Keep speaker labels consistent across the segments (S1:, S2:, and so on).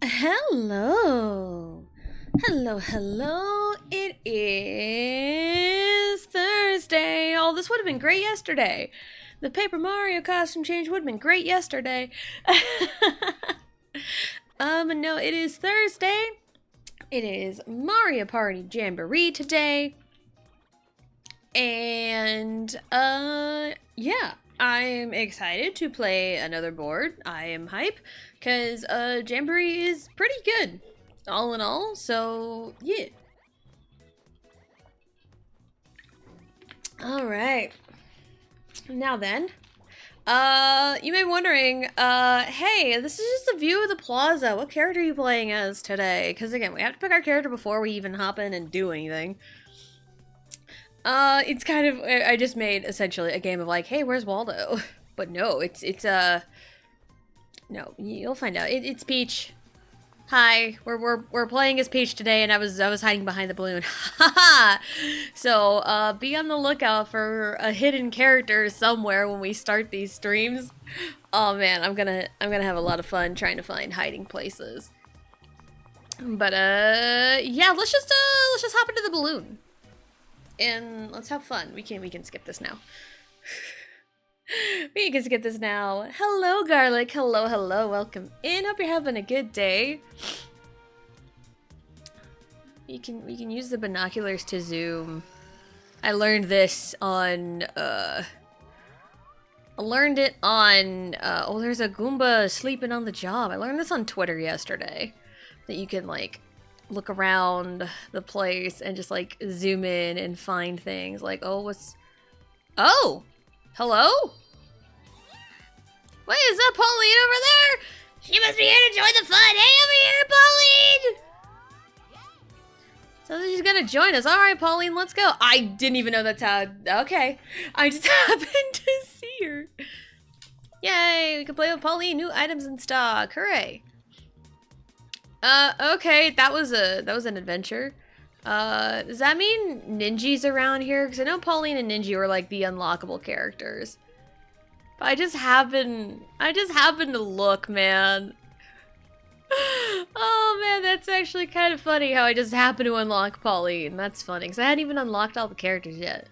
S1: Hello. Hello. It is Thursday. Oh, this would have been great yesterday. The Paper Mario costume change would have been great yesterday. No, it is Thursday. It is Mario Party Jamboree today. And, yeah. I'm excited to play another board. I am hype because Jamboree is pretty good, all in all. So yeah. All right. Now then, you may be wondering, hey, this is just a view of the plaza. What character are you playing as today? Because again, we have to pick our character before we even hop in and do anything. It's kind of, I just made essentially a game of like, hey, where's Waldo? But no, no, you'll find out. It's Peach. Hi, we're playing as Peach today, and I was hiding behind the balloon. Haha. So, be on the lookout for a hidden character somewhere when we start these streams. Oh man, I'm gonna have a lot of fun trying to find hiding places. But yeah, let's just hop into the balloon. And let's have fun. We can skip this now. We can skip this now. Hello, Garlic. Hello. Welcome in. Hope you're having a good day. We can use the binoculars to zoom. I learned this on I learned it on oh, there's a Goomba sleeping on the job. I learned this on Twitter yesterday. That you can like look around the place and just like zoom in and find things like, oh, oh, hello? Wait, is that Pauline over there? She must be here to join the fun. Hey, over here, Pauline! So she's gonna join us. All right, Pauline, let's go. I didn't even know that's how, okay. I just happened to see her. Yay, we can play with Pauline, new items in stock, hooray. Okay, that was an adventure. Does that mean Ninji's around here? Because I know Pauline and Ninji were like the unlockable characters. But I just happen to look, man. Oh man, that's actually kind of funny how I just happened to unlock Pauline. That's funny, because I hadn't even unlocked all the characters yet.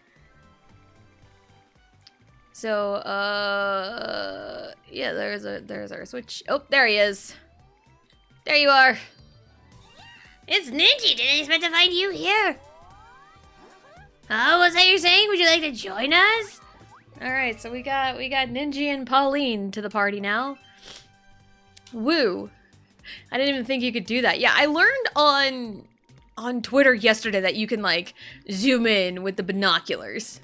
S1: So, yeah, there's our switch. Oh, there he is. There you are. It's Ninji. Didn't expect to find you here. Oh, what's that you're saying? Would you like to join us? All right, so we got Ninji and Pauline to the party now. Woo! I didn't even think you could do that. Yeah, I learned on Twitter yesterday that you can like zoom in with the binoculars.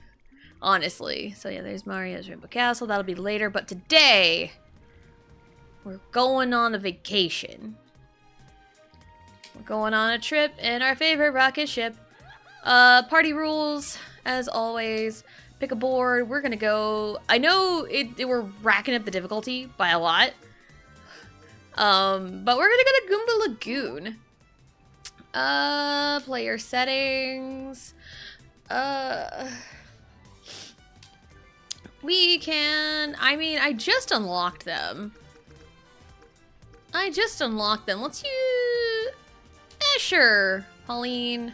S1: Honestly, so yeah, there's Mario's Rainbow Castle. That'll be later, but today we're going on a vacation. We're going on a trip in our favorite rocket ship. Party rules, as always. Pick a board. We're gonna go. I know we're racking up the difficulty by a lot. But we're gonna go to Goomba Lagoon. Player settings. We can. I mean, I just unlocked them. Let's use. Sure, Pauline.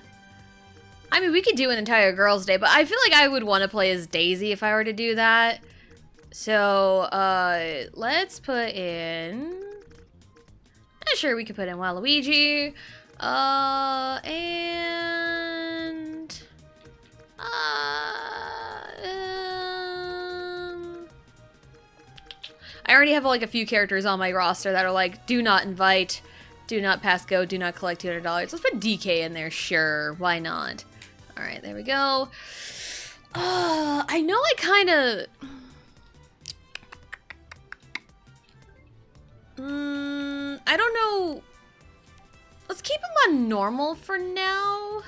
S1: I mean, we could do an entire girls' day, but I feel like I would want to play as Daisy if I were to do that. So, let's put in... Sure, we could put in Waluigi. And... I already have like a few characters on my roster that are like, do not invite... Do not pass go, do not collect $200. Let's put DK in there, sure, why not? All right, there we go. I know I kind of... I don't know. Let's keep them on normal for now.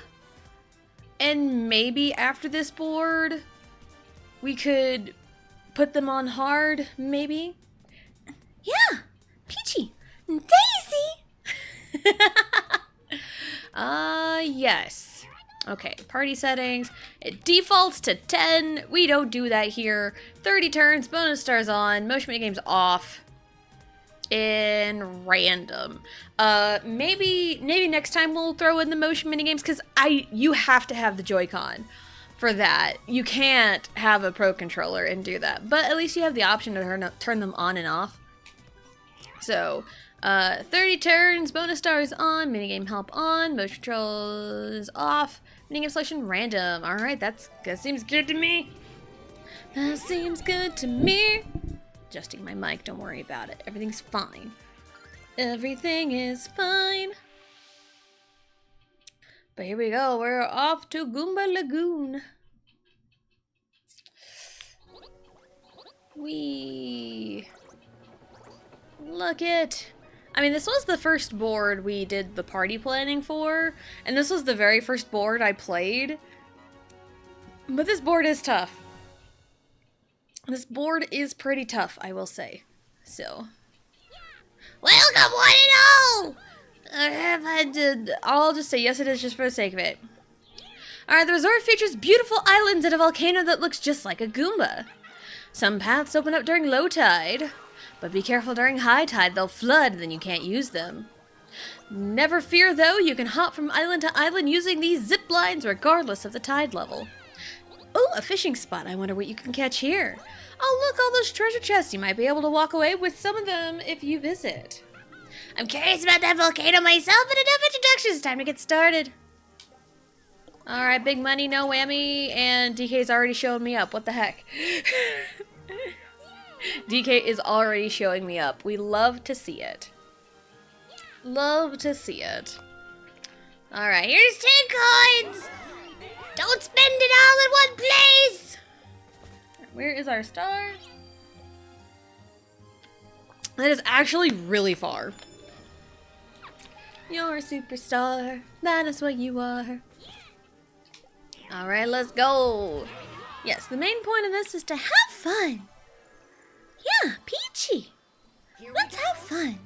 S1: And maybe after this board, we could put them on hard, maybe? Yeah, Peachy, Daisy! Yes. Okay, party settings. It defaults to 10. We don't do that here. 30 turns, bonus stars on, motion mini games off. in random. Maybe next time we'll throw in the motion minigames, because you have to have the Joy-Con for that. You can't have a Pro Controller and do that, but at least you have the option to turn them on and off. So, 30 turns, bonus stars on, minigame help on, motion control is off, minigame selection random. Alright, that seems good to me. That seems good to me. Adjusting my mic, don't worry about it. Everything's fine. Everything is fine. But here we go, we're off to Goomba Lagoon. Look it. I mean, this was the first board we did the party planning for, and this was the very first board I played. But this board is tough. This board is pretty tough, I will say. So, welcome one and all! I'll just say yes it is just for the sake of it. Alright, the resort features beautiful islands and a volcano that looks just like a Goomba. Some paths open up during low tide, but be careful during high tide, they'll flood, then you can't use them. Never fear though, you can hop from island to island using these zip lines regardless of the tide level. Oh, a fishing spot, I wonder what you can catch here. Oh look, all those treasure chests, you might be able to walk away with some of them if you visit. I'm curious about that volcano myself, but enough introductions, time to get started. Alright, big money, no whammy, and DK's already showing me up, what the heck. DK is already showing me up. We love to see it. Love to see it. Alright, here's 10 coins! Don't spend it all in one place! Where is our star? That is actually really far. You're a superstar. That is what you are. Alright, let's go. Yes, the main point of this is to have fun. Yeah, Peachy. Let's have fun.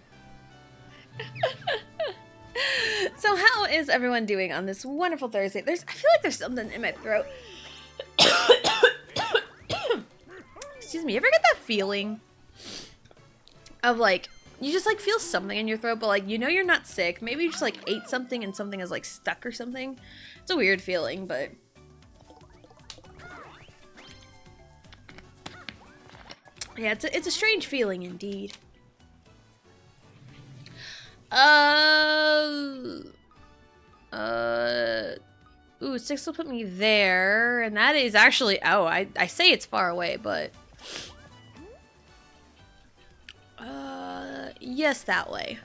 S1: So how is everyone doing on this wonderful Thursday? I feel like there's something in my throat. Excuse me, you ever get that feeling of like, you just like feel something in your throat, but like, you know you're not sick. Maybe you just like ate something and something is like stuck or something. It's a weird feeling, but yeah, it's a strange feeling indeed. Ooh, 6 will put me there, and that is actually, oh, I say it's far away, but yes, that way.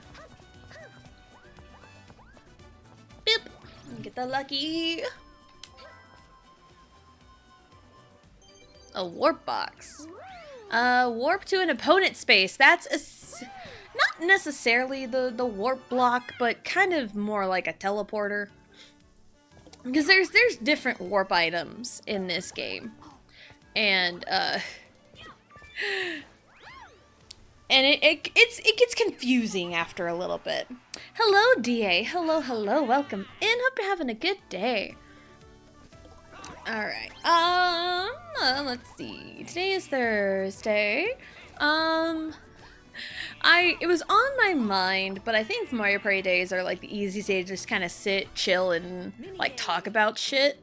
S1: Beep. Get the lucky. A warp box. Warp to an opponent's space. That's not necessarily the warp block, but kind of more like a teleporter. Because there's different warp items in this game. And it gets confusing after a little bit. Hello, DA. Hello. Welcome in. Hope you're having a good day. Alright. Let's see. Today is Thursday. It was on my mind, but I think Mario Party days are like the easiest day to just kind of sit, chill, and like talk about shit.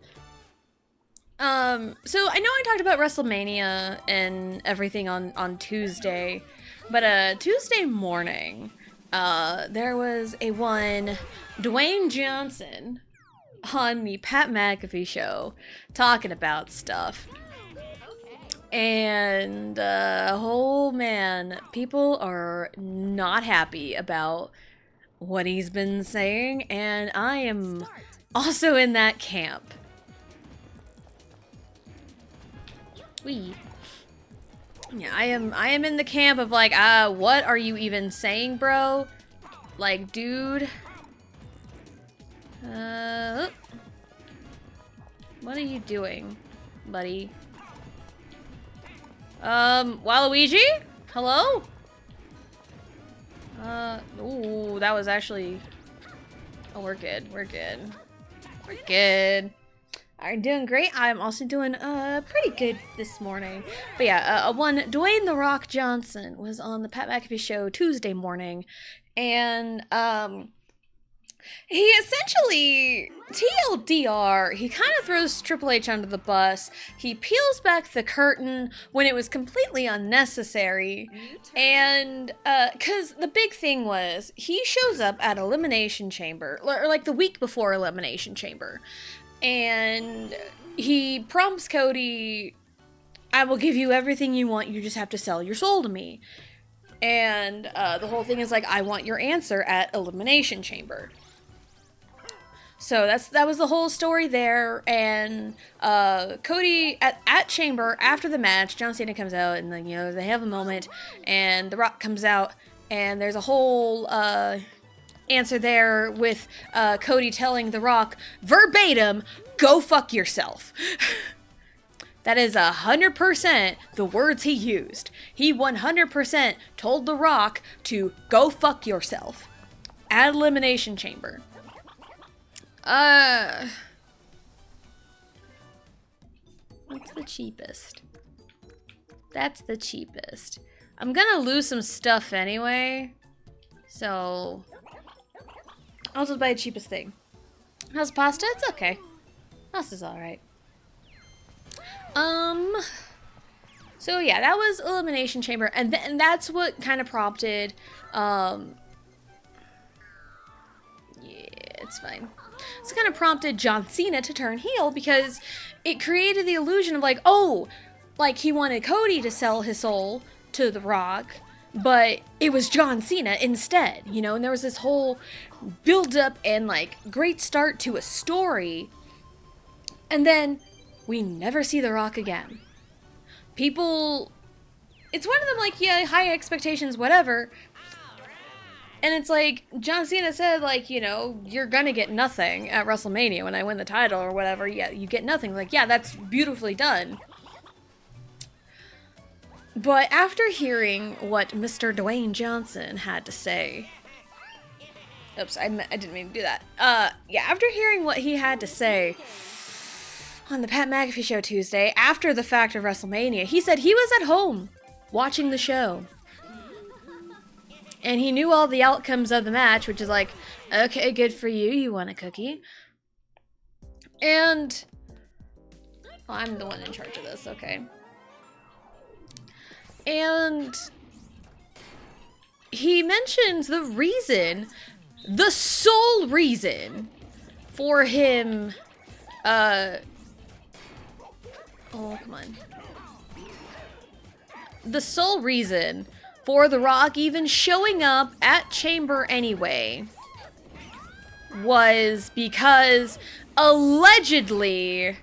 S1: So I know I talked about WrestleMania and everything on Tuesday, but Tuesday morning, there was a one Dwayne Johnson on the Pat McAfee show talking about stuff. And, oh man, people are not happy about what he's been saying, and I am also in that camp. Yeah, I am in the camp of like, what are you even saying, bro? Like, dude. What are you doing, buddy? Waluigi? Hello? Ooh, that was actually... Oh, we're good. I'm doing great. I'm also doing pretty good this morning. But yeah, one Dwayne "The Rock" Johnson was on the Pat McAfee show Tuesday morning, and he essentially, TLDR, he kind of throws Triple H under the bus. He peels back the curtain when it was completely unnecessary. And, because the big thing was, he shows up at Elimination Chamber, or like the week before Elimination Chamber. And he prompts Cody, I will give you everything you want, you just have to sell your soul to me. And the whole thing is like, I want your answer at Elimination Chamber. So that was the whole story there, and Cody at Chamber after the match, John Cena comes out, and then they have a moment, and The Rock comes out, and there's a whole answer there with Cody telling The Rock verbatim, "Go fuck yourself." That is 100% the words he used. He 100% told The Rock to go fuck yourself at Elimination Chamber. What's the cheapest? That's the cheapest. I'm gonna lose some stuff anyway, so I'll just buy the cheapest thing. How's pasta? It's okay. Pasta's alright. So yeah, that was Elimination Chamber, and that's what kind of prompted, yeah, it's fine. It's kind of prompted John Cena to turn heel, because it created the illusion of like, oh, like he wanted Cody to sell his soul to The Rock, but it was John Cena instead, and there was this whole build up and like great start to a story, and then we never see The Rock again. People, it's one of them like, yeah, high expectations, whatever. And it's like, John Cena said, like, you're gonna get nothing at WrestleMania when I win the title or whatever. Yeah, you get nothing. Like, yeah, that's beautifully done. But after hearing what Mr. Dwayne Johnson had to say... Oops, I didn't mean to do that. Yeah, after hearing what he had to say on the Pat McAfee show Tuesday, after the fact of WrestleMania, he said he was at home watching the show. And he knew all the outcomes of the match, which is like, okay, good for you, you want a cookie. And, well, I'm the one in charge of this, okay. And he mentions the reason, the sole reason for him, oh, come on. The sole reason for The Rock even showing up at Chamber anyway was because allegedly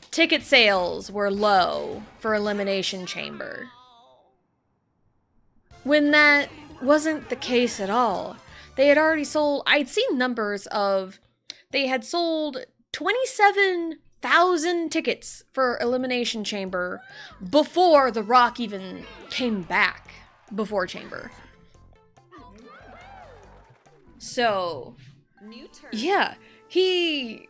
S1: ticket sales were low for Elimination Chamber. When that wasn't the case at all. They had already sold, I'd seen numbers of, they had sold 27,000 tickets for Elimination Chamber before The Rock even came back. Before Chamber. So, yeah, he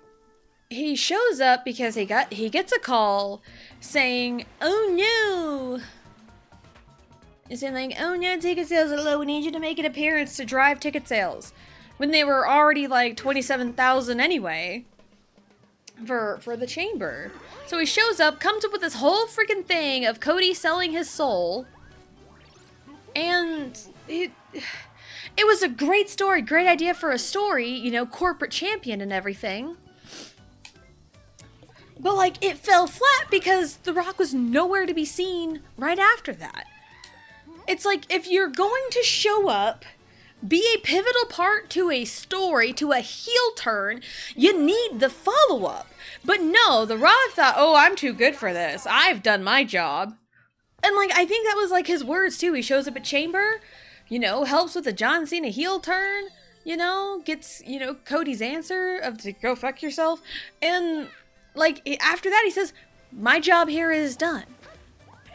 S1: shows up because he gets a call saying, "Oh no," he's saying like, "Oh no, ticket sales are low. We need you to make an appearance to drive ticket sales," when they were already like 27,000 anyway for the Chamber. So he shows up, comes up with this whole freaking thing of Cody selling his soul. And it was a great story, great idea for a story, corporate champion and everything. But, like, it fell flat because The Rock was nowhere to be seen right after that. It's like, if you're going to show up, be a pivotal part to a story, to a heel turn, you need the follow-up. But no, The Rock thought, oh, I'm too good for this. I've done my job. And, like, I think that was, like, his words, too. He shows up at Chamber, helps with the John Cena heel turn, gets, Cody's answer of to go fuck yourself. And, like, after that, he says, my job here is done.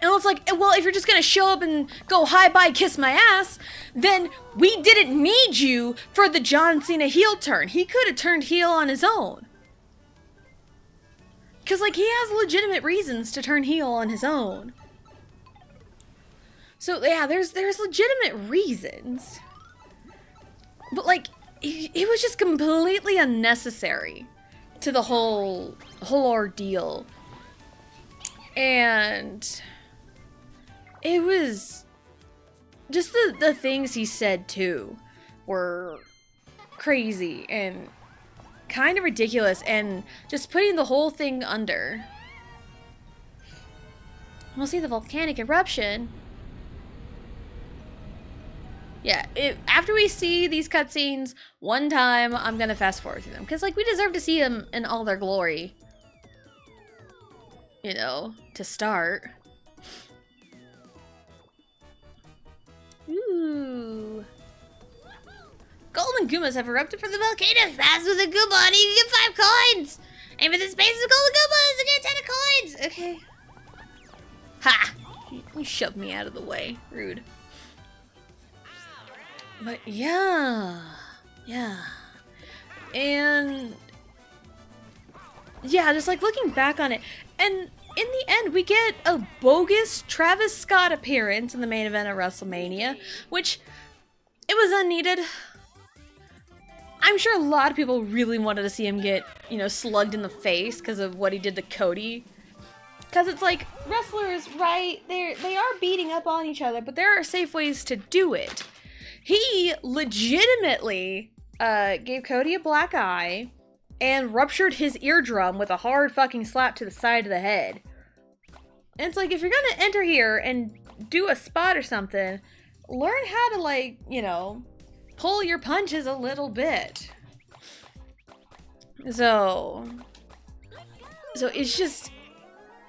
S1: And it's like, well, if you're just gonna show up and go hi-bye, kiss my ass, then we didn't need you for the John Cena heel turn. He could have turned heel on his own. Because, like, he has legitimate reasons to turn heel on his own. So, yeah, there's legitimate reasons. But, like, it was just completely unnecessary to the whole ordeal. And it was just the things he said, too, were crazy and kind of ridiculous and just putting the whole thing under. We'll see the volcanic eruption. Yeah, after we see these cutscenes one time, I'm gonna fast forward through them. Because, like, we deserve to see them in all their glory. You know, to start. Ooh. Golden Goombas have erupted from the volcano. Fast with a Goomba and you get 5 coins! Aim for the space of Golden Goombas and get 10 coins! Okay. Ha! You shoved me out of the way. Rude. But yeah. And yeah, just like looking back on it. And in the end, we get a bogus Travis Scott appearance in the main event of WrestleMania, which it was unneeded. I'm sure a lot of people really wanted to see him get, you know, slugged in the face because of what he did to Cody. Because it's like, wrestlers, right, they are beating up on each other, but there are safe ways to do it. He legitimately gave Cody a black eye and ruptured his eardrum with a hard fucking slap to the side of the head. And it's like, if you're gonna enter here and do a spot or something, learn how to, like, you know, pull your punches a little bit. So it's just,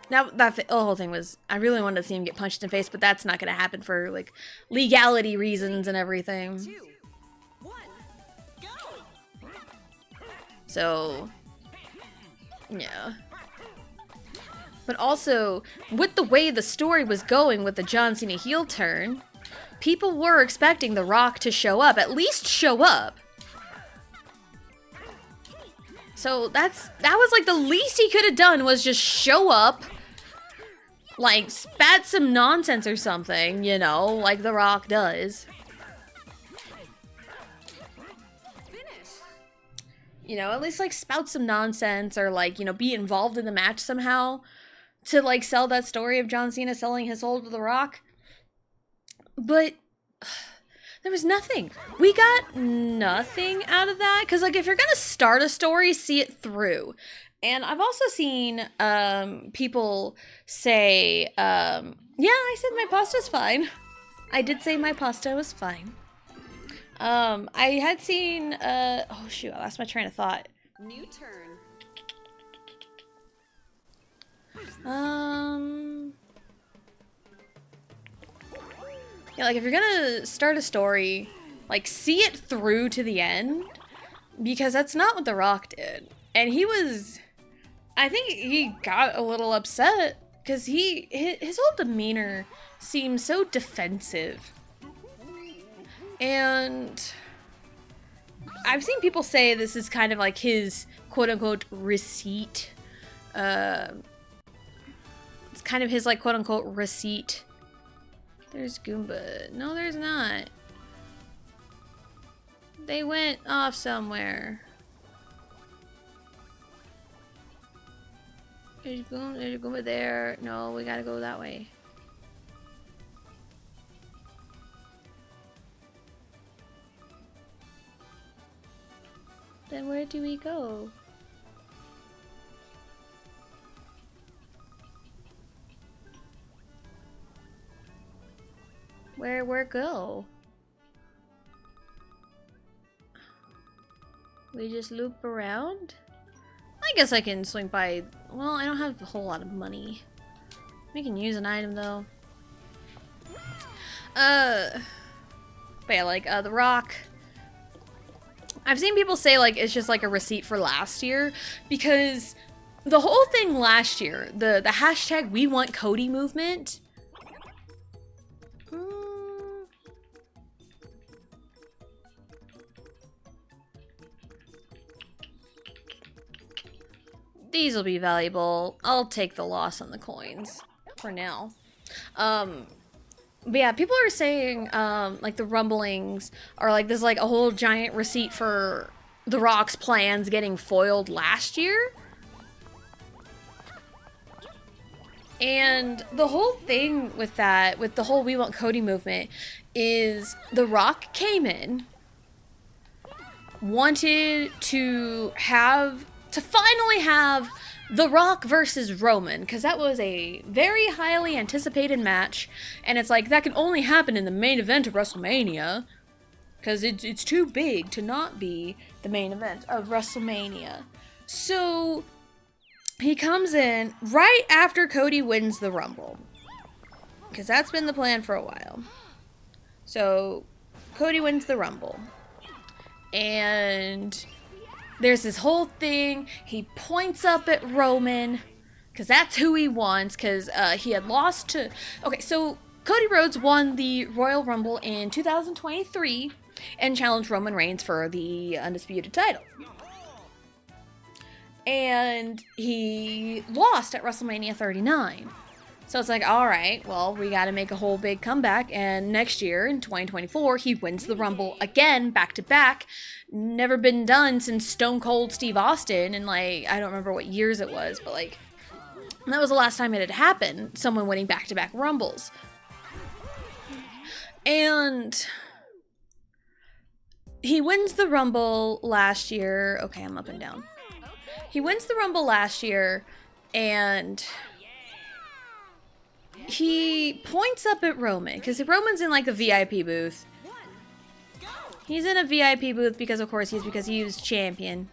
S1: now that the whole thing was, I really wanted to see him get punched in the face, but that's not gonna happen for, like, legality reasons and everything.
S2: 2, 1, go!
S1: So, yeah. But also, with the way the story was going with the John Cena heel turn, people were expecting The Rock to show up, at least show up. So that was like the least he could have done was just show up, like spat some nonsense or something, you know, like The Rock does. You know, at least like spout some nonsense or like, you know, be involved in the match somehow to like sell that story of John Cena selling his soul to The Rock. But there was nothing. We got nothing out of that. Because, like, if you're going to start a story, see it through. And I've also seen people say, yeah, I said my pasta's fine. I did say my pasta was fine. I had seen, oh shoot, I lost my train of thought.
S2: New turn.
S1: Yeah, like, if you're gonna start a story, like, see it through to the end, because that's not what The Rock did. And he was, I think he got a little upset, because his whole demeanor seemed so defensive. And I've seen people say this is kind of like his quote-unquote receipt. It's kind of his, like, quote-unquote receipt. There's Goomba. No, there's not. They went off somewhere. There's a Goomba there. No, we gotta go that way. Then where do we go? Where go? We just loop around? I guess I can swing by. Well, I don't have a whole lot of money. We can use an item though. But yeah, like The Rock. I've seen people say like it's just like a receipt for last year, because the whole thing last year, the hashtag We Want Cody movement. these will be valuable. I'll take the loss on the coins for now. But yeah, people are saying, like, the rumblings are, like, there's, like, a whole giant receipt for The Rock's plans getting foiled last year. And the whole thing with that, with the whole We Want Cody movement, is The Rock came in, wanted to finally have The Rock versus Roman, because that was a very highly anticipated match, and it's like, that can only happen in the main event of WrestleMania, because it's too big to not be the main event of WrestleMania. So, he comes in right after Cody wins the Rumble, because that's been the plan for a while. So, Cody wins the Rumble, and there's this whole thing. He points up at Roman, because that's who he wants, because he had lost to... Okay, so Cody Rhodes won the Royal Rumble in 2023 and challenged Roman Reigns for the Undisputed title. And he lost at WrestleMania 39. So it's like, alright, well, we gotta make a whole big comeback, and next year, in 2024, he wins the Rumble again, back-to-back. Never been done since Stone Cold Steve Austin, and, like, I don't remember what years it was, but, like, that was the last time it had happened, someone winning back-to-back Rumbles. And he wins the Rumble last year. Okay, I'm up and down. He wins the Rumble last year, and he points up at Roman, because Roman's in, like, a VIP booth. He's in a VIP booth because, of course, because he was champion.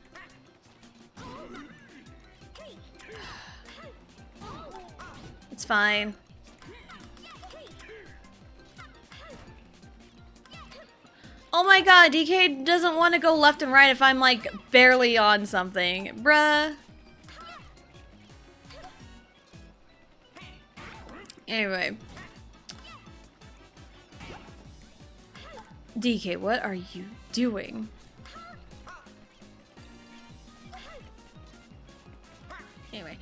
S1: It's fine. Oh my god, DK doesn't want to go left and right if I'm, like, barely on something. Bruh. Anyway. DK, what are you doing? Anyway,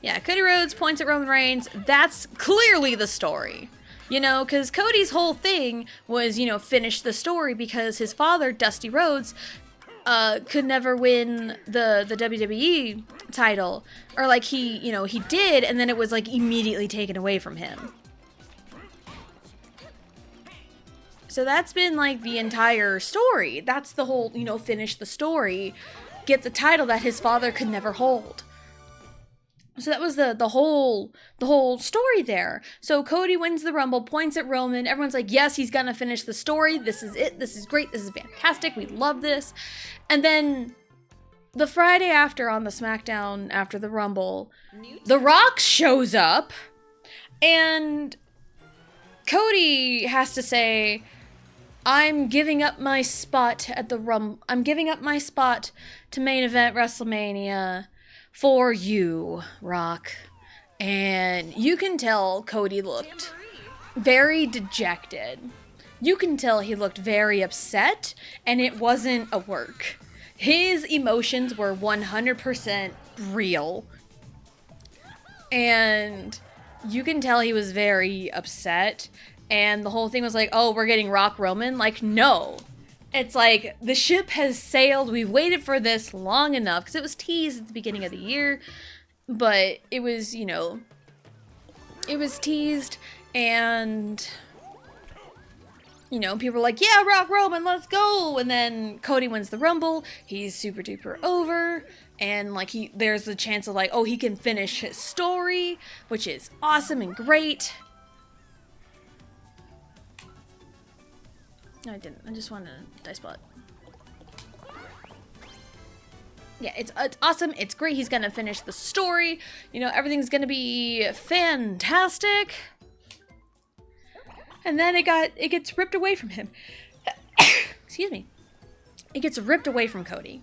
S1: yeah, Cody Rhodes points at Roman Reigns. That's clearly the story. You know, because Cody's whole thing was, you know, finish the story because his father, Dusty Rhodes, could never win the WWE title. Or, like, he did, and then it was, like, immediately taken away from him. So that's been, like, the entire story. That's the whole, you know, finish the story. Get the title that his father could never hold. So that was the whole story there. So Cody wins the Rumble, points at Roman. Everyone's like, yes, he's gonna finish the story. This is it. This is great. This is fantastic. We love this. And then the Friday after, on the SmackDown after the Rumble, The Rock shows up, and Cody has to say, I'm giving up my spot at the Rumble. I'm giving up my spot to main event WrestleMania for you, Rock. And you can tell Cody looked very dejected. You can tell he looked very upset, and it wasn't a work. His emotions were 100% real. And you can tell he was very upset. And the whole thing was like, oh, we're getting Rock Roman? Like, no. It's like, the ship has sailed. We've waited for this long enough. Because it was teased at the beginning of the year. But it was, you know, it was teased. And, you know, people were like, yeah, Rock Roman, let's go. And then Cody wins the Rumble. He's super duper over. And, like, there's a chance of, like, oh, he can finish his story. Which is awesome and great. No, I didn't. I just wanted a dice spot. Yeah, it's awesome. It's great. He's gonna finish the story. You know, everything's gonna be fantastic. And then it gets ripped away from him. Excuse me. It gets ripped away from Cody.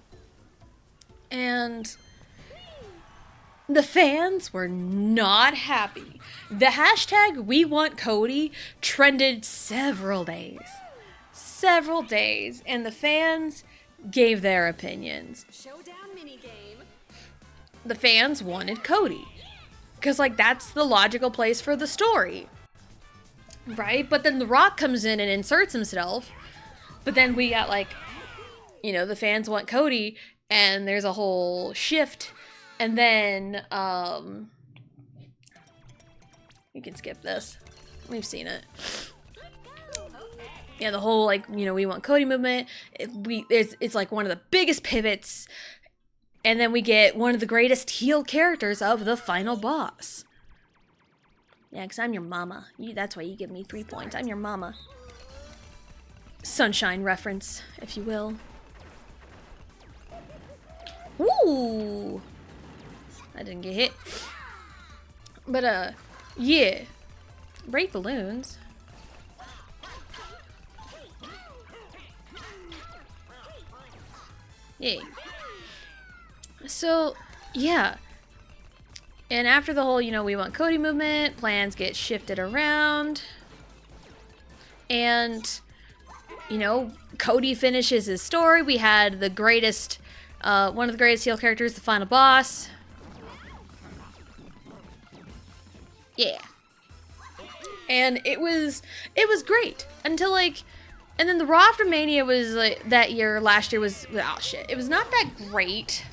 S1: And the fans were not happy. The hashtag We Want Cody trended several days. And the fans gave their opinions.
S2: Showdown minigame.
S1: the fans wanted Cody. Because, like, that's the logical place for the story. Right? But then The Rock comes in and inserts himself. But then we got, like, you know, the fans want Cody, and there's a whole shift. And then, we can skip this. We've seen it. Yeah, the whole, like, you know, we want Cody movement. It's like one of the biggest pivots. And then we get one of the greatest heel characters of the final boss. Yeah, because I'm your mama. That's why you give me 3 points. I'm your mama. Sunshine reference, if you will. Ooh! I didn't get hit. But, yeah. Break balloons. Yay. So, yeah. And after the whole, you know, we want Cody movement, plans get shifted around. And, you know, Cody finishes his story. We had the greatest, one of the greatest heel characters, the final boss. Yeah. And it was great until, like, and then the Raw after Mania was like last year was, oh shit, it was not that great.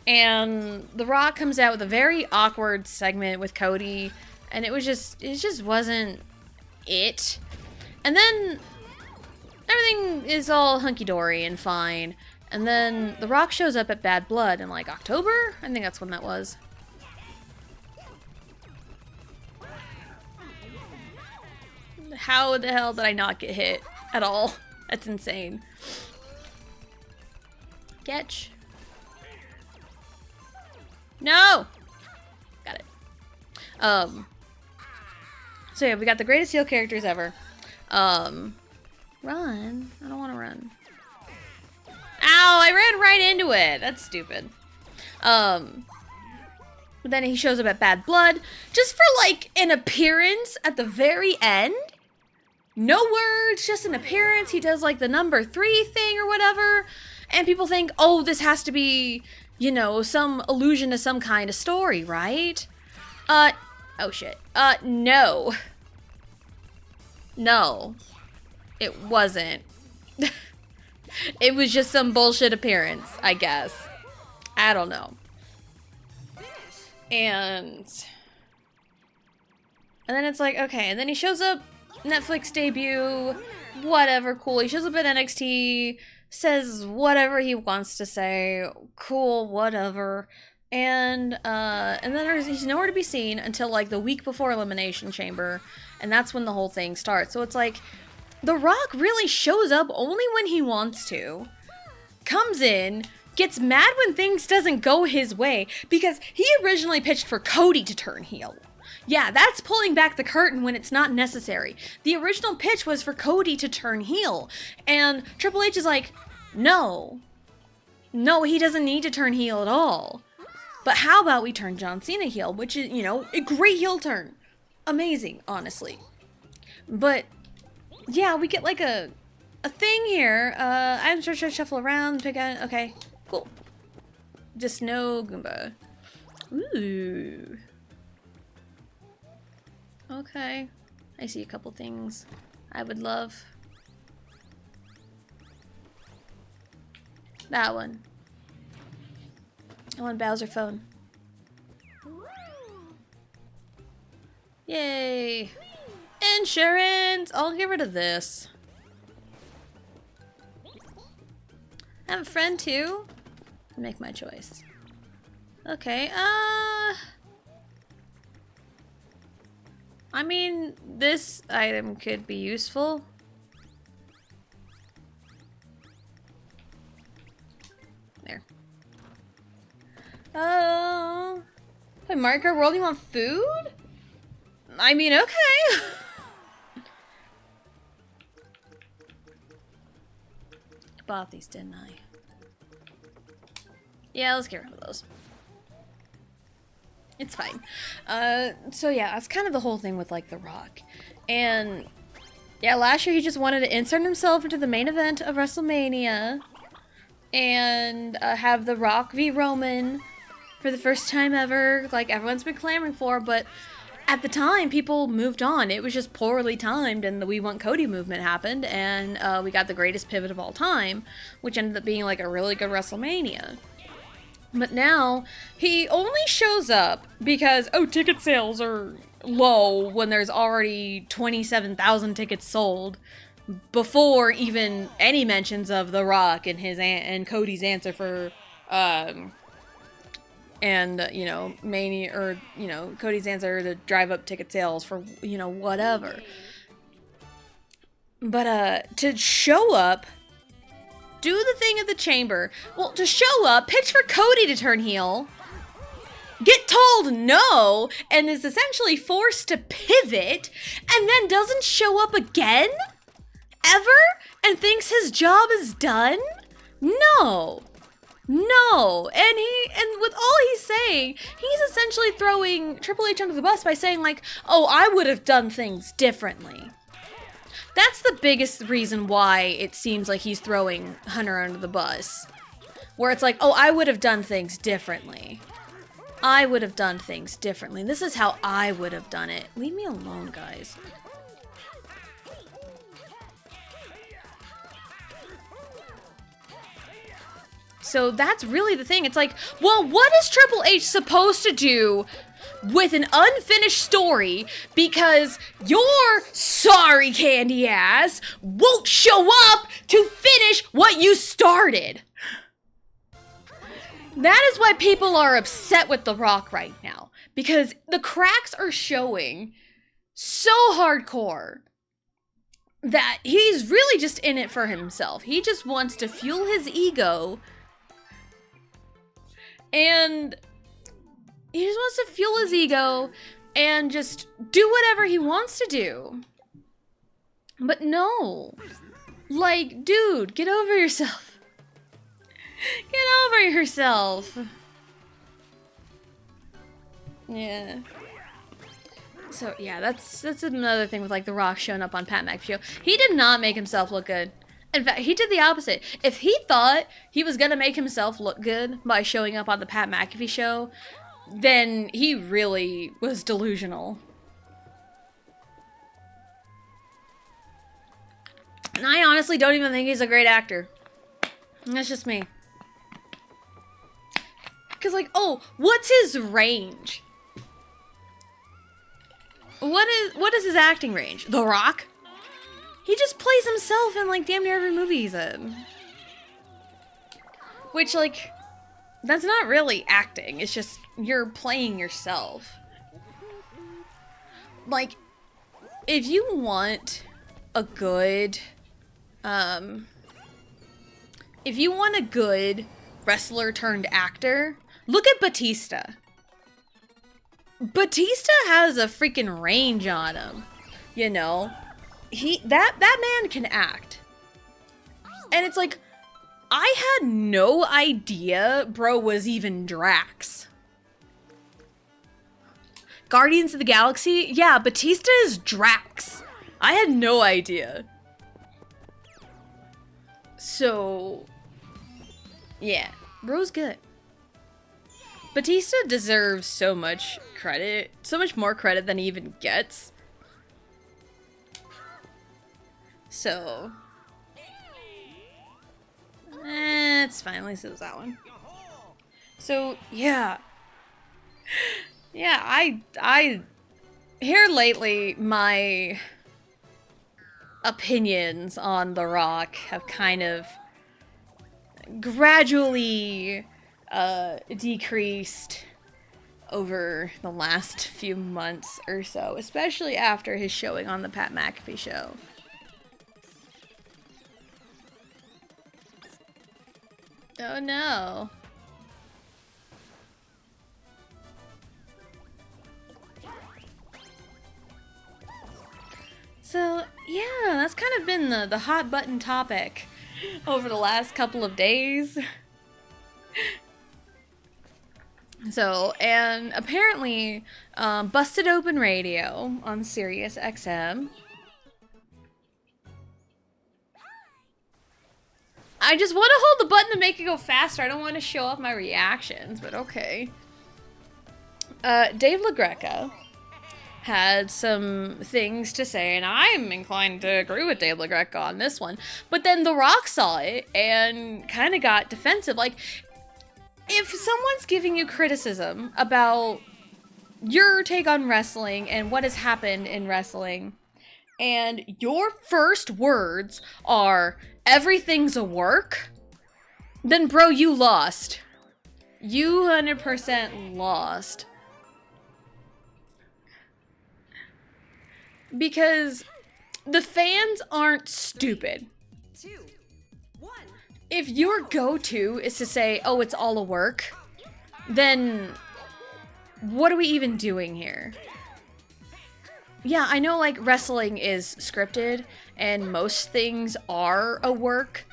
S1: And The Rock comes out with a very awkward segment with Cody, and it just wasn't it. And then everything is all hunky-dory and fine. And then The Rock shows up at Bad Blood in, like, October? I think that's when that was. How the hell did I not get hit at all? That's insane. Catch. No! Got it. So yeah, we got the greatest heel characters ever. Run? I don't want to run. Ow, I ran right into it. That's stupid. But then he shows up at Bad Blood, just for, like, an appearance at the very end. No words, just an appearance. He does, like, the number 3 thing or whatever. And people think, oh, this has to be, you know, some allusion to some kind of story, right? Oh shit. No. No. It wasn't. It was just some bullshit appearance, I guess. I don't know. And then it's like, okay, and then he shows up, Netflix debut, whatever, cool. He shows up at NXT, says whatever he wants to say, cool, whatever. And then he's nowhere to be seen until, like, the week before Elimination Chamber, and that's when the whole thing starts. So it's like, The Rock really shows up only when he wants to, comes in, gets mad when things doesn't go his way, because he originally pitched for Cody to turn heel. Yeah, that's pulling back the curtain when it's not necessary. The original pitch was for Cody to turn heel, and Triple H is like, no. No, he doesn't need to turn heel at all. But how about we turn John Cena heel, which is, you know, a great heel turn. Amazing, honestly. But, yeah, we get, like, a thing here. I'm sure to shuffle around, pick out, okay, cool. Just no Goomba. Ooh. Okay. I see a couple things I would love. That one. I want Bowser phone. Yay! Insurance! I'll get rid of this. I have a friend too? Make my choice. Okay, I mean, this item could be useful. There. Oh. Play Mario Kart World, you want food? I mean, okay. I bought these, didn't I? Yeah, let's get rid of those. It's fine. So yeah, that's kind of the whole thing with, like, The Rock. And yeah, last year he just wanted to insert himself into the main event of WrestleMania and have The Rock v. Roman for the first time ever, like everyone's been clamoring for, but at the time, people moved on. It was just poorly timed, and the We Want Cody movement happened, and we got the greatest pivot of all time, which ended up being like a really good WrestleMania. But now, he only shows up because, oh, ticket sales are low when there's already 27,000 tickets sold, before even any mentions of The Rock and his and Cody's answer for, you know, Mania, or, you know, Cody's answer to drive up ticket sales for, you know, whatever. But, to show up, do the thing at the chamber, well, to show up, pitch for Cody to turn heel, get told no, and is essentially forced to pivot, and then doesn't show up again? Ever? And thinks his job is done? No. No. And with all he's saying, he's essentially throwing Triple H under the bus by saying, like, oh, I would have done things differently. That's the biggest reason why it seems like he's throwing Hunter under the bus. Where it's like, oh, I would have done things differently. I would have done things differently. This is how I would have done it. Leave me alone, guys. So that's really the thing. It's like, well, what is Triple H supposed to do with an unfinished story because your sorry candy ass won't show up to finish what you started? That is why people are upset with The Rock right now, because the cracks are showing so hardcore that he's really just in it for himself. He just wants to fuel his ego, and he just wants to fuel his ego and just do whatever he wants to do. But no. Like, dude, get over yourself. Get over yourself. Yeah. So, yeah, that's another thing with, like, The Rock showing up on Pat McAfee show. He did not make himself look good. In fact, he did the opposite. If he thought he was gonna make himself look good by showing up on the Pat McAfee show, then he really was delusional. And I honestly don't even think he's a great actor. That's just me. Because, like, oh, what's his range? What is his acting range? The Rock? He just plays himself in, like, damn near every movie he's in. Which, like, that's not really acting. It's just you're playing yourself. Like, if you want a good, if you want a good wrestler turned actor, look at Batista. Batista has a freaking range on him, you know? That man can act. And it's like, I had no idea bro was even Drax. Guardians of the Galaxy? Yeah, Batista is Drax. I had no idea. So, yeah, bro's good. Batista deserves so much credit, so much more credit than he even gets. So, it's fine, at least it was that one. So, yeah. Yeah, I here lately, my opinions on The Rock have kind of gradually decreased over the last few months or so, especially after his showing on the Pat McAfee show. Oh no. So, yeah, that's kind of been the hot button topic over the last couple of days. So, and apparently, Busted Open Radio on Sirius XM. I just want to hold the button to make it go faster. I don't want to show off my reactions, but okay. Dave LaGreca had some things to say, and I'm inclined to agree with Dave LaGreca on this one. But then The Rock saw it and kind of got defensive. Like, if someone's giving you criticism about your take on wrestling and what has happened in wrestling, and your first words are, everything's a work, then bro, you lost. You 100% lost. Because the fans aren't stupid.
S2: 2, 1.
S1: If your go-to is to say, oh, it's all a work, then what are we even doing here? Yeah, I know, like, wrestling is scripted, and most things are a work.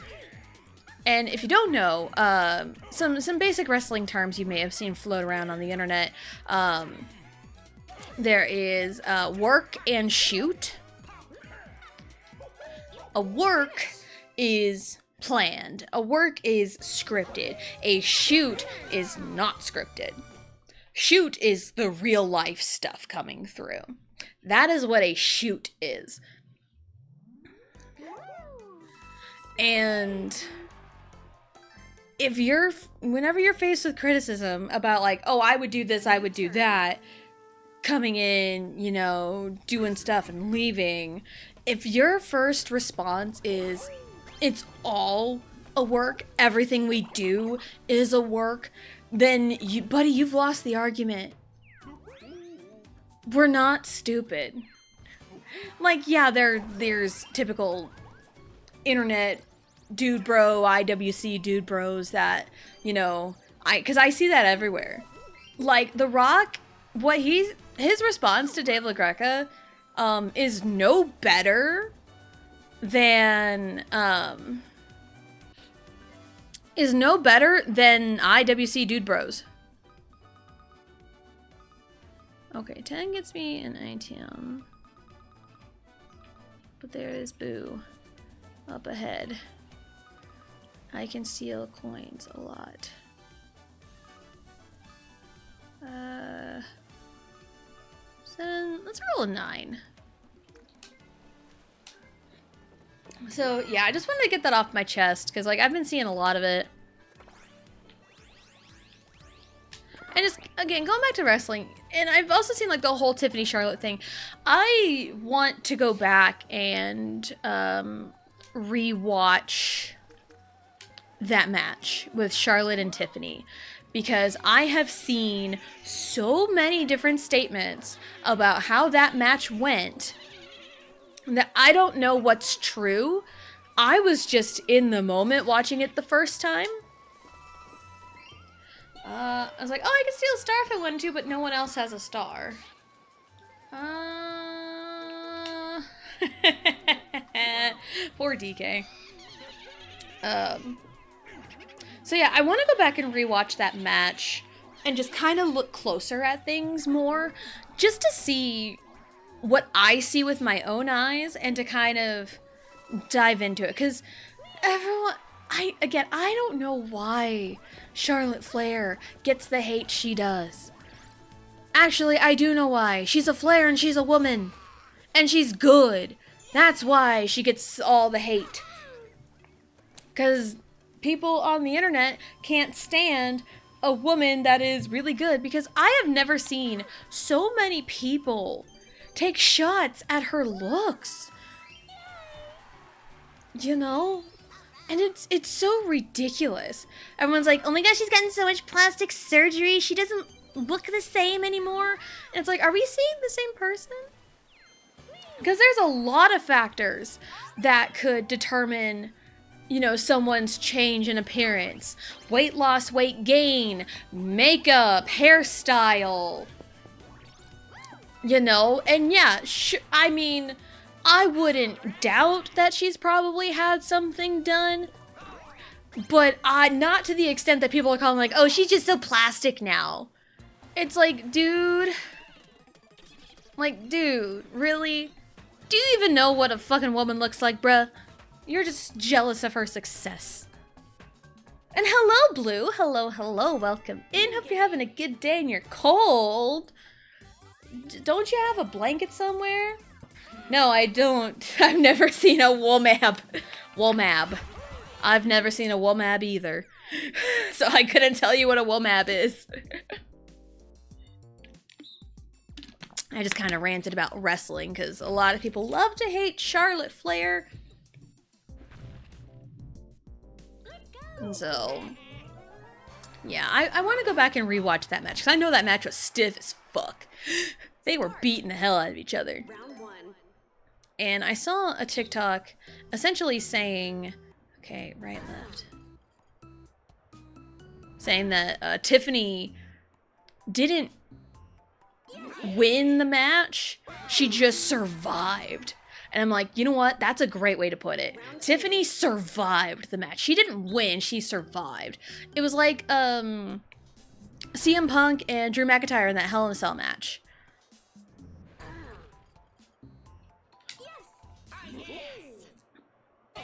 S1: And if you don't know, some basic wrestling terms you may have seen float around on the internet. There is work and shoot. A work is planned. A work is scripted. A shoot is not scripted. Shoot is the real life stuff coming through. That is what a shoot is. And whenever you're faced with criticism about, like, oh, I would do this, I would do that, coming in, you know, doing stuff and leaving, if your first response is, it's all a work, everything we do is a work, then, buddy, you've lost the argument. We're not stupid. Like, yeah, there's typical internet dude bro, IWC dude bros that, you know, because I see that everywhere. Like, The Rock, his response to Dave LaGreca is no better than IWC dude bros. Okay, 10 gets me an item. But there is Boo up ahead. I can steal coins a lot. Let's roll a 9. So, yeah, I just wanted to get that off my chest, because, like, I've been seeing a lot of it. And just, again, going back to wrestling, and I've also seen, like, the whole Tiffany Charlotte thing. I want to go back and rewatch that match with Charlotte and Tiffany, because I have seen so many different statements about how that match went that I don't know what's true. I was just in the moment watching it the first time. I was like, oh, I can steal a star if I wanted to, but no one else has a star. Poor DK. So yeah, I want to go back and rewatch that match and just kind of look closer at things more, just to see what I see with my own eyes and to kind of dive into it. Because everyone, I don't know why Charlotte Flair gets the hate she does. Actually, I do know why. She's a Flair and she's a woman. And she's good. That's why she gets all the hate. Because people on the internet can't stand a woman that is really good, because I have never seen so many people take shots at her looks. You know? And it's so ridiculous. Everyone's like, oh my gosh, she's gotten so much plastic surgery, she doesn't look the same anymore. And it's like, are we seeing the same person? Because there's a lot of factors that could determine, you know, someone's change in appearance. Weight loss, weight gain, makeup, hairstyle. You know? And yeah, I mean, I wouldn't doubt that she's probably had something done. But not to the extent that people are calling, like, oh, she's just so plastic now. It's like, dude. Like, dude, really? Do you even know what a fucking woman looks like, bruh? You're just jealous of her success. And hello, Blue. Hello. Welcome in. Hope you're having a good day and you're cold. Don't you have a blanket somewhere? No, I don't. I've never seen a Womab. Womab. I've never seen a Womab either. So I couldn't tell you what a Womab is. I just kind of ranted about wrestling because a lot of people love to hate Charlotte Flair. And so, yeah, I want to go back and rewatch that match because I know that match was stiff as fuck. They were beating the hell out of each other.
S2: Round 1.
S1: And I saw a TikTok essentially saying, okay, right, left. Saying that Tiffany didn't win the match, she just survived. And I'm like, you know what? That's a great way to put it. Tiffany survived the match. She didn't win, she survived. It was like CM Punk and Drew McIntyre in that Hell in a Cell match.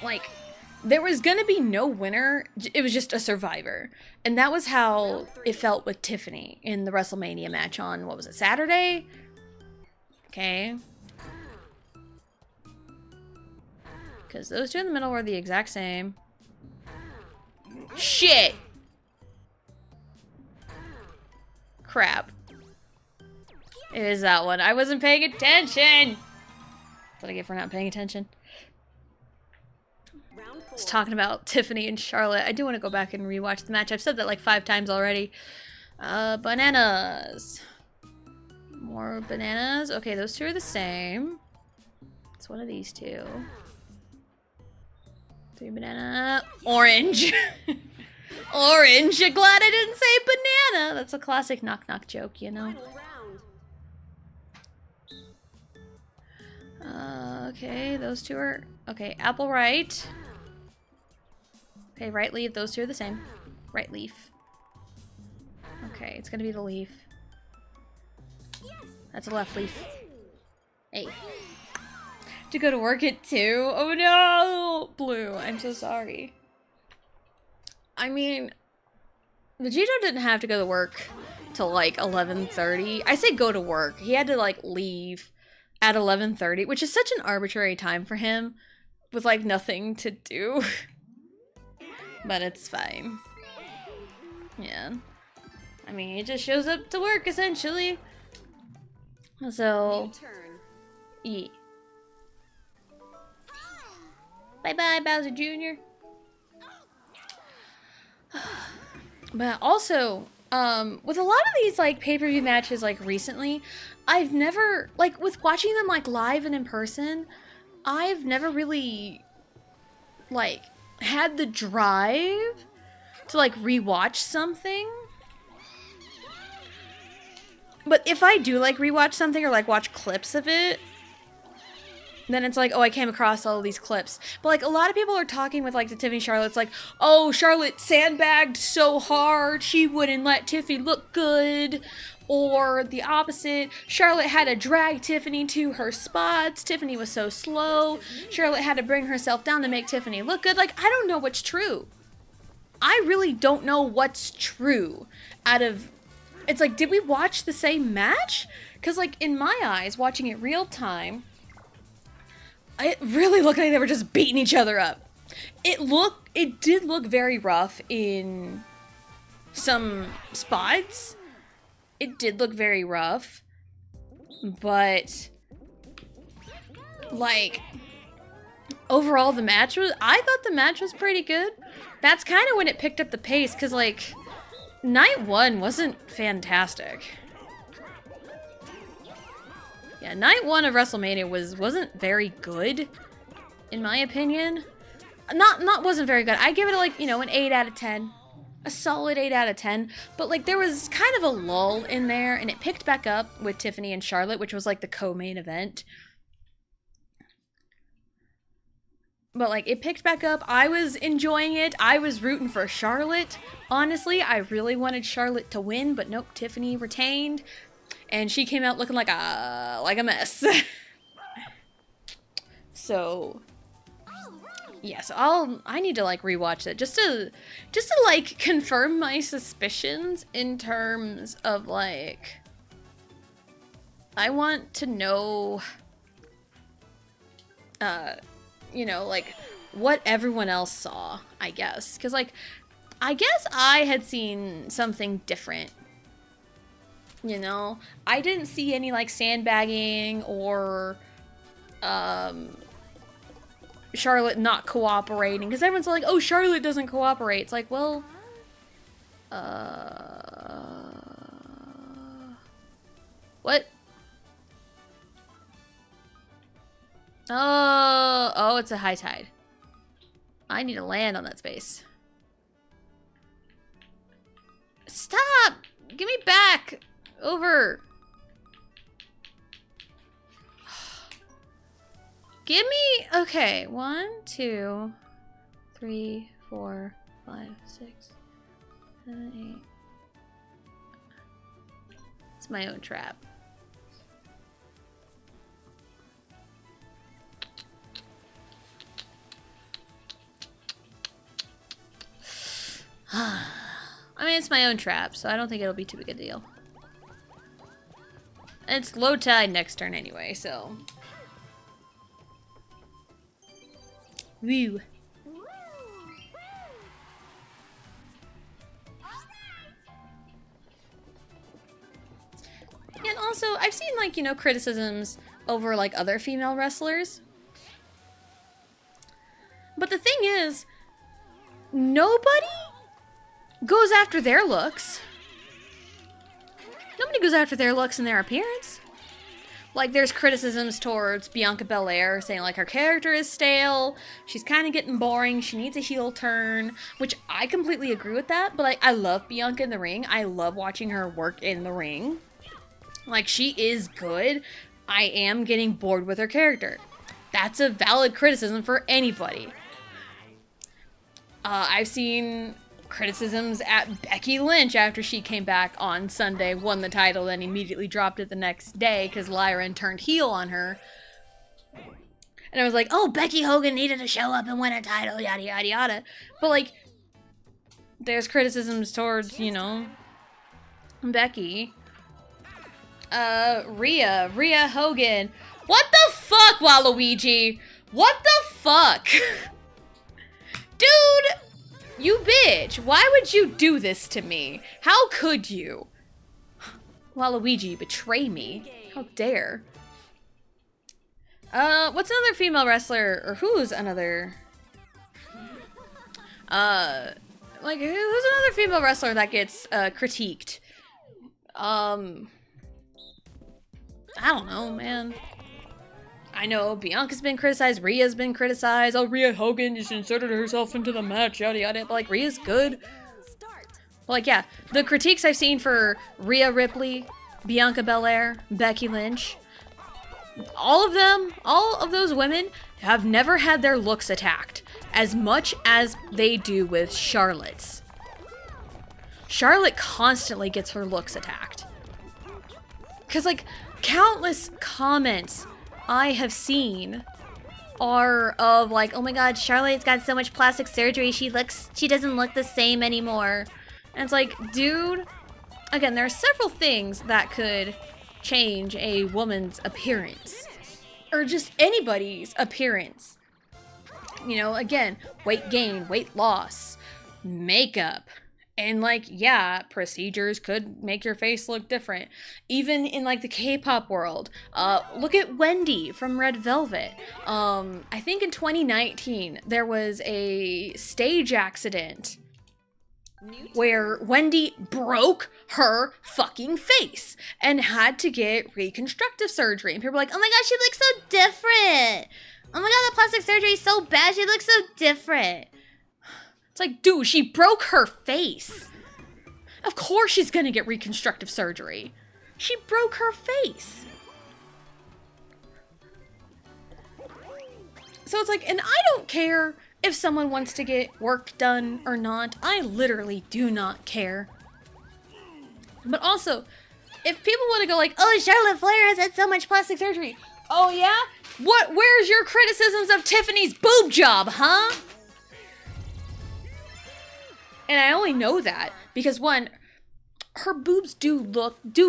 S1: Like, there was gonna be no winner, it was just a survivor. And that was how it felt with Tiffany in the WrestleMania match on, what was it, Saturday? Okay. Because those two in the middle were the exact same. Shit! Crap. It is that one. I wasn't paying attention! That's what I get for not paying attention. I was talking about Tiffany and Charlotte. I do want to go back and rewatch the match. I've said that like 5 times already. Bananas. More bananas. Okay, those two are the same. It's one of these two. 3 banana. Orange. Orange. I'm glad I didn't say banana. That's a classic knock-knock joke, you know. Okay, those two are... Okay, apple right. Okay, right leaf. Those two are the same. Right leaf. Okay, it's gonna be the leaf. That's a left leaf. Hey. To go to work at 2? Oh no! Blue, I'm so sorry. I mean, Vegito didn't have to go to work till like 11:30. I say go to work. He had to like leave at 11:30, which is such an arbitrary time for him with like nothing to do. But it's fine. Yeah. I mean, he just shows up to work essentially. So, yeah. Bye-bye, Bowser Jr. But also, with a lot of these, like, pay-per-view matches, like, recently, I've never, like, with watching them, like, live and in person, I've never really, like, had the drive to, like, rewatch something. But if I do, like, rewatch something or, like, watch clips of it, then it's like, oh, I came across all of these clips. But, like, a lot of people are talking with, like, the Tiffany Charlotte's like, oh, Charlotte sandbagged so hard, she wouldn't let Tiffany look good. Or the opposite, Charlotte had to drag Tiffany to her spots. Tiffany was so slow. Charlotte had to bring herself down to make Tiffany look good. Like, I don't know what's true. I really don't know what's true out of... It's like, did we watch the same match? Because, like, in my eyes, watching it real time, it really looked like they were just beating each other up. It did look very rough in some spots. It did look very rough. But, like, overall the match was, I thought the match was pretty good. That's kind of when it picked up the pace, because, like, night 1 wasn't fantastic. Yeah, night 1 of WrestleMania wasn't very good, in my opinion. Not wasn't very good. I give it, like, you know, an 8 out of 10. A solid 8 out of 10. But, like, there was kind of a lull in there, and it picked back up with Tiffany and Charlotte, which was, like, the co-main event. But, like, it picked back up. I was enjoying it. I was rooting for Charlotte. Honestly, I really wanted Charlotte to win, but nope, Tiffany retained. And she came out looking like a mess. So, Yeah, so I need to like rewatch it just to like confirm my suspicions in terms of like I want to know you know, like what everyone else saw, I guess. Cuz like I guess I had seen something different. You know, I didn't see any like sandbagging or Charlotte not cooperating, because everyone's like, oh, Charlotte doesn't cooperate. It's like, well, what? Oh, it's a high tide. I need to land on that space. Stop! Give me back! Over! Give me, okay, 1, 2, 3, 4, 5, 6, 7, 8. It's my own trap. I mean, it's my own trap, so I don't think it'll be too big a deal. And it's low tide next turn anyway, so. Woo. And also, I've seen, like, you know, criticisms over, like, other female wrestlers. But the thing is, nobody goes after their looks. Nobody goes after their looks and their appearance. Like, there's criticisms towards Bianca Belair, saying, like, her character is stale, she's kind of getting boring, she needs a heel turn, which I completely agree with that, but, like, I love Bianca in the ring. I love watching her work in the ring. Like, she is good. I am getting bored with her character. That's a valid criticism for anybody. I've seen criticisms at Becky Lynch after she came back on Sunday, won the title, then immediately dropped it the next day because Lyron turned heel on her. And I was like, oh, Becky Hogan needed to show up and win a title, yada, yada, yada. But, like, there's criticisms towards, you know, Becky. Rhea Hogan. What the fuck, Waluigi? What the fuck? Dude! You bitch! Why would you do this to me? How could you? Waluigi, betray me. How dare. What's another female wrestler, or who's another? Like, who's another female wrestler that gets, critiqued? I don't know, man. I know Bianca's been criticized, Rhea's been criticized. Oh, Rhea Hogan just inserted herself into the match, yada yada. But like, Rhea's good. Well, like, yeah, the critiques I've seen for Rhea Ripley, Bianca Belair, Becky Lynch, all of them, all of those women have never had their looks attacked as much as they do with Charlotte's. Charlotte constantly gets her looks attacked. Because, like, countless comments I have seen are of like, oh my god, Charlotte's got so much plastic surgery, she doesn't look the same anymore. And it's like, dude, again, there are several things that could change a woman's appearance. Or just anybody's appearance. You know, again, weight gain, weight loss, makeup. And, like, yeah, procedures could make your face look different. Even in, like, the K-pop world. Look at Wendy from Red Velvet. I think in 2019, there was a stage accident where Wendy broke her fucking face and had to get reconstructive surgery. And people were like, oh my god, she looks so different. Oh my god, the plastic surgery is so bad, she looks so different. It's like, dude, she broke her face. Of course she's gonna get reconstructive surgery. She broke her face. So it's like, and I don't care if someone wants to get work done or not. I literally do not care. But also, if people want to go like, oh, Charlotte Flair has had so much plastic surgery. Oh yeah? Where's your criticisms of Tiffany's boob job, huh? And I only know that because one, her boobs do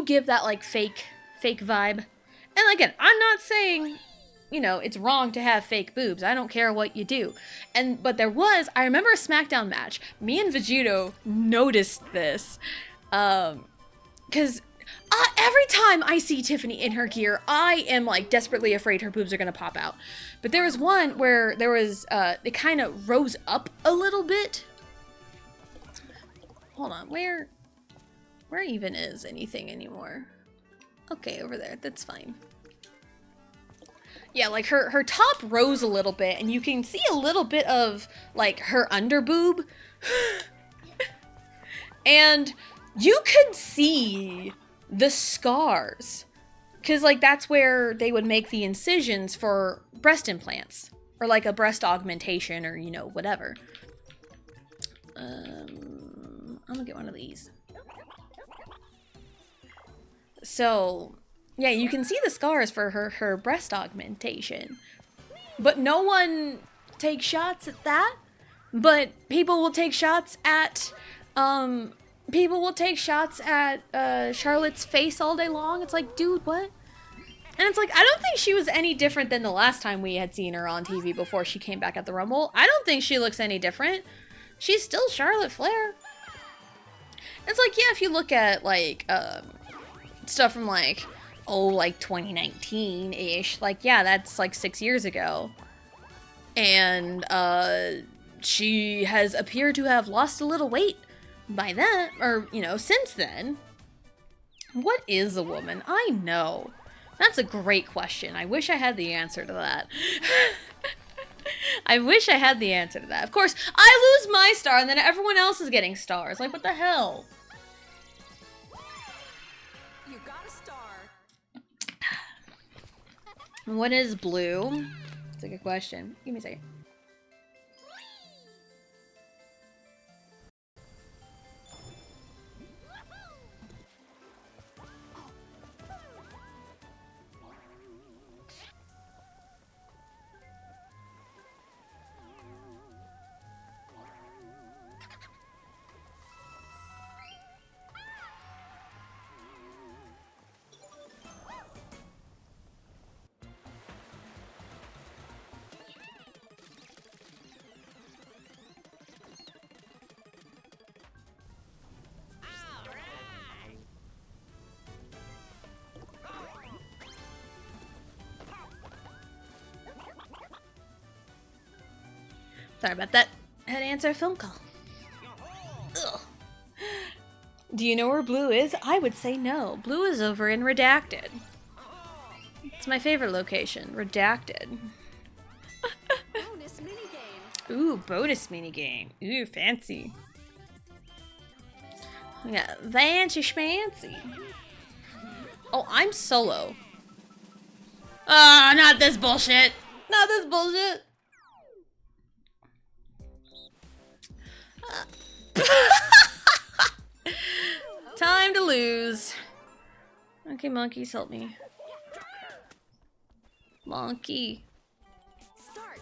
S1: give that like fake vibe. And again, I'm not saying, you know, it's wrong to have fake boobs. I don't care what you do. But I remember a SmackDown match. Me and Vegito noticed this. Because every time I see Tiffany in her gear, I am like desperately afraid her boobs are going to pop out. But there was one where there was, it kind of rose up a little bit. Hold on, where even is anything anymore? Okay, over there, that's fine. Yeah, like her top rose a little bit, and you can see a little bit of like her under boob. And you could see the scars. Cause like that's where they would make the incisions for breast implants. Or like a breast augmentation or, you know, whatever. I'm gonna get one of these. So, yeah, you can see the scars for her breast augmentation. But no one takes shots at that. But people will take shots at, Charlotte's face all day long. It's like, dude, what? And it's like, I don't think she was any different than the last time we had seen her on TV before she came back at the Rumble. I don't think she looks any different. She's still Charlotte Flair. It's like, yeah, if you look at, like, stuff from, like, like 2019-ish, like, yeah, that's, like, 6 years ago. And, she has appeared to have lost a little weight by then, or, you know, since then. What is a woman? I know. That's a great question. I wish I had the answer to that. I wish I had the answer to that. Of course, I lose my star and then everyone else is getting stars. Like, what the hell?
S2: You got a star.
S1: What is blue? That's a good question. Give me a second. Sorry about that. I had to answer a phone call. Ugh. Do you know where Blue is? I would say no. Blue is over in Redacted. It's my favorite location. Redacted.
S2: Bonus minigame.
S1: Ooh, bonus minigame. Ooh, fancy. Yeah, fancy schmancy. Oh, I'm solo. Ah, not this bullshit. Not this bullshit. Time to lose. Okay, monkeys, help me. Monkey.
S2: Start.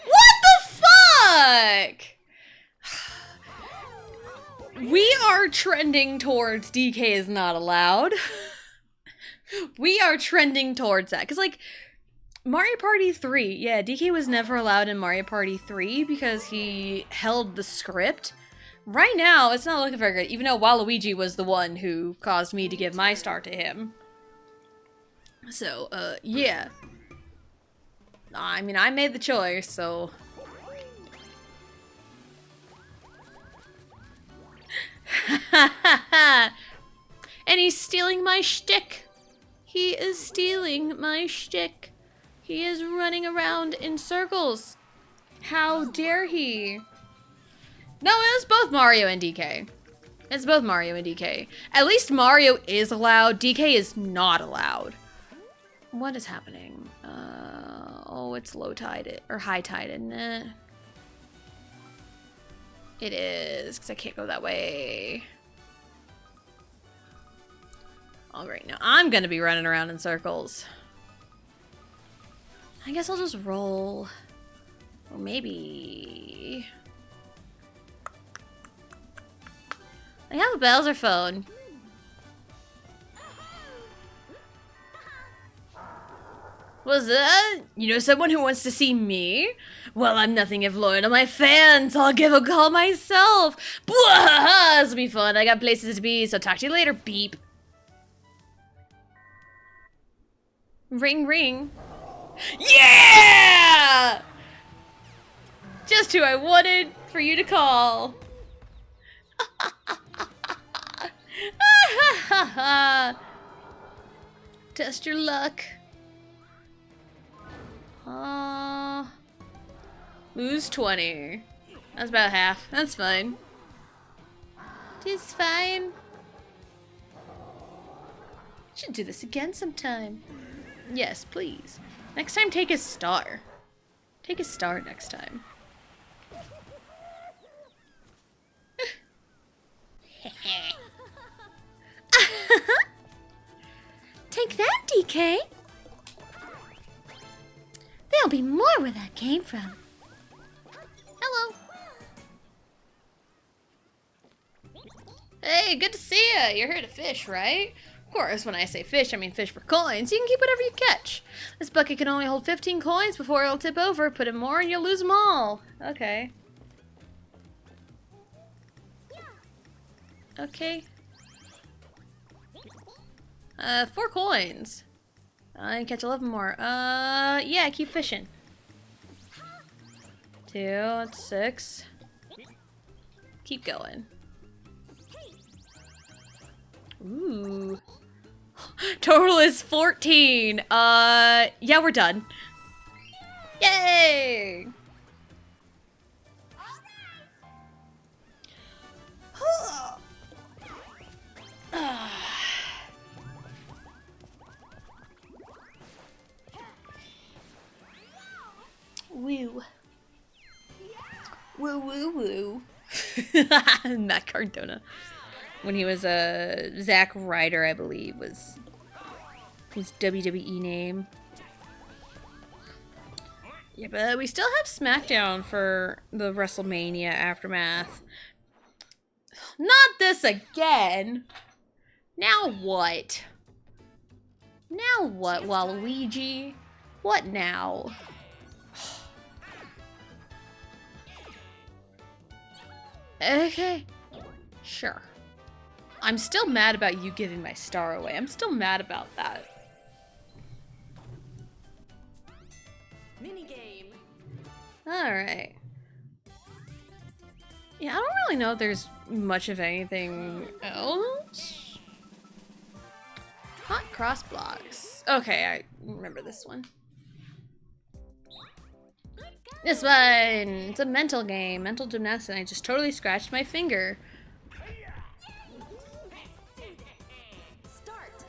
S1: What the fuck? We are trending towards DK is not allowed. We are trending towards that. Because, like, Mario Party 3, yeah, DK was never allowed in Mario Party 3 because he held the script. Right now, it's not looking very good, even though Waluigi was the one who caused me to give my star to him. So, yeah. I mean, I made the choice, so... And he's stealing my shtick. He is stealing my shtick. He is running around in circles. How dare he? No, it was both Mario and DK. It's both Mario and DK. At least Mario is allowed. DK is not allowed. What is happening? Oh, it's low tide or high tide, isn't it? It is, because I can't go that way. All right, now I'm gonna be running around in circles. I guess I'll just roll. Or maybe... I have a Bowser phone. What's that? You know someone who wants to see me? Well, I'm nothing if loyal to my fans. I'll give a call myself. Blah! This will be fun. I got places to be, so talk to you later, beep. Ring, ring. Yeah! Just who I wanted for you to call. Test your luck. Lose 20. That's about half. That's fine. Just fine. Should do this again sometime. Yes, please. Next time, take a star. Take a star next time. Take that, DK. There'll be more where that came from. Hello. Hey, good to see ya. You're here to fish, right? Of course, when I say fish, I mean fish for coins. You can keep whatever you catch. This bucket can only hold 15 coins before it'll tip over. Put in more and you'll lose them all. Okay. Okay. 4 coins. I can catch 11 more. Yeah, keep fishing. 2, that's 6. Keep going. Ooh. Total is 14. Yeah, we're done. Yay! Woo. Woo woo woo. Matt Cardona. When he was Zack Ryder, I believe, was his WWE name. Yeah, but we still have SmackDown for the WrestleMania Aftermath. Not this again! Now what? Now what, Waluigi? What now? Okay. Sure. I'm still mad about you giving my star away. I'm still mad about that.
S2: Minigame.
S1: Alright. Yeah, I don't really know if there's much of anything else. Hot cross blocks. Okay, I remember this one. This one! It's a mental game. Mental gymnastics, and I just totally scratched my finger.
S2: Start.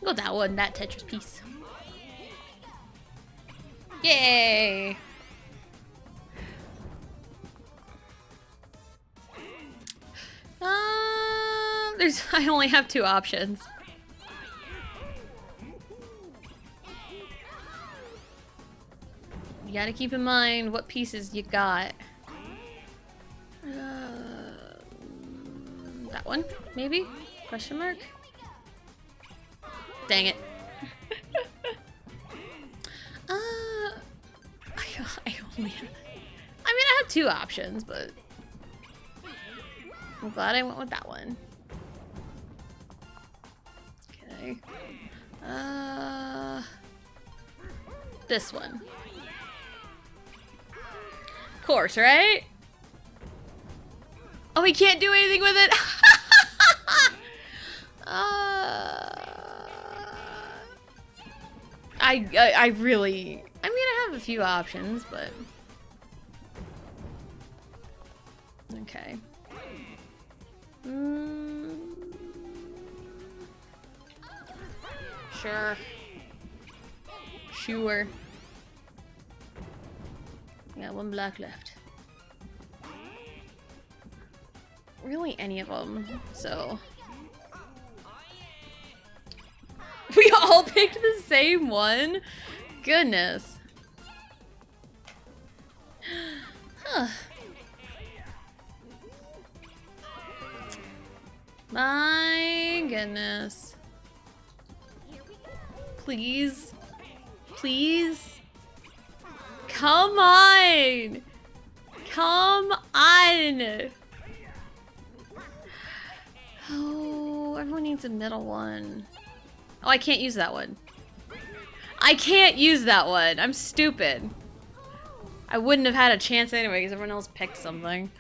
S1: Go that one, that Tetris piece. Yay! I only have 2 options. You gotta keep in mind what pieces you got. That one, maybe? Question mark? Dang it. I have 2 options, but I'm glad I went with that one. Okay. This one. Of course, right? Oh, we can't do anything with it. I really, I mean, I have a few options, but okay. Sure. Sure. Got 1 block left. really any of them, so. We all picked the same one? Goodness. Huh. My goodness. Please. Please. Come on. Come on. Oh, everyone needs a middle one. Oh, I can't use that one. I can't use that one. I'm stupid. I wouldn't have had a chance anyway because everyone else picked something.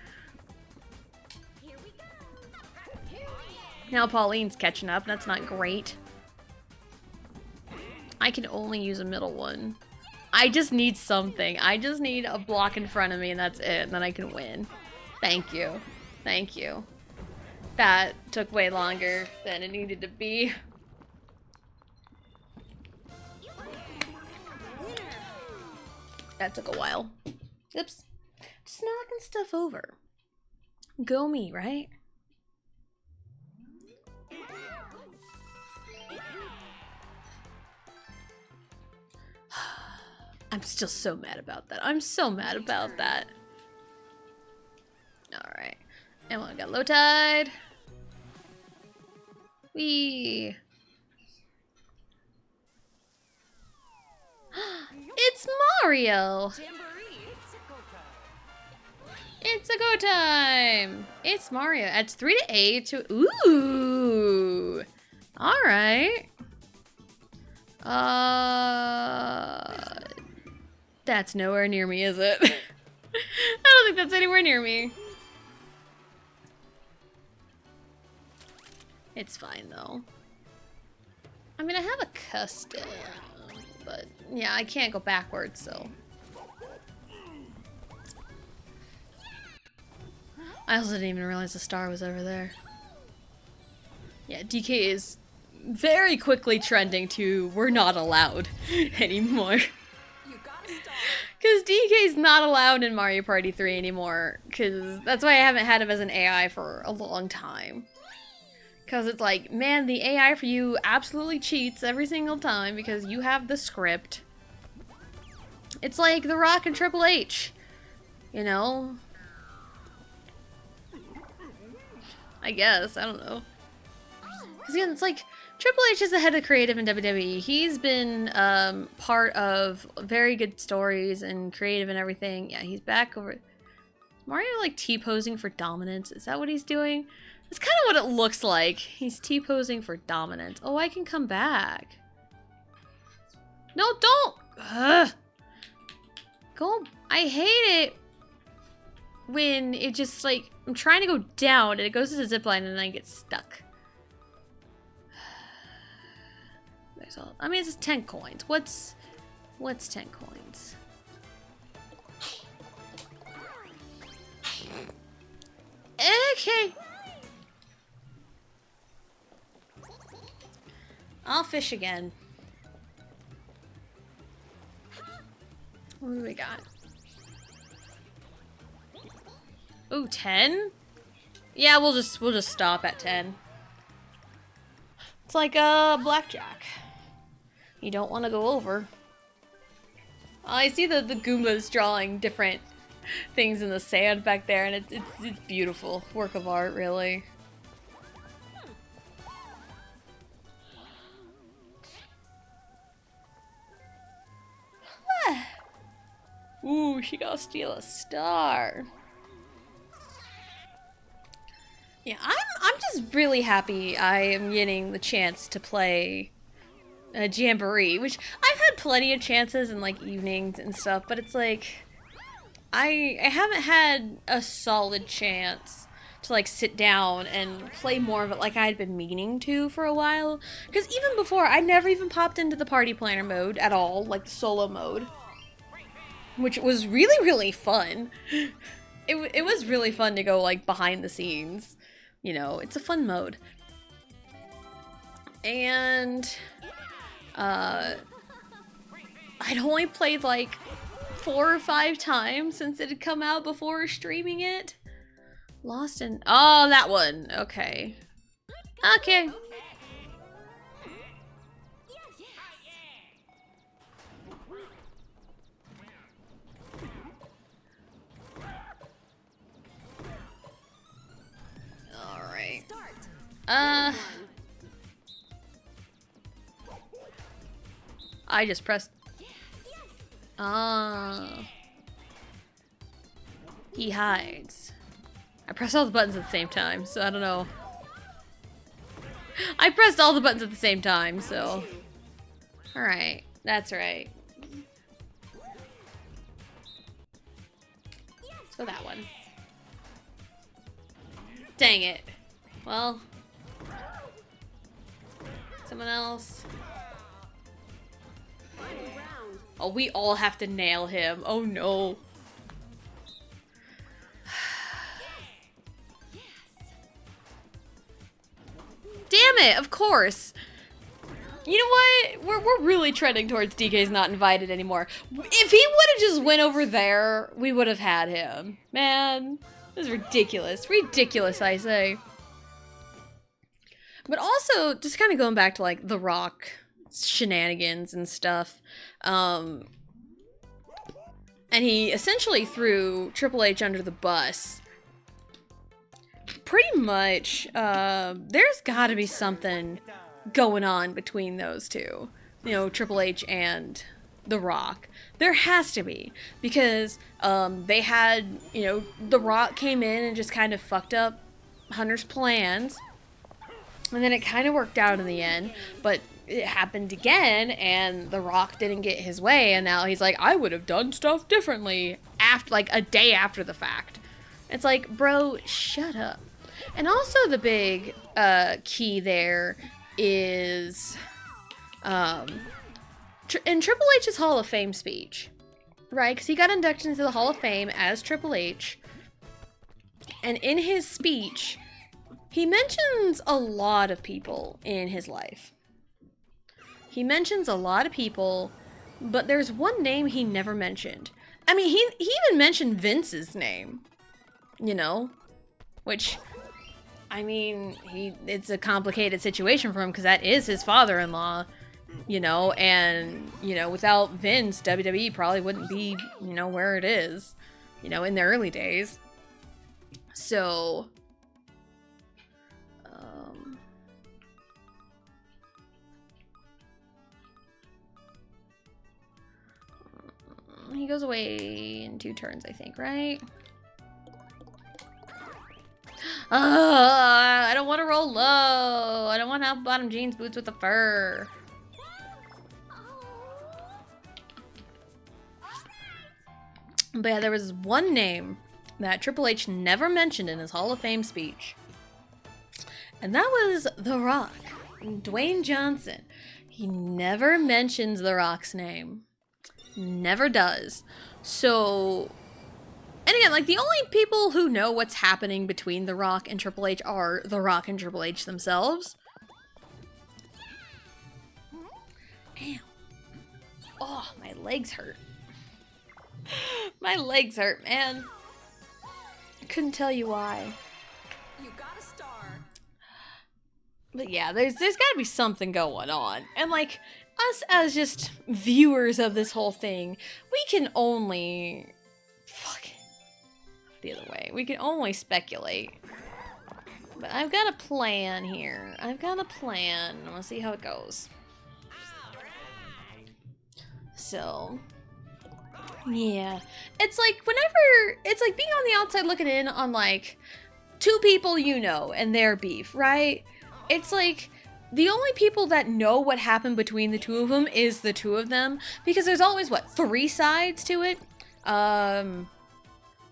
S1: Now Pauline's catching up. That's not great. I can only use a middle one. I just need something. I just need a block in front of me and that's it. And then I can win. Thank you. Thank you. That took way longer than it needed to be. That took a while. Oops. Just knocking stuff over. Go me, right? I'm still so mad about that. I'm so mad about that. Alright. And we got low tide. Whee. It's Mario!
S2: Jamboree.
S1: It's a go time! It's Mario. It's 3 to 8 to ooh! Alright. That's nowhere near me, is it? I don't think that's anywhere near me. It's fine though. I mean, I have a custom, but yeah, I can't go backwards, so. I also didn't even realize the star was over there. Yeah, DK is very quickly trending to we're not allowed anymore.
S2: You got a star.
S1: Because DK's not allowed in Mario Party 3 anymore, because that's why I haven't had him as an AI for a long time. Because it's like, man, the AI for you absolutely cheats every single time because you have the script. It's like The Rock and Triple H, you know? I guess, I don't know. Because again, it's like, Triple H is the head of creative in WWE. He's been part of very good stories and creative and everything. Yeah, he's back over... Mario like T-posing for dominance? Is that what he's doing? That's kind of what it looks like. He's T-posing for dominance. Oh, I can come back. No, don't! Ugh. Go... I hate it when it just like... I'm trying to go down and it goes to the zip line and then I get stuck. There's all... I mean, it's just 10 coins. What's 10 coins? Okay. I'll fish again. What do we got? Ooh, 10? Yeah, we'll just stop at 10. It's like a blackjack. You don't want to go over. I see the Goombas drawing different things in the sand back there, and it's beautiful. Work of art, really. Ooh, she gotta steal a star. Yeah, I'm just really happy I am getting the chance to play a Jamboree, which I've had plenty of chances in like evenings and stuff, but it's like I haven't had a solid chance to like sit down and play more of it like I'd been meaning to for a while. Because even before, I never even popped into the party planner mode at all, like the solo mode, which was really, really fun. It was really fun to go like behind the scenes. You know, it's a fun mode. And I'd only played like 4 or 5 times since it had come out before streaming it. Lost in... Oh, that one. Okay. Okay. Alright. I just pressed... He hides. I pressed all the buttons at the same time, so I don't know. I pressed all the buttons at the same time, so... Alright, that's right. Let's go that one. Dang it. Well... Someone else. Oh, we all have to nail him. Oh no. Damn it, of course. You know what? We're really trending towards DK's not invited anymore. If he would have just went over there, we would have had him. Man, this is ridiculous. Ridiculous, I say. But also, just kind of going back to like The Rock shenanigans and stuff. And he essentially threw Triple H under the bus. Pretty much, there's gotta be something going on between those two. You know, Triple H and The Rock. There has to be. Because, they had, you know, The Rock came in and just kind of fucked up Hunter's plans. And then it kind of worked out in the end. But it happened again, and The Rock didn't get his way, and now he's like, I would have done stuff differently after, like, a day after the fact. It's like, bro, shut up. And also the big key there is in Triple H's Hall of Fame speech, right? Because he got inducted into the Hall of Fame as Triple H, and in his speech, he mentions a lot of people in his life. He mentions a lot of people, but there's one name he never mentioned. I mean, he even mentioned Vince's name, you know? Which, I mean, it's a complicated situation for him because that is his father-in-law, you know? And, you know, without Vince, WWE probably wouldn't be, you know, where it is, you know, in the early days. So... he goes away in 2 turns, I think, right? I don't want to roll low. I don't want to have bottom jeans boots with the fur. But yeah, there was one name that Triple H never mentioned in his Hall of Fame speech. And that was The Rock. Dwayne Johnson. He never mentions The Rock's name. Never does. So, and again, like, the only people who know what's happening between The Rock and Triple H are The Rock and Triple H themselves. Damn. Oh, my legs hurt. My legs hurt, man. I couldn't tell you why.
S2: You got a star.
S1: But yeah, there's gotta be something going on. And like, us as just viewers of this whole thing, we can only... Fuck. The other way. We can only speculate. But I've got a plan here. I've got a plan. I'm gonna see how it goes. So... yeah. It's like, whenever... it's like being on the outside looking in on, like, 2 people you know and their beef, right? It's like... the only people that know what happened between the 2 of them is the 2 of them. Because there's always, what, 3 sides to it?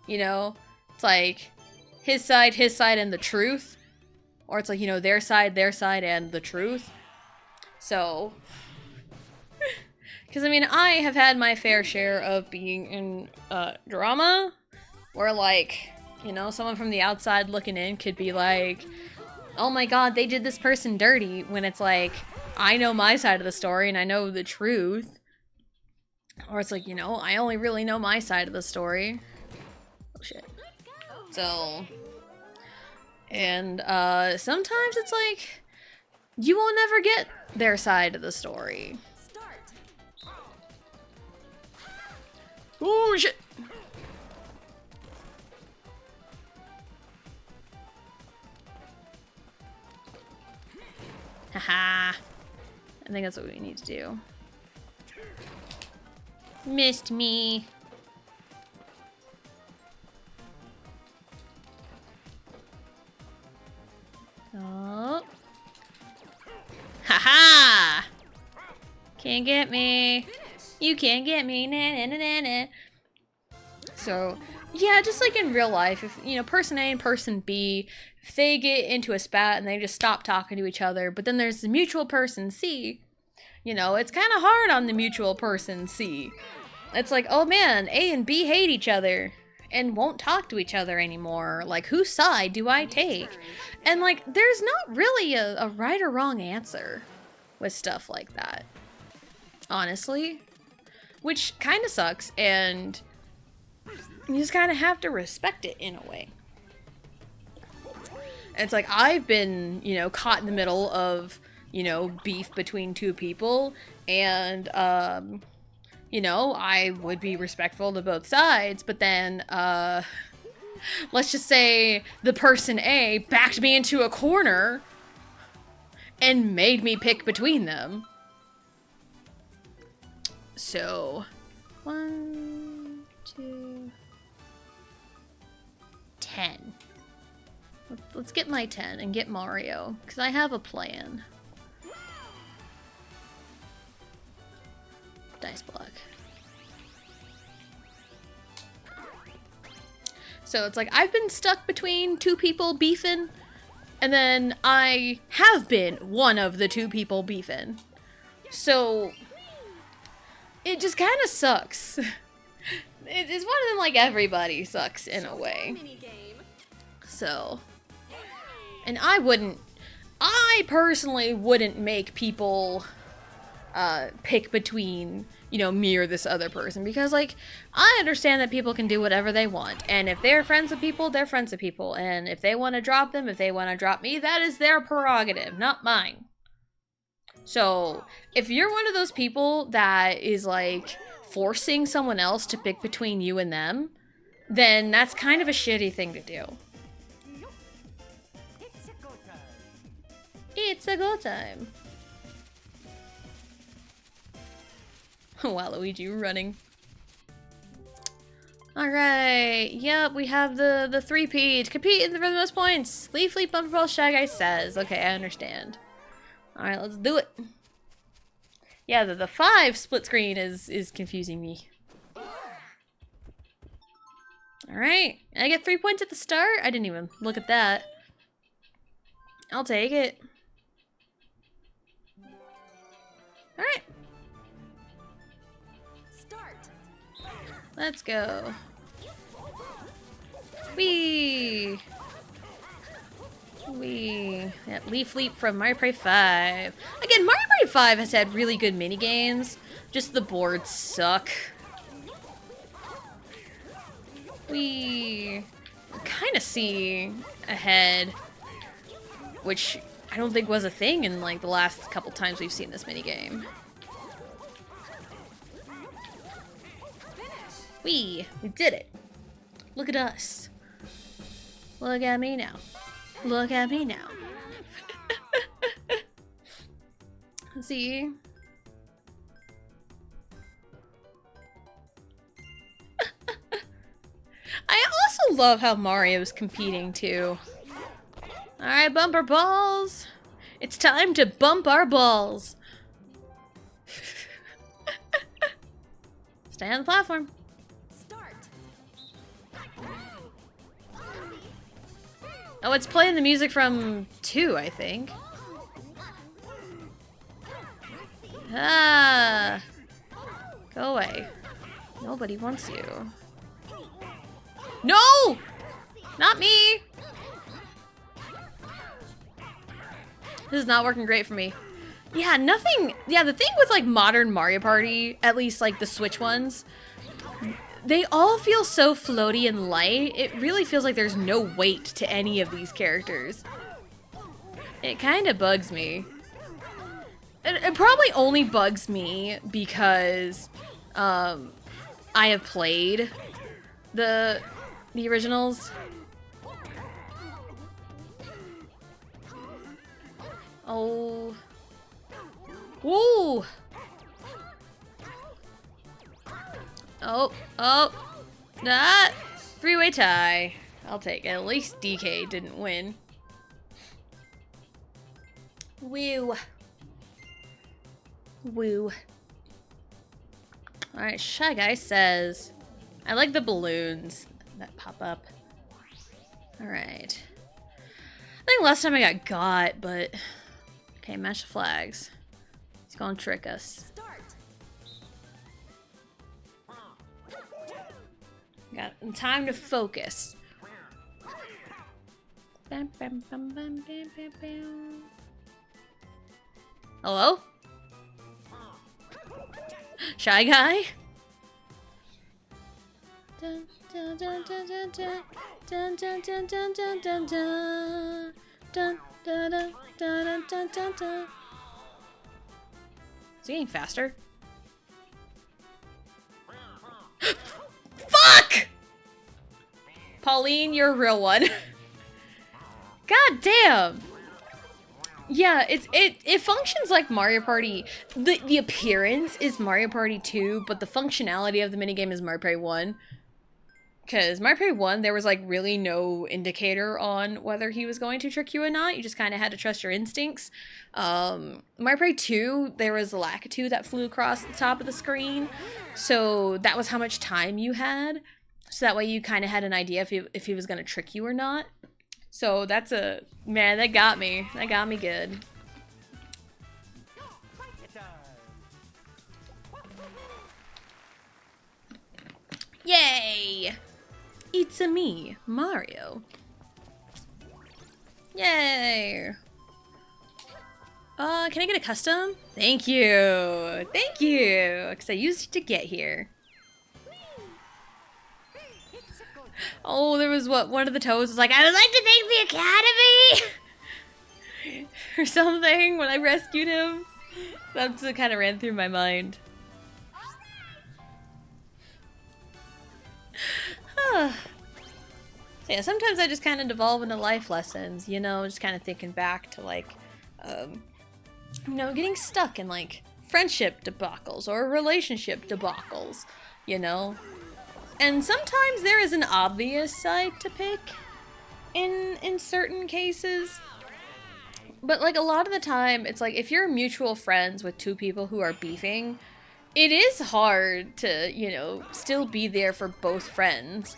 S1: You know? It's like, his side, and the truth. Or it's like, you know, their side, and the truth. So... because, I mean, I have had my fair share of being in drama. Where, like, you know, someone from the outside looking in could be like... oh my god, they did this person dirty, when it's like, I know my side of the story and I know the truth. Or it's like, you know, I only really know my side of the story. Oh shit. So, And sometimes it's like you will never get their side of the story.
S2: Start.
S1: Oh shit! Haha. I think that's what we need to do. Missed me. Oh. Haha! Can't get me. You can't get me. Na, na, na, na, na. So, yeah, just like in real life, if, you know, person A and person B, if they get into a spat and they just stop talking to each other, but then there's the mutual person C, you know, it's kind of hard on the mutual person C. It's like, oh man, A and B hate each other and won't talk to each other anymore. Like, whose side do I take? And like, there's not really a right or wrong answer with stuff like that, honestly, which kind of sucks, and you just kind of have to respect it in a way. And it's like, I've been, you know, caught in the middle of, you know, beef between two people, and, you know, I would be respectful to both sides, but then, let's just say the person A backed me into a corner and made me pick between them. So, 1, 2, 10. Let's get my 10 and get Mario, because I have a plan. Dice block. So it's like, I've been stuck between two people beefing, and then I have been one of the two people beefing. So, it just kind of sucks. It's one of them, like, everybody sucks in a way. So, and I personally wouldn't make people pick between, you know, me or this other person, because, like, I understand that people can do whatever they want, and if they're friends with people, they're friends with people, and if they want to drop them, if they want to drop me, that is their prerogative, not mine. So, if you're one of those people that is, like, forcing someone else to pick between you and them, then that's kind of a shitty thing to do. It's a go time. Waluigi running. Alright, yep, we have the three-peat. Compete for the most points. Leaf Leap, Bumper Ball, Shy Guy says. Okay, I understand. Alright, let's do it. Yeah, the 5 split screen is confusing me. Alright, I get 3 points at the start? I didn't even look at that. I'll take it. Alright. Let's go. Whee! Whee! That Leaf Leap from Mario Party 5. Again, Mario Party 5 has had really good minigames. Just the boards suck. We kind of see ahead, which I don't think was a thing in like the last couple times we've seen this minigame. We did it. Look at us. Look at me now. Look at me now. See? I also love how Mario's competing too. Alright, bumper balls. It's time to bump our balls. Stay on the platform. Oh, it's playing the music from 2, I think. Ah! Go away. Nobody wants you. No! Not me! This is not working great for me. Yeah, nothing... Yeah, the thing with, like, modern Mario Party, at least, like, the Switch ones, they all feel so floaty and light. It really feels like there's no weight to any of these characters. It kind of bugs me. It probably only bugs me because I have played the originals. Oh. Woo! Oh, that three-way tie. I'll take it. At least DK didn't win. Woo. Woo. Alright, Shy Guy says, I like the balloons that pop up. Alright. I think last time I got, but... Okay, match the flags. He's gonna trick us. Got time to focus. Bam, bam, bam, bam, bam, bam, bam. Hello? Shy Guy? Dun, dun, dun, dun, dun, dun, dun, dun, dun, dun, dun, dun, dun. Dun, dun, dun, dun, dun, dun, dun. Is he getting faster? Fuck! Pauline, you're a real one. God damn. Yeah, it functions like Mario Party. The appearance is Mario Party 2, but the functionality of the minigame is Mario Party 1. Because Mario Party 1, there was like really no indicator on whether he was going to trick you or not. You just kind of had to trust your instincts. Mario Party 2, there was a Lakitu that flew across the top of the screen. So that was how much time you had. So that way you kind of had an idea if he was going to trick you or not. So that's a... Man, that got me. That got me good. Yay! It's-a me, Mario. Yay! Can I get a custom? Thank you! Thank you! Because I used it to get here. Oh, there was one of the toads was like, I would like to thank the Academy! or something when I rescued him. That's what kind of ran through my mind. So yeah, sometimes I just kind of devolve into life lessons, you know, just kind of thinking back to like, you know, getting stuck in like friendship debacles or relationship debacles, you know. And sometimes there is an obvious side to pick in certain cases. But like a lot of the time, it's like if you're mutual friends with two people who are beefing, it is hard to, you know, still be there for both friends.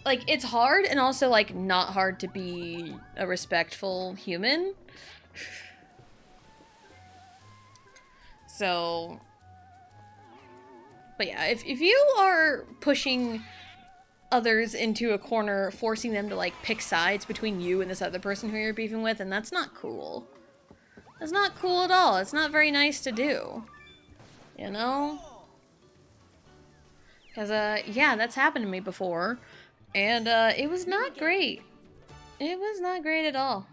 S1: Like, it's hard and also, like, not hard to be a respectful human. So... But yeah, if you are pushing others into a corner, forcing them to, like, pick sides between you and this other person who you're beefing with, and that's not cool. That's not cool at all. It's not very nice to do. You know? Because, yeah, that's happened to me before. And, it was not great. It was not great at all.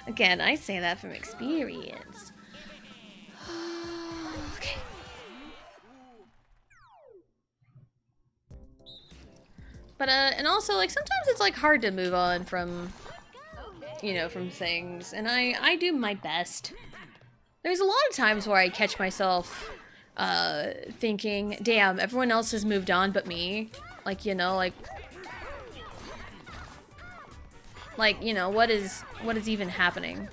S1: Again, I say that from experience. Okay. But, and also, like, sometimes it's, like, hard to move on from, you know, from things. And I do my best. There's a lot of times where I catch myself, thinking, damn, everyone else has moved on but me. Like, you know, like, you know, what is even happening?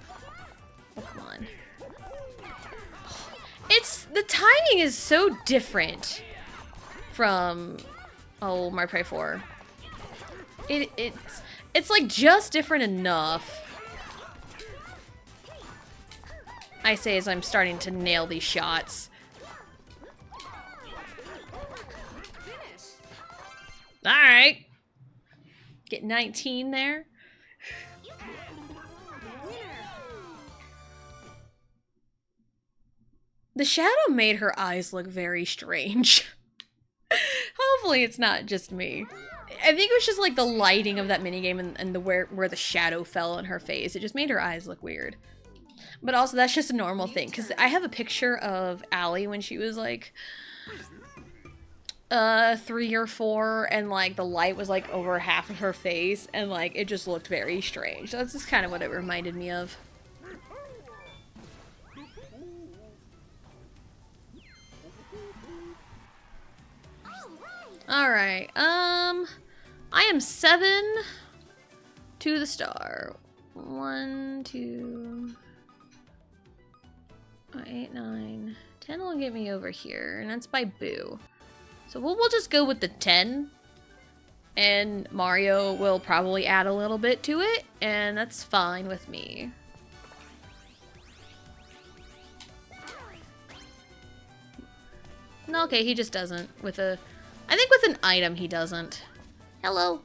S1: Oh, come on. The timing is so different from, oh, Mario Party 4. It's like just different enough. I say as I'm starting to nail these shots. Alright. Get 19 there. The shadow made her eyes look very strange. Hopefully it's not just me. I think it was just like the lighting of that minigame and the where the shadow fell on her face. It just made her eyes look weird. But also that's just a normal thing, because I have a picture of Allie when she was like 3 or 4, and like the light was like over half of her face, and like it just looked very strange. That's just kind of what it reminded me of. Alright, I am 7 to the star. 1, 2, 8, 9, 10 will get me over here, and that's by Boo. So we'll just go with the 10, and Mario will probably add a little bit to it, and that's fine with me. No, okay, he just doesn't with a... I think with an item he doesn't. Hello.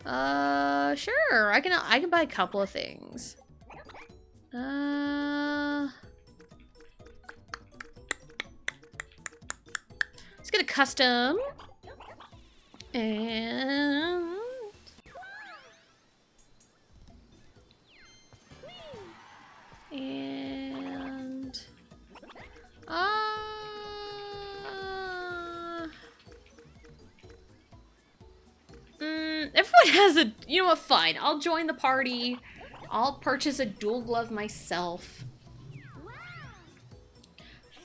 S1: Sure. I can buy a couple of things. Let's get a custom. And everyone has a, you know what, fine. I'll join the party. I'll purchase a dual glove myself.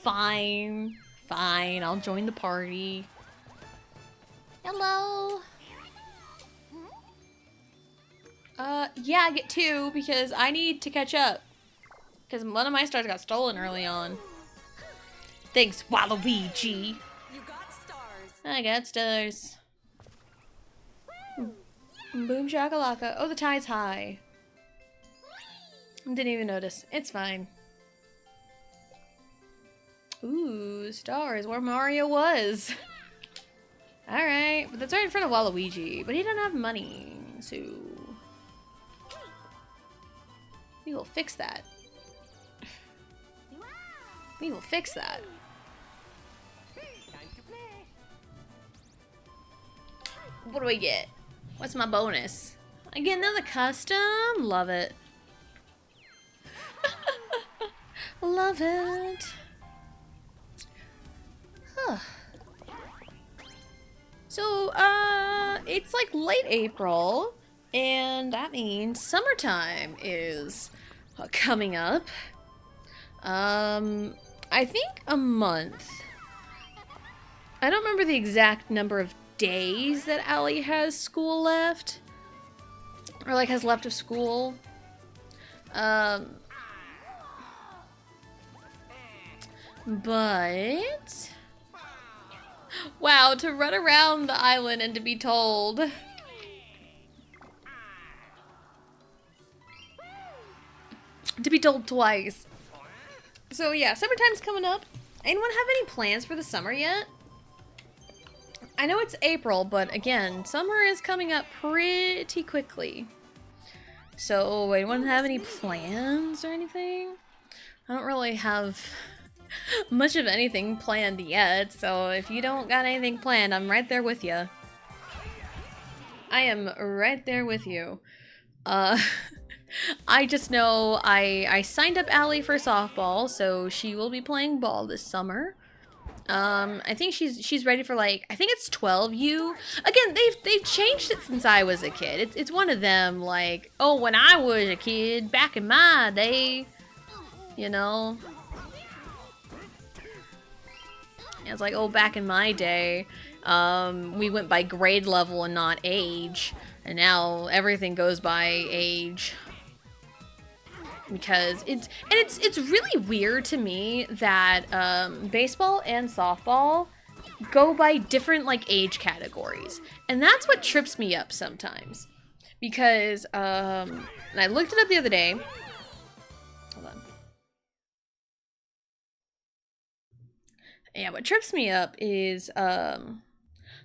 S1: Fine. Fine, I'll join the party. Hello. Yeah, I get 2 because I need to catch up. Because one of my stars got stolen early on. Thanks, Waluigi.
S2: You got stars.
S1: I got stars. Boom shakalaka. Oh, the tide's high. Didn't even notice. It's fine. Ooh, stars, where Mario was. Alright, but that's right in front of Waluigi. But he doesn't have money, so... we will fix that. We will fix that. What do I get? What's my bonus? I get another custom? Love it. Love it. Huh. So, it's like late April, and that means summertime is coming up. I think a month. I don't remember the exact number of days that Allie has school left. Or like has left of school. But... wow, to run around the island and to be told... to be told twice. So yeah, summertime's coming up. Anyone have any plans for the summer yet? I know it's April, but again, summer is coming up pretty quickly. So, anyone have any plans or anything? I don't really have much of anything planned yet, so if you don't got anything planned, I'm right there with you. I am right there with you. I just know I signed up Allie for softball, so she will be playing ball this summer. I think she's ready for, like, I think it's 12U. Again, they've changed it since I was a kid. It's one of them, like, oh, when I was a kid, back in my day, you know. It's like, oh, back in my day, we went by grade level and not age, and now everything goes by age. Because it's really weird to me that baseball and softball go by different, like, age categories, and that's what trips me up sometimes. Because and I looked it up the other day. Hold on. Yeah, what trips me up is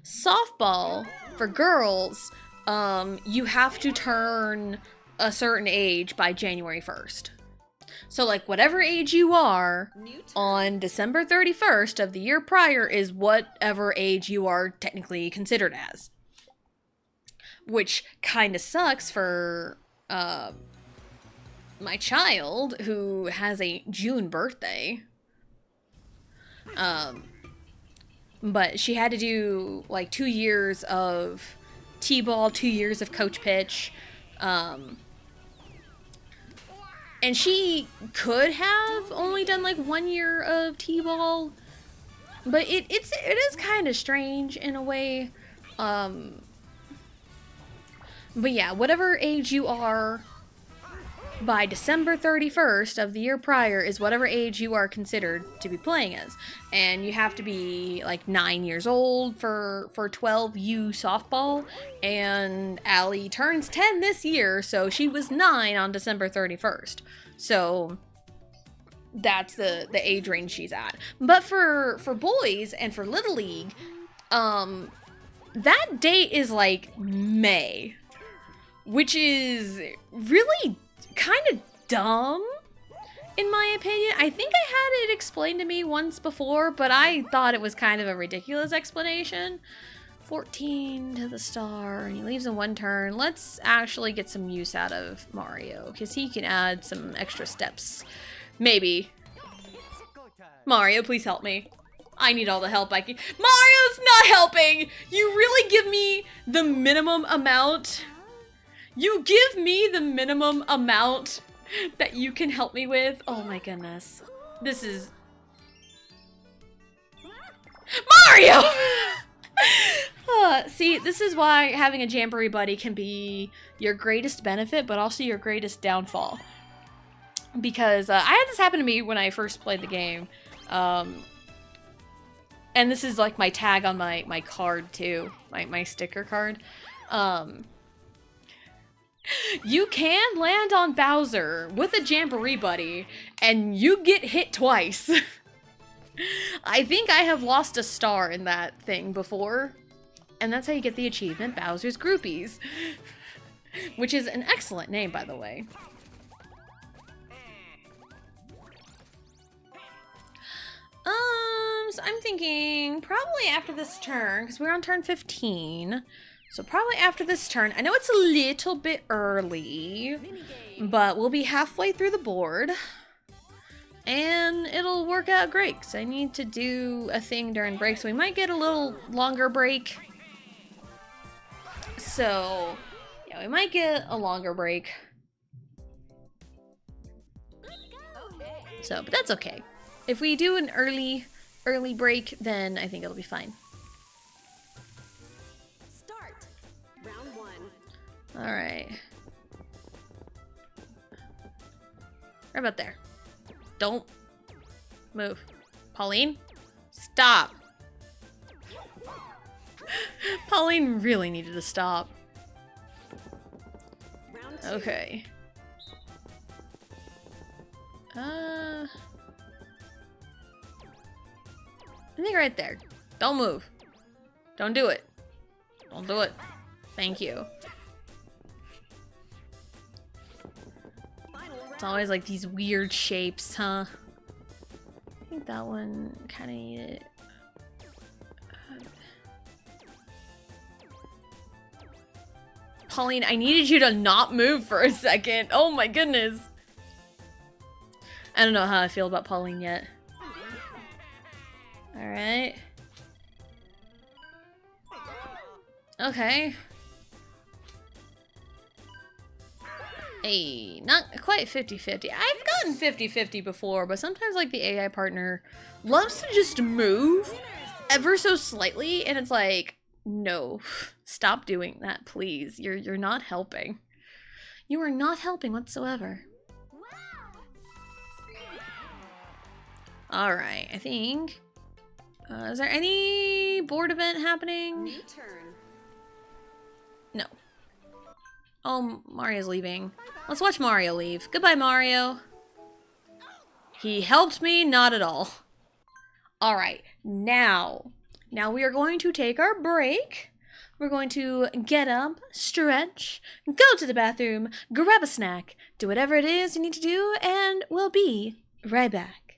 S1: softball for girls. You have to turn a certain age by January 1st. So, like, whatever age you are
S2: New turn.
S1: on December 31st of the year prior is whatever age you are technically considered as. Which kind of sucks for my child, who has a June birthday. But she had to do, like, 2 years of T-ball, 2 years of coach pitch, and she could have only done, like, 1 year of T-ball, but it is kind of strange in a way. But yeah, whatever age you are by December 31st of the year prior is whatever age you are considered to be playing as. And you have to be like 9 years old for 12U softball. And Allie turns 10 this year, so she was 9 on December 31st. So that's the age range she's at. But for boys and for Little League, that date is like May, which is really kind of dumb, in my opinion. I think I had it explained to me once before, but I thought it was kind of a ridiculous explanation. 14 to the star, and he leaves in 1 turn. Let's actually get some use out of Mario, because he can add some extra steps. Maybe. Mario, please help me. I need all the help I can. Mario's not helping! You really give me the minimum amount? You give me the minimum amount that you can help me with? Oh my goodness. This is... Mario! See, this is why having a Jamboree buddy can be your greatest benefit, but also your greatest downfall. Because I had this happen to me when I first played the game. And this is like my tag on my card too. My sticker card. You can land on Bowser with a Jamboree buddy, and you get hit twice. I think I have lost a star in that thing before. And that's how you get the achievement, Bowser's Groupies. Which is an excellent name, by the way. So I'm thinking probably after this turn, because we're on turn 15. So probably after this turn. I know it's a little bit early, but we'll be halfway through the board. And it'll work out great, because I need to do a thing during break, so we might get a little longer break. So, yeah, we might get a longer break. So, but that's okay. If we do an early break, then I think it'll be fine.
S2: Start. Round 1.
S1: All right. Right about there. Don't move. Pauline, stop. Pauline really needed to stop.
S2: Round 2.
S1: Okay. I think right there. Don't move. Don't do it. Don't do it. Thank you. It's always like these weird shapes, huh? I think that one kind of needed... Pauline, I needed you to not move for a second. Oh my goodness. I don't know how I feel about Pauline yet. Alright. Okay. Hey, not quite 50-50. I've gotten 50-50 before, but sometimes like the AI partner loves to just move ever so slightly, and it's like, no, stop doing that, please. You're not helping. You are not helping whatsoever. Alright, I think... is there any board event happening?
S2: New turn.
S1: No. Oh, Mario's leaving. Let's watch Mario leave. Goodbye, Mario. He helped me not at all. Alright, now we are going to take our break. We're going to get up, stretch, go to the bathroom, grab a snack, do whatever it is you need to do, and we'll be right back.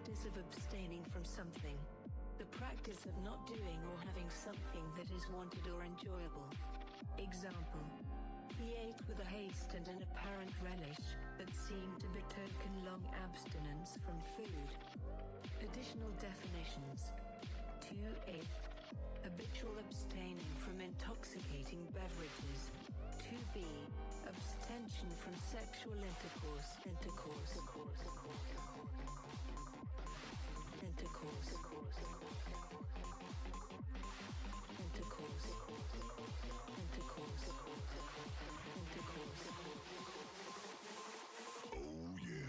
S3: practice of abstaining from something. The practice of not doing or having something that is wanted or enjoyable. Example. He ate with a haste and an apparent relish that seemed to betoken long abstinence from food. Additional definitions. 2a. Habitual abstaining from intoxicating beverages. 2b. Abstention from sexual intercourse.
S4: Oh yeah.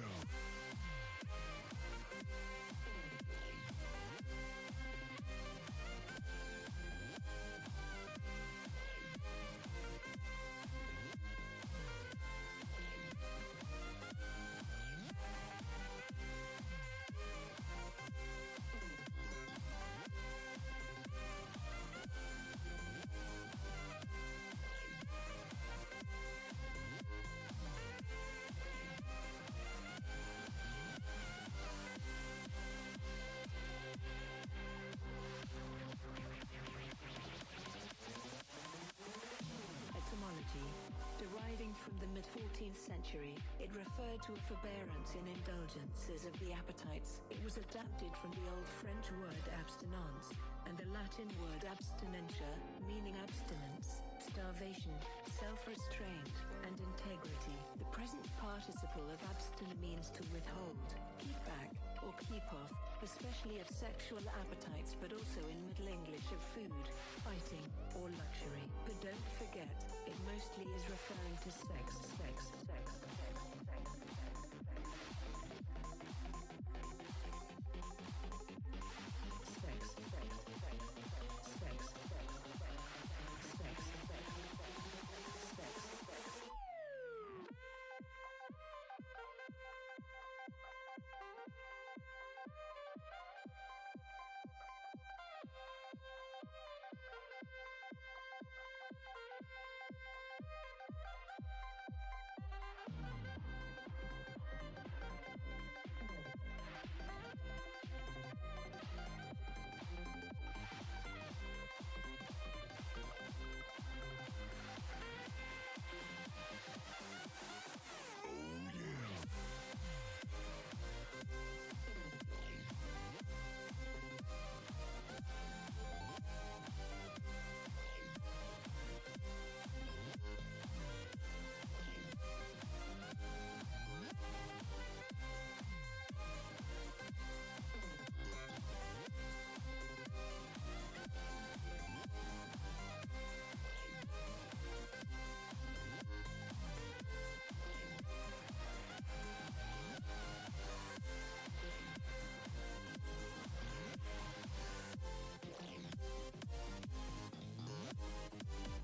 S3: Etymology. Deriving from the mid-14th century, it referred to a forbearance in indulgences of the appetites. It was adapted from the Old French word abstinence, and the Latin word abstinentia, meaning abstinence, starvation, self-restraint, and integrity. The present participle of abstin means to withhold, keep back, or keep off, especially of sexual appetites, but also in Middle English of food, fighting, or luxury. But don't forget, it mostly is referring to sex.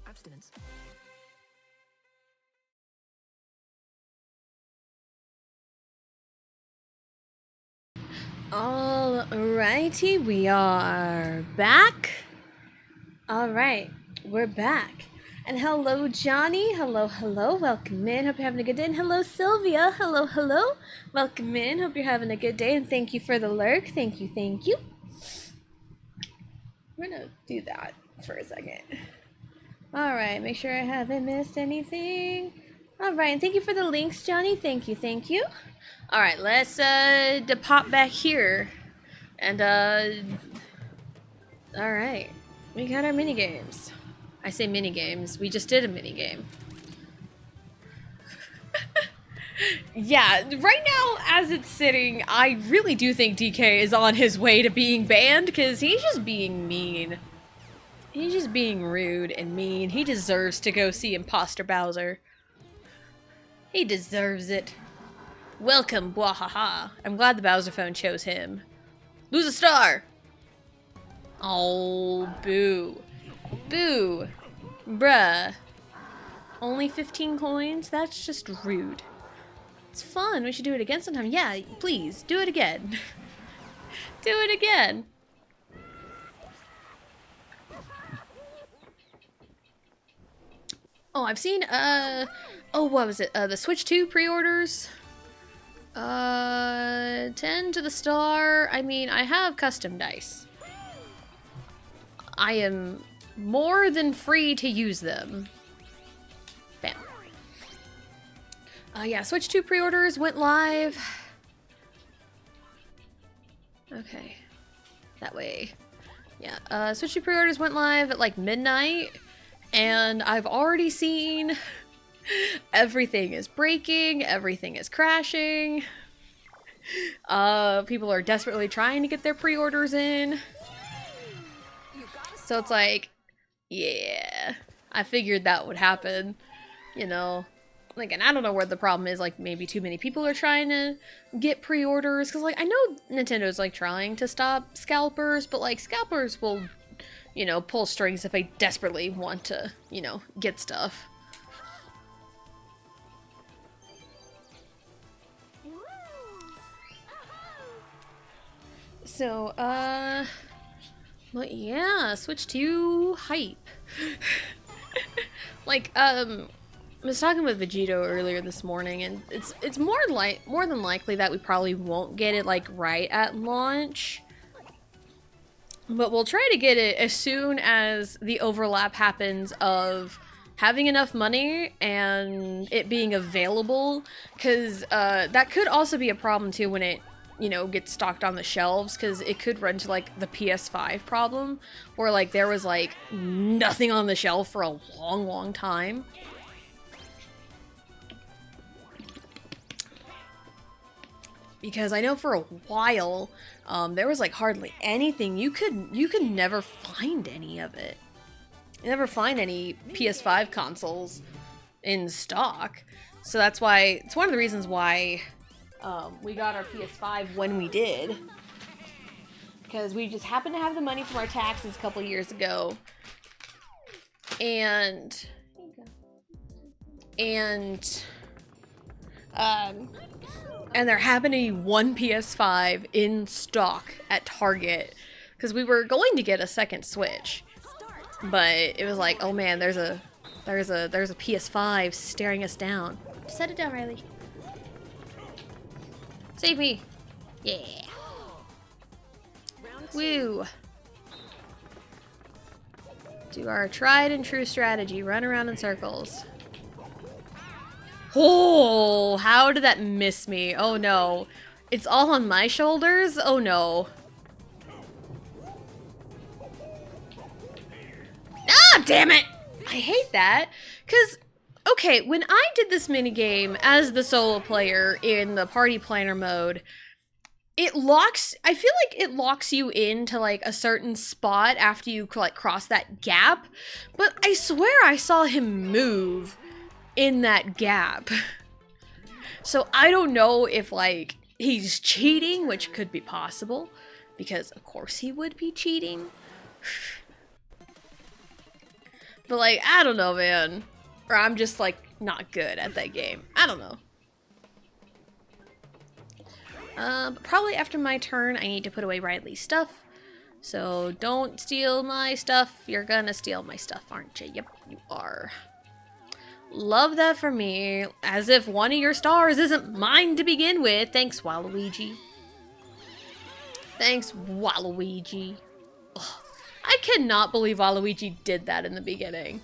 S3: Abstinence.
S1: Alrighty, we are back. Alright, we're back. And hello, Johnny. Hello, welcome in. Hope you're having a good day. And hello, Sylvia. Hello. Welcome in. Hope you're having a good day. And thank you for the lurk. Thank you. We're gonna do that for a second. Alright, make sure I haven't missed anything. Alright, and thank you for the links, Johnny. Thank you. Alright, let's pop back here. And alright. We got our mini games. I say mini games. We just did a mini game. Yeah, right now as it's sitting, I really do think DK is on his way to being banned because he's just being mean. He's just being rude and mean. He deserves to go see Imposter Bowser. He deserves it. Welcome, Bwahaha. I'm glad the Bowser phone chose him. Lose a star! Oh, boo. Boo. Bruh. Only 15 coins? That's just rude. It's fun. We should do it again sometime. Yeah, please, do it again. Do it again. Oh, I've seen, what was it? The Switch 2 pre-orders. 10 to the star. I mean, I have custom dice. I am more than free to use them. Bam. Yeah, Switch 2 pre-orders went live. Okay. That way. Yeah, Switch 2 pre-orders went live at like midnight. And I've already seen everything is breaking, everything is crashing. People are desperately trying to get their pre-orders in. So it's like, yeah, I figured that would happen, you know. Like, and I don't know where the problem is, like, maybe too many people are trying to get pre-orders, because, like, I know Nintendo's, like, trying to stop scalpers, but, like, scalpers will, you know, pull strings if they desperately want to, you know, get stuff. So, but yeah, Switch 2 hype. Like, I was talking with Vegito earlier this morning, and it's more than likely that we probably won't get it, like, right at launch. But we'll try to get it as soon as the overlap happens of having enough money and it being available, because that could also be a problem too when it, you know, gets stocked on the shelves, because it could run to like the PS5 problem where like there was like nothing on the shelf for a long time. Because I know for a while there was like hardly anything. You could never find any of it. You never find any PS5 consoles in stock. So that's why, it's one of the reasons why we got our PS5 when we did. Because we just happened to have the money from our taxes a couple years ago. And there happened to be one PS5 in stock at Target. Because we were going to get a second Switch. But it was like, oh man, there's a PS5 staring us down. Set it down, Riley. Save me. Yeah. Woo. Do our tried and true strategy. Run around in circles. Oh, how did that miss me? Oh no. It's all on my shoulders? Oh no. Ah, damn it! I hate that. Because, okay, when I did this minigame as the solo player in the party planner mode, I feel like it locks you into like a certain spot after you like cross that gap, but I swear I saw him move in that gap. So I don't know if like he's cheating, which could be possible, because of course he would be cheating. But like, I don't know, man. Or I'm just like not good at that game. I don't know. But probably after my turn, I need to put away Riley's stuff. So don't steal my stuff. You're gonna steal my stuff, aren't you? Yep, you are. Love that for me. As if one of your stars isn't mine to begin with. Thanks, Waluigi. Thanks, Waluigi. Ugh. I cannot believe Waluigi did that in the beginning.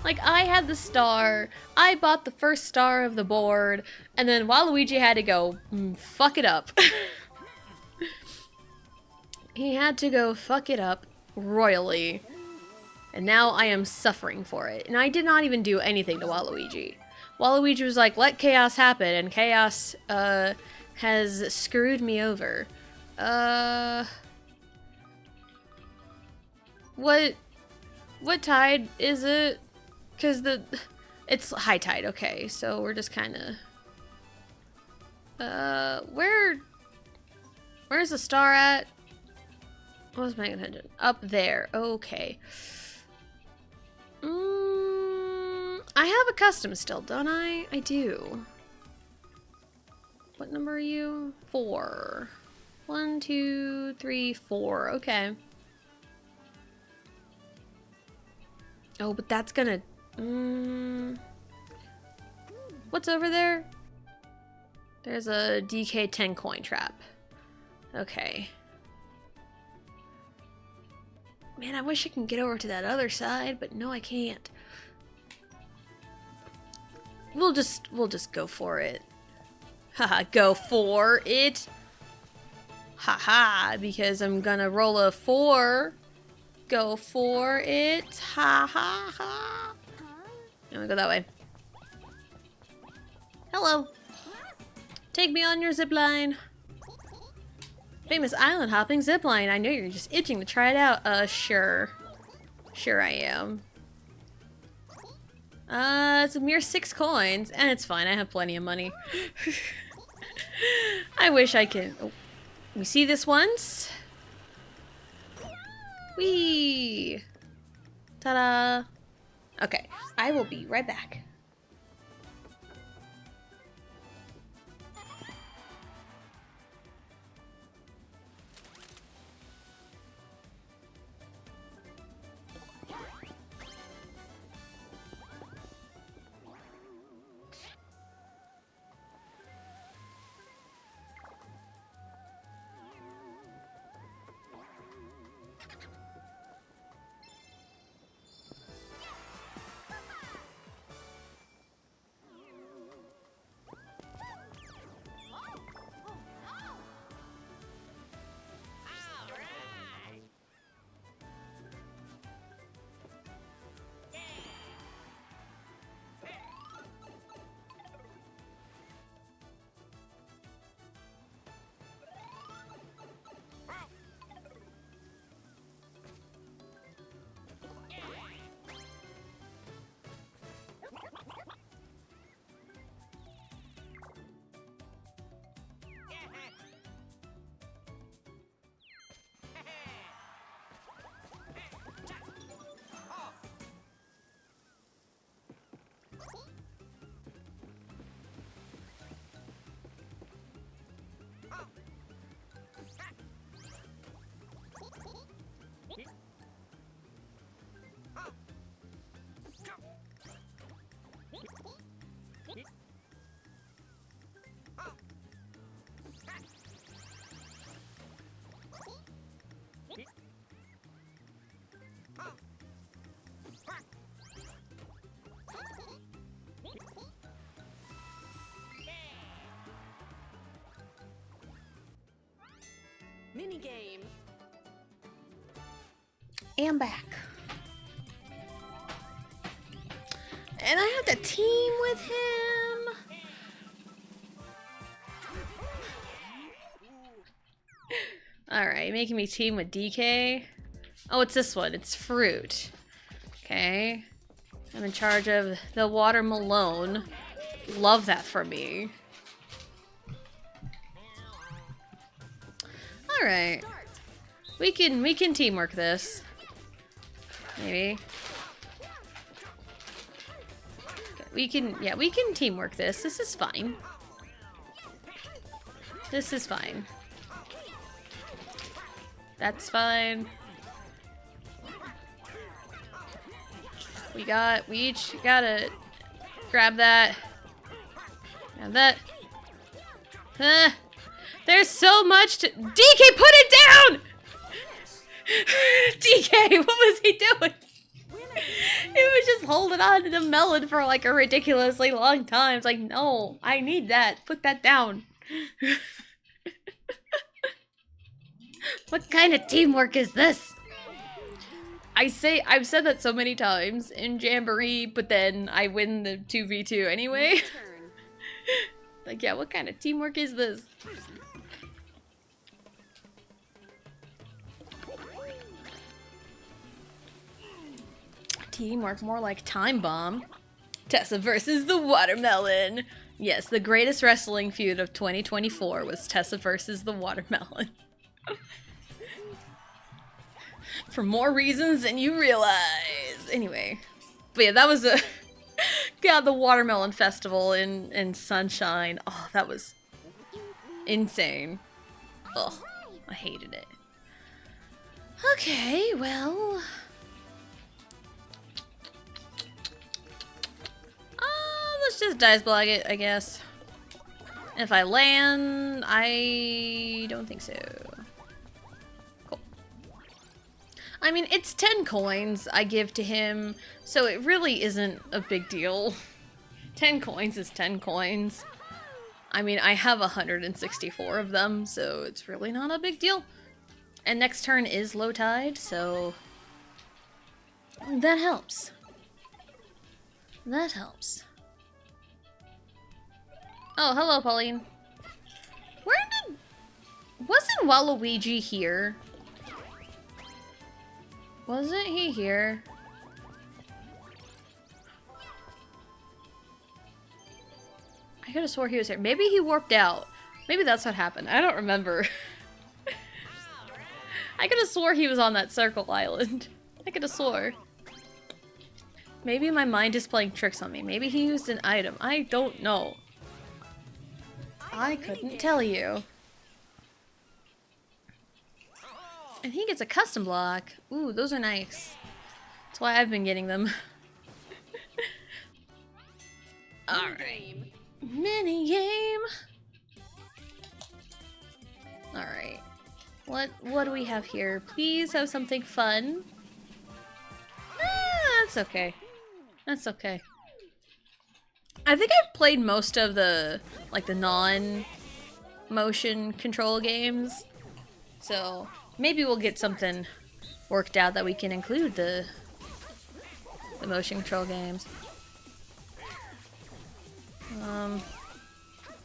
S1: Like, I had the star, I bought the first star of the board, and then Waluigi had to go fuck it up. He had to go fuck it up royally. And now I am suffering for it. And I did not even do anything to Waluigi. Waluigi was like, let chaos happen, and chaos has screwed me over. What tide is it? Because it's high tide, okay, so we're just kind of, where's the star at? I was paying attention. Up there, okay. I have a custom still, don't I? I do. What number are you? 4. 1, 2, 3, 4, okay. Oh, but that's gonna... what's over there? There's a DK 10 coin trap. Okay. Man, I wish I can get over to that other side, but no, I can't. We'll just go for it. Haha, go for it. Haha, because I'm gonna roll a 4. Go for it. Ha ha ha. I'm gonna go that way. Hello. Take me on your zipline. Famous island hopping zipline. I know you're just itching to try it out. Sure. Sure I am. It's a mere 6 coins, and it's fine. I have plenty of money. I wish I could. Oh, we see this once. Whee! Ta-da! Okay, I will be right back.
S2: Minigame.
S1: And back. And I have to team with him. Alright, making me team with DK. Oh, it's this one. It's fruit. Okay. I'm in charge of the watermelon. Love that for me. Alright. We can teamwork this. Maybe. We can teamwork this. This is fine. This is fine. That's fine. We each gotta grab that. Grab that. There's so much to— DK, put it down! DK, what was he doing? He was just holding on to the melon for like a ridiculously long time. It's like, no, I need that. Put that down. What kind of teamwork is this? I've said that so many times in Jamboree, but then I win the 2v2 anyway. Like, yeah, what kind of teamwork is this? Teamwork, more like time bomb. Tessa versus the watermelon. Yes, the greatest wrestling feud of 2024 was Tessa versus the watermelon. For more reasons than you realize. Anyway. But yeah, that was a... God, the Watermelon Festival in Sunshine. Oh, that was insane. Ugh, I hated it. Okay, well... let's just dice block it, I guess. If I land, I don't think so. Cool. I mean, it's 10 coins I give to him, so it really isn't a big deal. 10 coins is 10 coins. I mean, I have 164 of them, so it's really not a big deal. And next turn is low tide, so that helps. That helps. Oh, hello, Pauline. Wasn't Waluigi here? Wasn't he here? I could have swore he was here. Maybe he warped out. Maybe that's what happened. I don't remember. I could have swore he was on that circle island. I could have swore. Maybe my mind is playing tricks on me. Maybe he used an item. I don't know. I couldn't tell you. I think it's a custom block. Ooh, those are nice. That's why I've been getting them. Alright. Mini game. Alright. What do we have here? Please have something fun. That's okay. That's okay. I think I've played most of the the non-motion control games. So maybe we'll get something worked out that we can include the motion control games.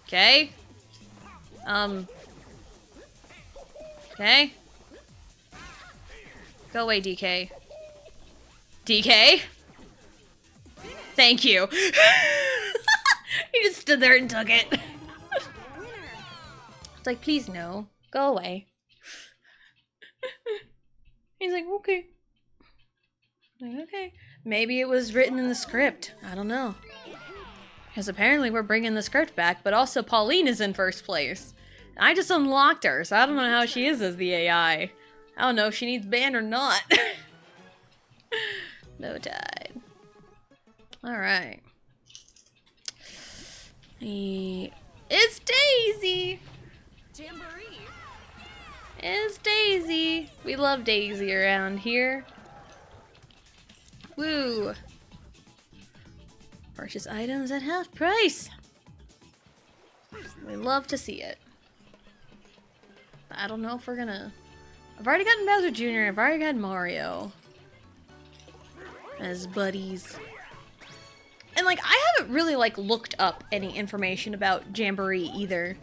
S1: Okay. Okay. Go away, DK. DK? Thank you. He just stood there and took it. It's like, please no. Go away. He's like, okay. I'm like, okay. Maybe it was written in the script. I don't know. Because apparently we're bringing the script back, but also Pauline is in first place. I just unlocked her, so I don't know how she is as the AI. I don't know if she needs banned or not. No tide. Alright. It's Daisy!
S2: Jamboree.
S1: It's Daisy! We love Daisy around here. Woo! Purchase items at half price! We love to see it. I don't know if we're gonna... I've already gotten Bowser Jr., I've already got Mario as buddies. And I haven't really looked up any information about Jamboree either.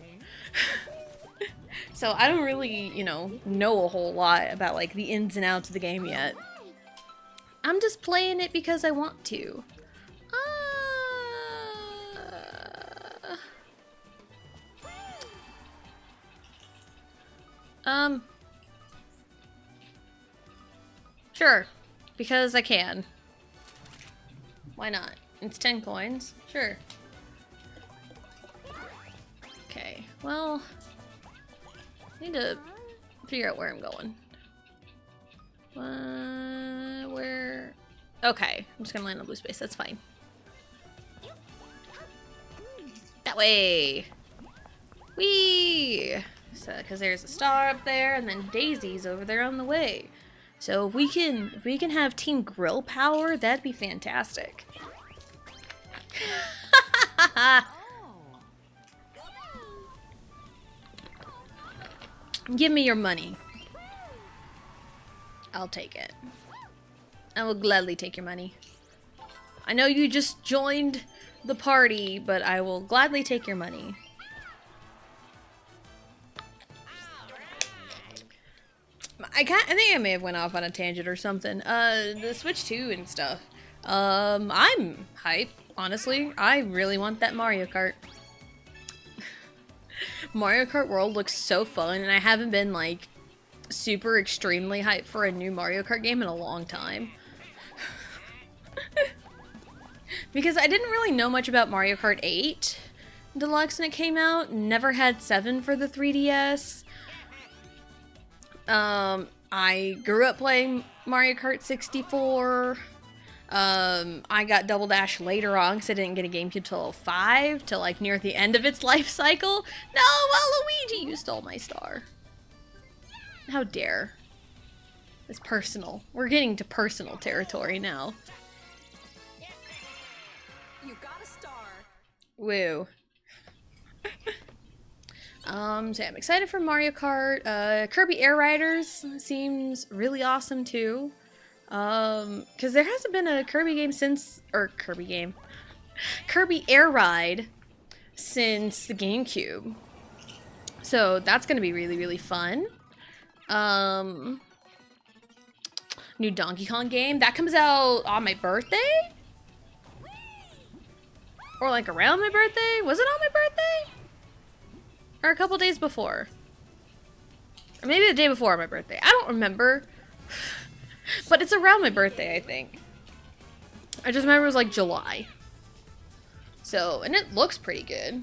S1: So I don't really, know a whole lot about the ins and outs of the game yet. I'm just playing it because I want to. Sure, because I can. Why not? It's 10 coins. Sure. Okay, well, I need to figure out where I'm going. Where? Okay, I'm just gonna land on blue space. That's fine. That way. Whee! So, because there's a star up there, and then Daisy's over there on the way. So if we can have Team Grill power, that'd be fantastic. Give me your money. I'll take it. I will gladly take your money. I know you just joined the party, but I will gladly take your money. I think I may have went off on a tangent or something. The Switch 2 and stuff. I'm hype, honestly. I really want that Mario Kart. Mario Kart World looks so fun, and I haven't been, super extremely hyped for a new Mario Kart game in a long time. Because I didn't really know much about Mario Kart 8 Deluxe when it came out. Never had 7 for the 3DS. I grew up playing Mario Kart 64. I got Double Dash later on because I didn't get a GameCube till 5, till like near the end of its life cycle. No, Waluigi, you stole my star. How dare. It's personal. We're getting to personal territory now.
S2: You got a star.
S1: Woo. So I'm excited for Mario Kart. Kirby Air Riders seems really awesome too. Because there hasn't been a Kirby game since, Kirby Air Ride since the GameCube. So that's gonna be really, really fun. New Donkey Kong game. That comes out on my birthday? Or like around my birthday? Was it on my birthday? Or a couple days before? Or maybe the day before my birthday. I don't remember. But it's around my birthday, I think. I just remember it was like July. So, and it looks pretty good.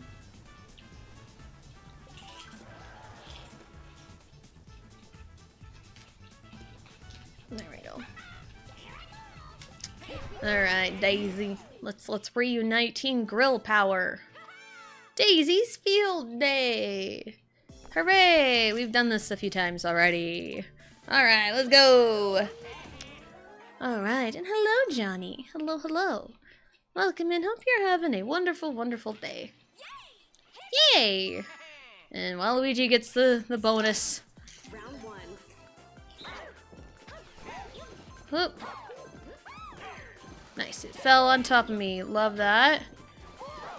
S1: There we go. Alright, Daisy. Let's reunite Team Grill Power. Daisy's Field Day! Hooray! We've done this a few times already. Alright, let's go! Alright, and hello, Johnny. Hello, hello. Welcome in. Hope you're having a wonderful, wonderful day. Yay! And Waluigi gets the bonus.
S2: Round 1.
S1: Whoop. Nice, it fell on top of me. Love that.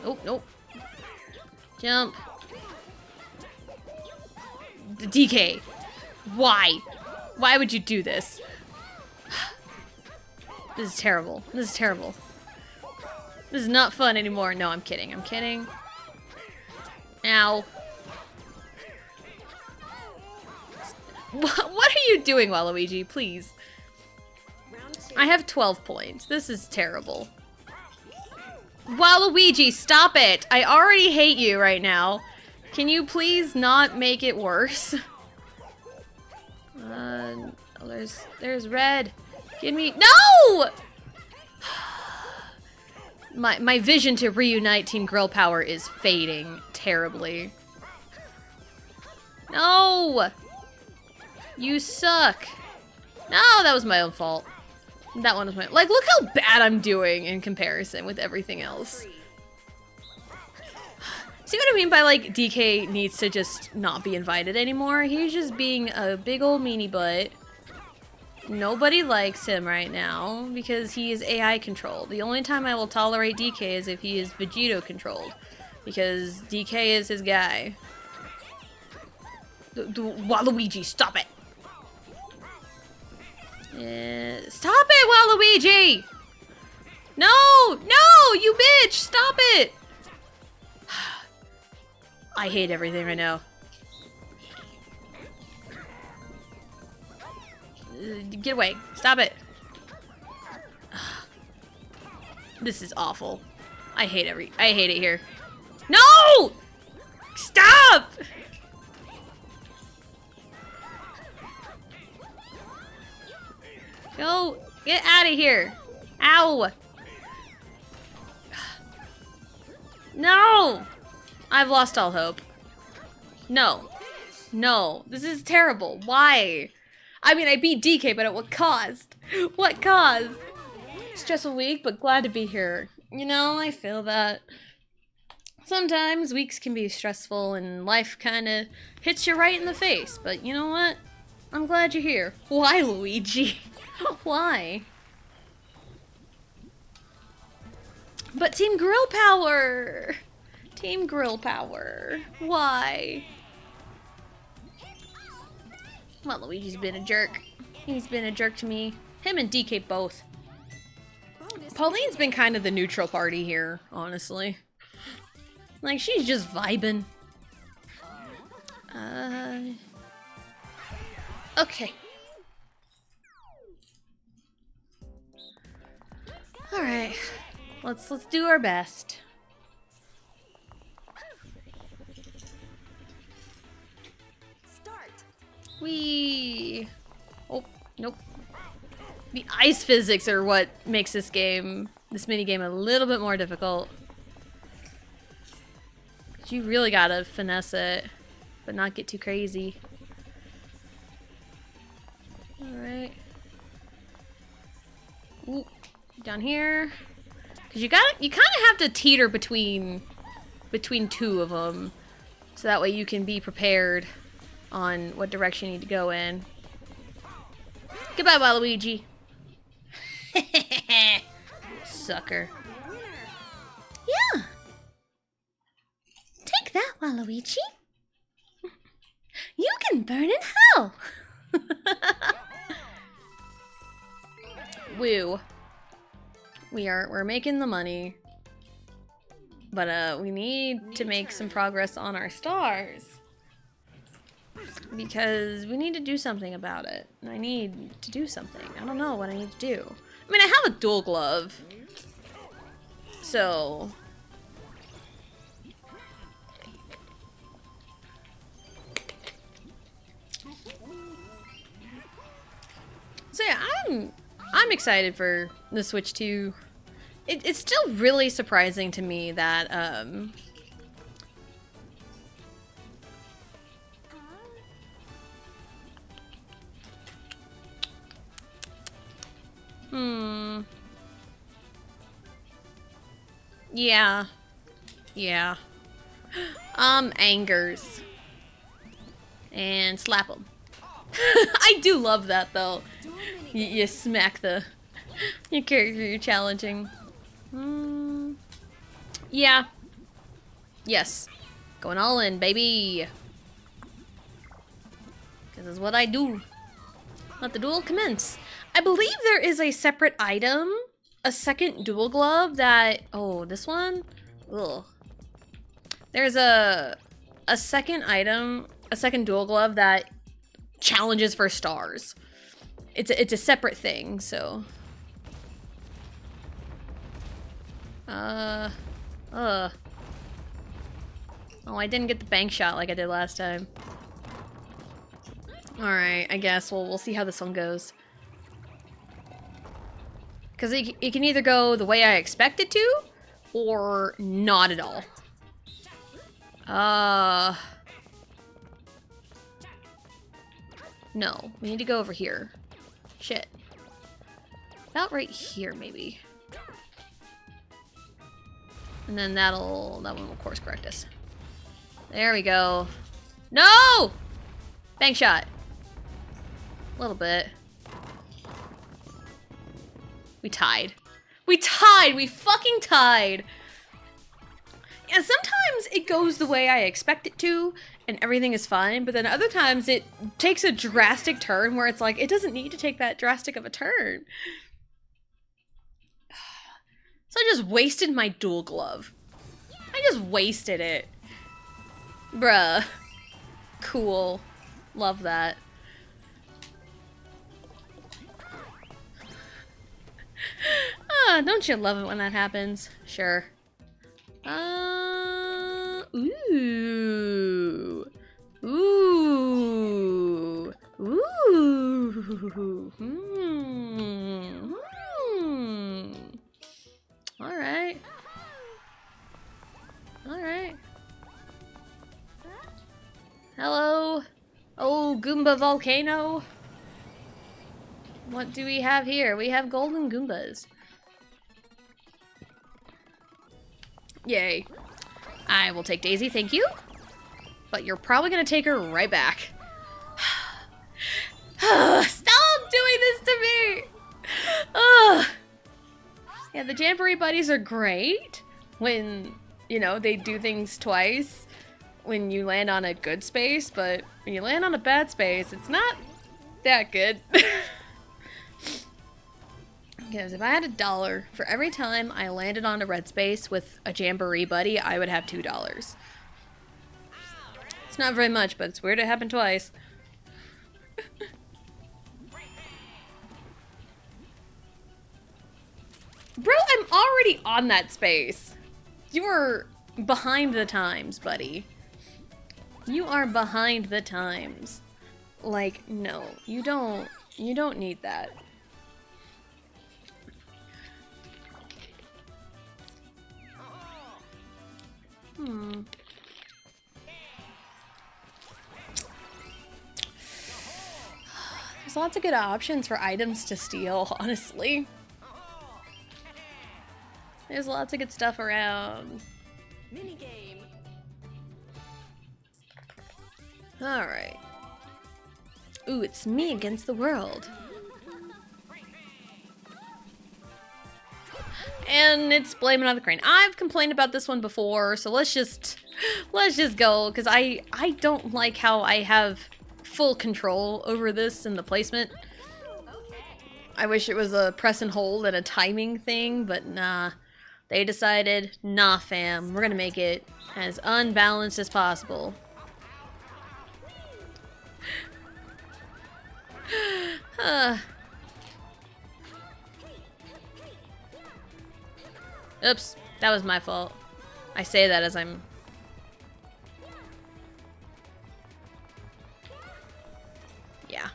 S1: Oh, nope. Jump. The DK. Why? Why would you do this? This is terrible. This is terrible. This is not fun anymore. No, I'm kidding. I'm kidding. Ow. What are you doing, Waluigi? Please. I have 12 points. This is terrible. Waluigi, stop it! I already hate you right now. Can you please not make it worse? Oh, there's red. Give me— No! My vision to reunite Team Grill Power is fading terribly. No! You suck. No, that was my own fault. That one was my— Like, look how bad I'm doing in comparison with everything else. See what I mean by, like, DK needs to just not be invited anymore? He's just being a big old meanie butt. Nobody likes him right now because he is AI controlled. The only time I will tolerate DK is if he is Vegito controlled, because DK is his guy. Waluigi, stop it! Stop it, Waluigi! No! No! You bitch! Stop it! I hate everything right now. Get away. Stop it. This is awful. I hate it here. No! Stop! Go. Get out of here. Ow. No! I've lost all hope. No. No. This is terrible. Why? I mean, I beat DK, but at what cost? What cost? Stressful week, but glad to be here. You know, I feel that. Sometimes weeks can be stressful and life kind of hits you right in the face, but you know what? I'm glad you're here. Why, Luigi? Why? But Team Grill Power! Team Grill Power. Why? Well, Luigi's been a jerk. He's been a jerk to me. Him and DK both. Pauline's been kind of the neutral party here, honestly. Like, she's just vibing. Okay. Alright. Let's do our best.
S2: Start.
S1: Whee! Oh, nope. The ice physics are what makes this minigame a little bit more difficult. You really gotta finesse it, but not get too crazy. Alright. Ooh, down here. Because you kind of have to teeter between two of them. So that way you can be prepared on what direction you need to go in. Goodbye, Waluigi. Sucker. Yeah. Take that, Waluigi. You can burn in hell. Woo. We're making the money. But we need to make some progress on our stars. Because we need to do something about it. I need to do something. I don't know what I need to do. I mean, I have a dual glove. So yeah, I'm excited for the Switch 2. It's still really surprising to me that yeah. Angers. And slap them. I do love that though. You smack your character you're challenging. Yeah. Yes. Going all in, baby. This is what I do. Let the duel commence. I believe there is a separate item, a second dual glove that... Oh, this one? Ugh. There's a second item, a second dual glove that challenges for stars. It's a separate thing, so... Oh, I didn't get the bank shot like I did last time. Alright, I guess we'll see how this one goes. Because it can either go the way I expect it to, or not at all. No, we need to go over here. Shit. About right here, maybe. And then that one will course correct us. There we go. No! Bank shot. A little bit. We tied. We tied! We fucking tied! And sometimes it goes the way I expect it to, and everything is fine, but then other times it takes a drastic turn where it's like, it doesn't need to take that drastic of a turn. So I just wasted my dual glove. I just wasted it. Bruh. Cool. Love that. Don't you love it when that happens? Sure. Ooh. Ooh. Ooh. Alright. Alright. Hello. Oh, Goomba Volcano. What do we have here? We have golden Goombas. Yay. I will take Daisy, thank you. But you're probably gonna take her right back. Stop doing this to me! Ugh. Yeah, the Jamboree buddies are great when, you know, they do things twice when you land on a good space, but when you land on a bad space, it's not that good. Because if I had $1 for every time I landed on a red space with a Jamboree buddy, I would have $2. It's not very much, but it's weird it happened twice. Bro, I'm already on that space. You are behind the times, buddy. You are behind the times. Like, no, you don't need that. There's lots of good options for items to steal, honestly. There's lots of good stuff around.
S2: Minigame.
S1: Alright. Ooh, it's me against the world. And it's blaming on the crane. I've complained about this one before, so let's just go, because I don't like how I have full control over this and the placement. I wish it was a press and hold and a timing thing, but nah. They decided, nah fam, we're gonna make it as unbalanced as possible. Oops, that was my fault. I say that as I'm... Yeah.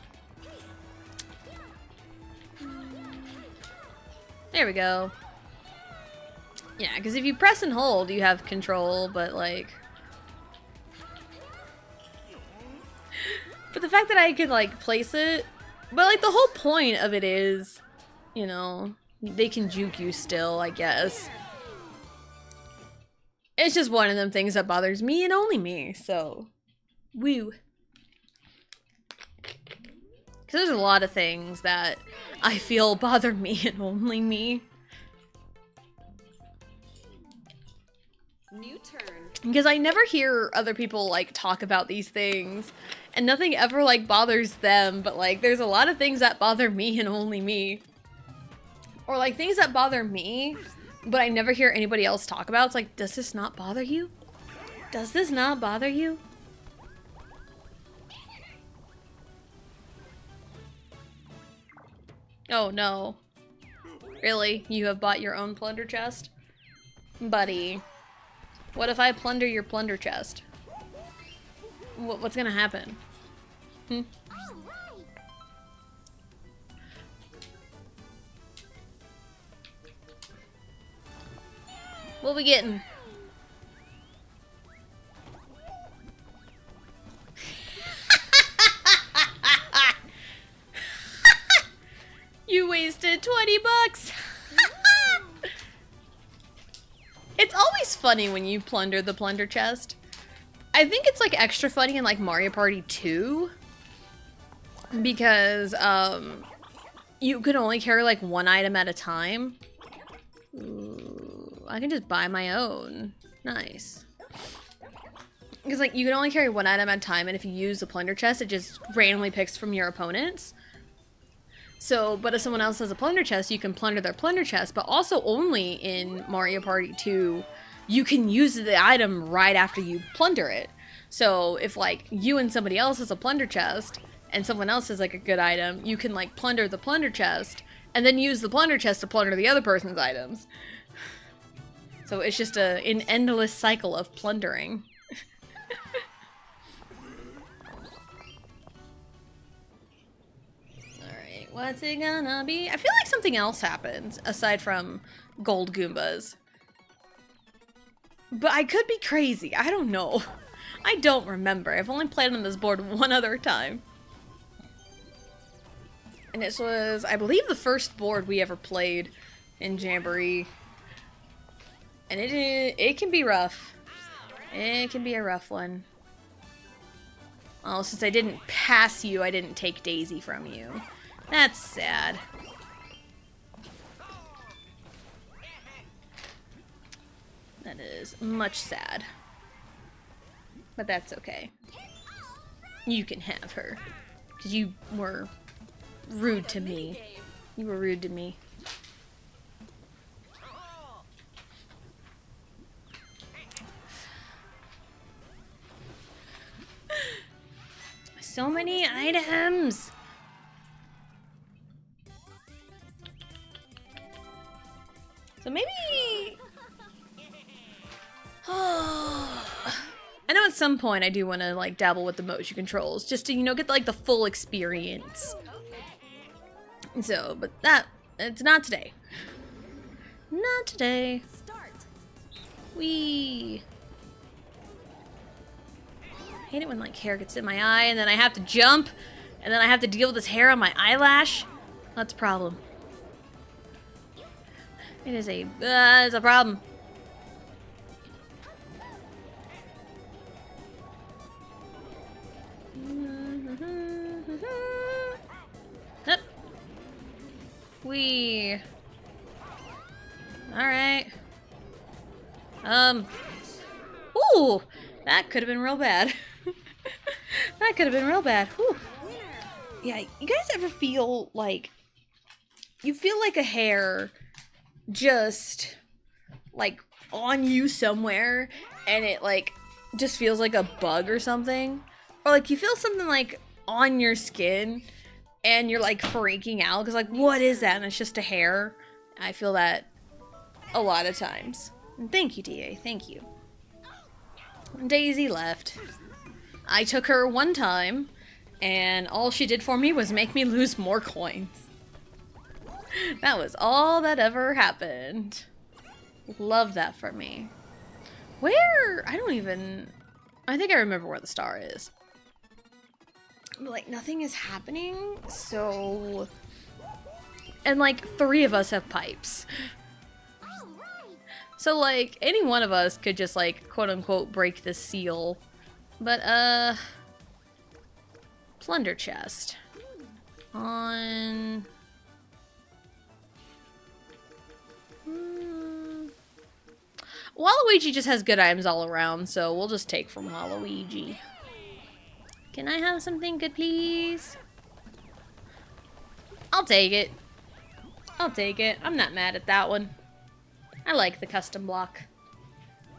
S1: There we go. Yeah, because if you press and hold, you have control, but like... But the fact that I could like place it... But like the whole point of it is, you know, they can juke you still, I guess. It's just one of them things that bothers me and only me, so... Woo. Because there's a lot of things that I feel bother me and only me.
S2: New turn.
S1: Because I never hear other people, like, talk about these things. And nothing ever, like, bothers them. But, like, there's a lot of things that bother me and only me. Or, like, things that bother me, but I never hear anybody else talk about. It's like, does this not bother you? Does this not bother you? Oh, no. Really? You have bought your own plunder chest? Buddy. What if I plunder your plunder chest? What's gonna happen? What we getting? You wasted 20 bucks! It's always funny when you plunder the plunder chest. I think it's like extra funny in like Mario Party 2. Because you can only carry like one item at a time. Ooh, I can just buy my own. Nice. Because like you can only carry one item at a time, and if you use the plunder chest, it just randomly picks from your opponents. So, but if someone else has a plunder chest, you can plunder their plunder chest, but also only in Mario Party 2, you can use the item right after you plunder it. So, if like you and somebody else has a plunder chest, and someone else has like a good item, you can like plunder the plunder chest, and then use the plunder chest to plunder the other person's items. So it's just an endless cycle of plundering. What's it gonna be? I feel like something else happens aside from gold Goombas. But I could be crazy. I don't know. I don't remember. I've only played on this board one other time. And this was, I believe, the first board we ever played in Jamboree. And it can be rough. It can be a rough one. Oh, since I didn't pass you, I didn't take Daisy from you. That's sad. That is much sad. But that's okay. You can have her. Because you were rude to me. You were rude to me. So many items! So maybe... I know at some point I do want to like dabble with the motion controls, just to, you know, get like the full experience. So, but it's not today. Not today.
S2: Start.
S1: Wee. I hate it when like hair gets in my eye and then I have to jump And then I have to deal with this hair on my eyelash. That's a problem. It is it's a problem. Yep. Alright. Ooh! That could have been real bad. That could have been real bad. Whew. Yeah, you guys ever feel like... You feel like a hair just, like, on you somewhere, and it, like, just feels like a bug or something? Or, like, you feel something, like, on your skin, and you're, like, freaking out, because, like, what is that? And it's just a hair. I feel that a lot of times. And thank you, DA. Thank you. Daisy left. I took her one time, and all she did for me was make me lose more coins. That was all that ever happened. Love that for me. Where? I think I remember where the star is. But, like, nothing is happening, so... And, like, 3 of us have pipes. So, like, any one of us could just, like, quote-unquote break the seal. But, plunder chest. On... Waluigi just has good items all around, so we'll just take from Waluigi. Can I have something good, please? I'll take it. I'll take it. I'm not mad at that one. I like the custom block.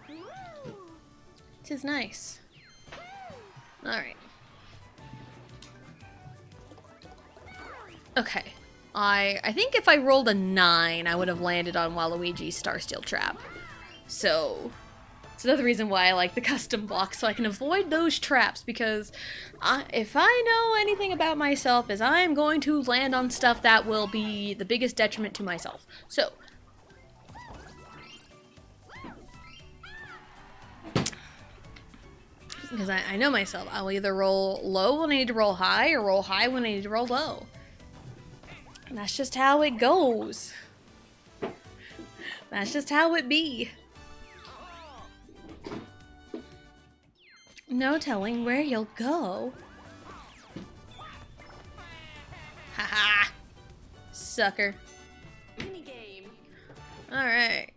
S1: It is nice. Alright. Okay. I think if I rolled a 9, I would have landed on Waluigi's Starsteel Trap. So, it's another reason why I like the custom block, so I can avoid those traps, because if I know anything about myself, is I'm going to land on stuff that will be the biggest detriment to myself. So, because I know myself, I'll either roll low when I need to roll high, or roll high when I need to roll low. And that's just how it goes. That's just how it be. No telling where you'll go. Haha. Sucker.
S2: Minigame.
S1: Alright.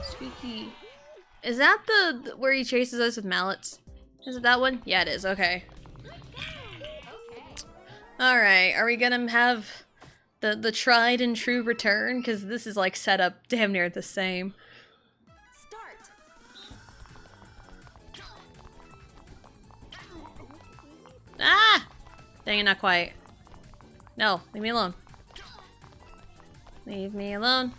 S1: Squeaky. Is that the where he chases us with mallets? Is it that one? Yeah, it is. Okay. Alright, are we gonna have the tried and true return? Because this is like set up damn near the same.
S2: Start.
S1: Ah! Dang it, not quite. No, leave me alone. Leave me alone.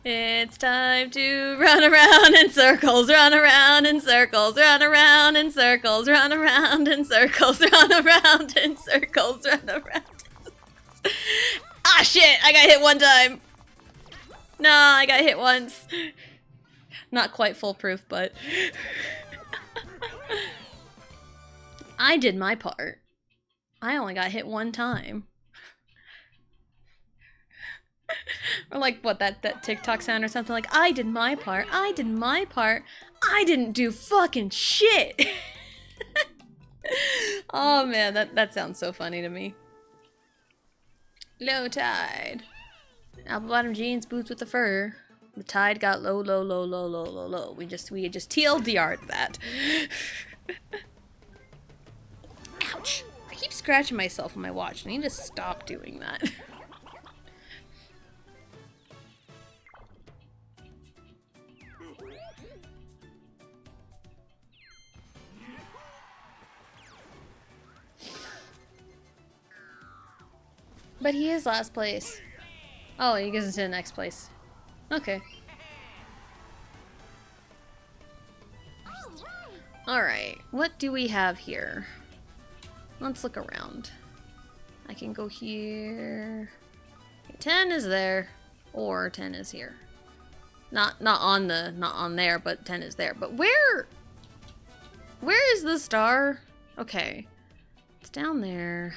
S1: It's time to run around in circles, run around in circles, run around in circles, run around in circles, run around in circles, run around. Ah, shit! I got hit one time. No, I got hit once. Not quite foolproof, but I did my part. I only got hit one time. Or like, what, that TikTok sound or something, like, I did my part, I did my part, I didn't do fucking shit! Oh man, that sounds so funny to me. Low tide. Apple bottom jeans, boots with the fur. The tide got low, low, low, low, low, low, low. We just TLDR'd that. Ouch! I keep scratching myself on my watch. I need to stop doing that. But he is last place. Oh, he goes into the next place. Okay. Alright, what do we have here? Let's look around. I can go here. 10 is there, or 10 is here. Not on there, but 10 is there. But where is the star? Okay, it's down there.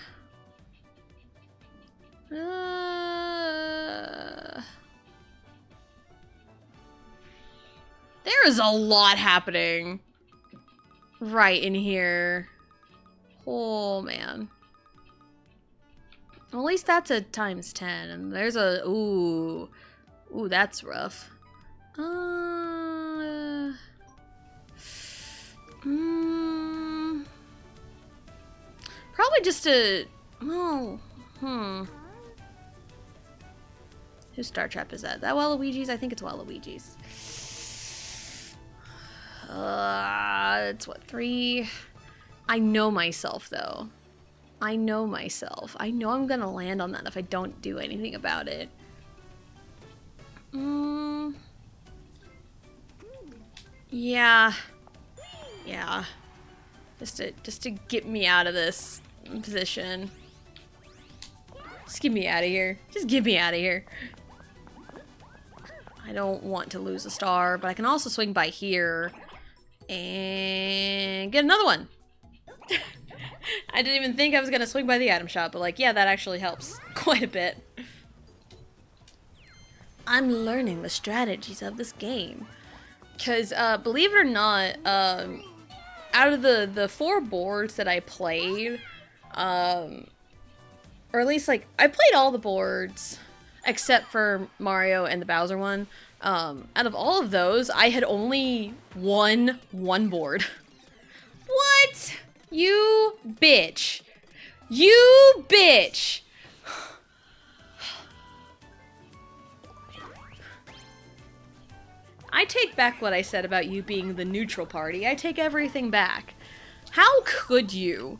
S1: There is a lot happening right in here. Oh man. Well, at least that's a times 10, and there's a ooh, that's rough. Probably just a Whose Star Trap is that? That Waluigi's? I think it's Waluigi's. It's what, 3? I know myself, though. I know myself. I know I'm gonna land on that if I don't do anything about it. Yeah. Yeah. Just to get me out of this position. Just get me out of here. Just get me out of here. I don't want to lose a star, but I can also swing by here and get another one. I didn't even think I was gonna swing by the item shop, but like, yeah, that actually helps quite a bit. I'm learning the strategies of this game. Because, believe it or not, out of the 4 boards that I played, or at least, like, I played all the boards except for Mario and the Bowser one. Out of all of those, I had only won 1 board. What? You bitch. You bitch. I take back what I said about you being the neutral party. I take everything back. How could you?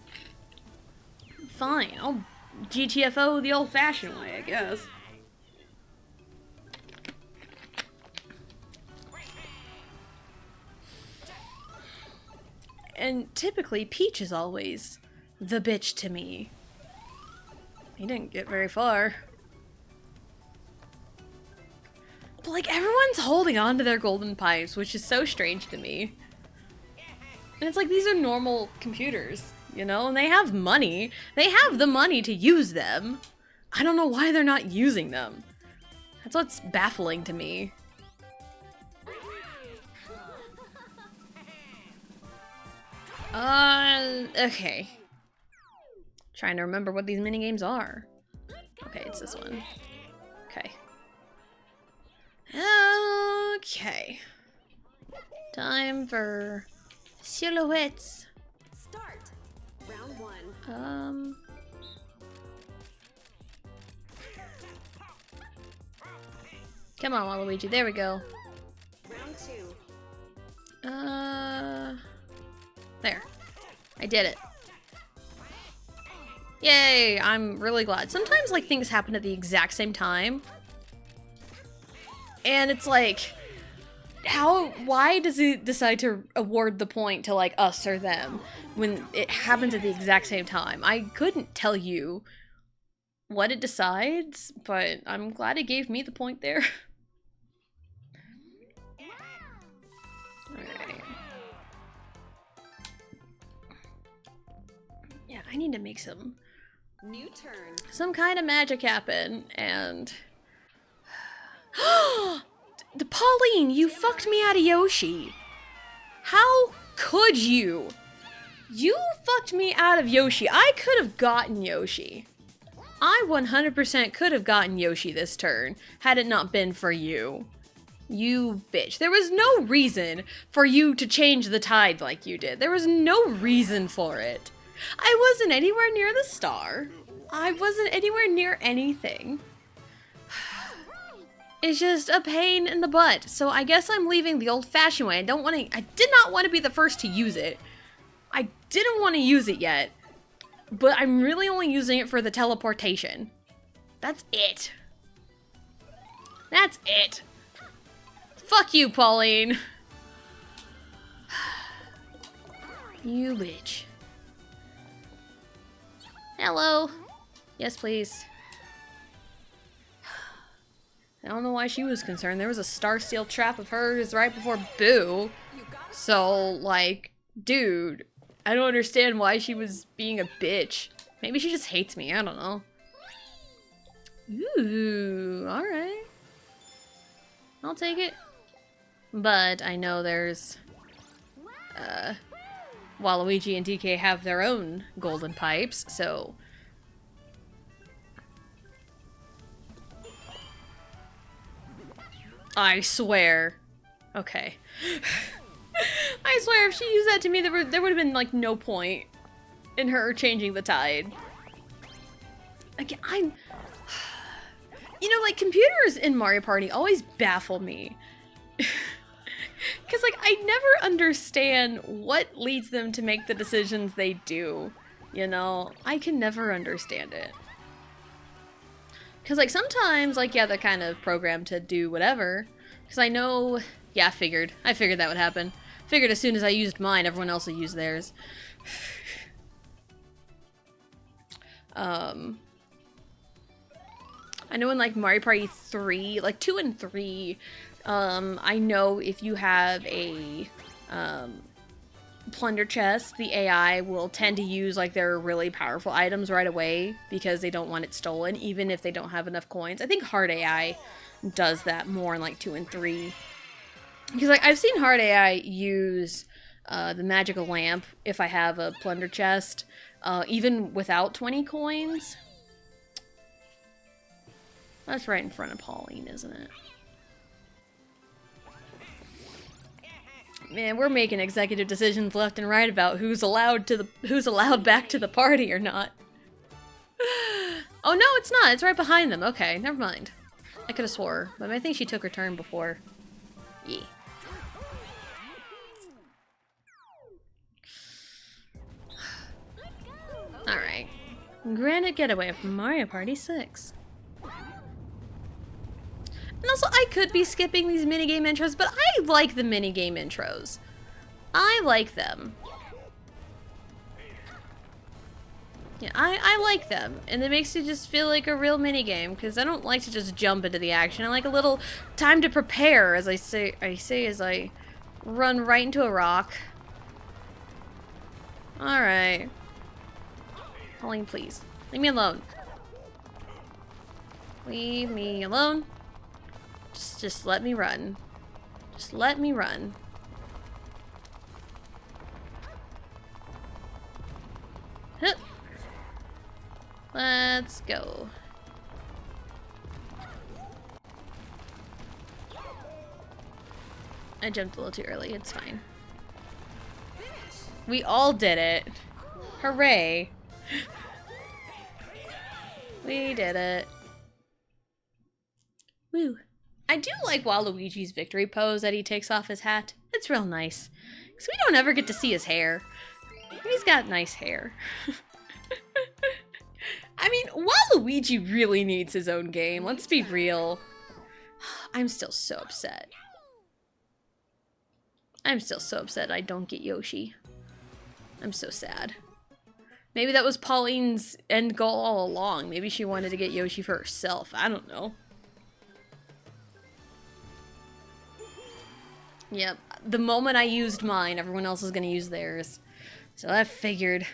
S1: Fine, I'll GTFO the old-fashioned way, I guess. And typically, Peach is always the bitch to me. He didn't get very far. But, like, everyone's holding on to their golden pipes, which is so strange to me. And it's like, these are normal computers, you know? And they have money. They have the money to use them. I don't know why they're not using them. That's what's baffling to me. Okay. Trying to remember what these minigames are. Okay, it's this one. Okay. Okay. Time for silhouettes.
S2: Start. Round 1.
S1: Come on, Waluigi. There we go.
S2: Round 2.
S1: There. I did it. Yay! I'm really glad. Sometimes, like, things happen at the exact same time. And it's like, why does he decide to award the point to, like, us or them when it happens at the exact same time? I couldn't tell you what it decides, but I'm glad it gave me the point there. Alright. Yeah, I need to make some
S2: New turn.
S1: some kind of magic happen, and the Pauline, you fucked me out of Yoshi. How could you? You fucked me out of Yoshi. I could have gotten Yoshi. I 100% could have gotten Yoshi this turn had it not been for you. You bitch. There was no reason for you to change the tide like you did. There was no reason for it. I wasn't anywhere near the star. I wasn't anywhere near anything. It's just a pain in the butt. So I guess I'm leaving the old-fashioned way. I did not want to be the first to use it. I didn't want to use it yet. But I'm really only using it for the teleportation. That's it. That's it. Fuck you, Pauline. You bitch. Hello. Yes, please. I don't know why she was concerned. There was a star steel trap of hers right before Boo. So, like, dude, I don't understand why she was being a bitch. Maybe she just hates me. I don't know. Ooh, alright. I'll take it. But I know there's... Waluigi and DK have their own golden pipes, so... I swear. Okay. I swear if she used that to me, there would have been, like, no point in her changing the tide. Again, you know, like, computers in Mario Party always baffle me. Because, like, I never understand what leads them to make the decisions they do. You know? I can never understand it. Because, like, sometimes, like, yeah, they're kind of programmed to do whatever. Because I know... Yeah, I figured that would happen. Figured as soon as I used mine, everyone else will use theirs. I know in, like, Mario Party 3, like, 2 and 3, I know if you have a, plunder chest, the AI will tend to use, like, their really powerful items right away because they don't want it stolen, even if they don't have enough coins. I think hard AI does that more in, like, 2 and 3. Because, like, I've seen hard AI use the magical lamp if I have a plunder chest, even without 20 coins. That's right in front of Pauline, isn't it? Man, we're making executive decisions left and right about who's allowed back to the party or not. Oh no, it's not. It's right behind them. Okay, never mind. I could have swore, but I think she took her turn before. Yeah. Alright. Granted getaway from Mario Party 6. And also, I could be skipping these minigame intros, but I like the minigame intros. I like them. Yeah, I like them. And it makes it just feel like a real minigame, because I don't like to just jump into the action. I like a little time to prepare, as I say as I run right into a rock. Alright. Pauline, please. Leave me alone. Leave me alone. Just let me run. Just let me run. Hup. Let's go. I jumped a little too early. It's fine. We all did it. Hooray. We did it. Woo. I do like Waluigi's victory pose that he takes off his hat. It's real nice. Because we don't ever get to see his hair. He's got nice hair. I mean, Waluigi really needs his own game. Let's be real. I'm still so upset. I'm still so upset I don't get Yoshi. I'm so sad. Maybe that was Pauline's end goal all along. Maybe she wanted to get Yoshi for herself. I don't know. Yep. The moment I used mine, everyone else is gonna use theirs. So I figured.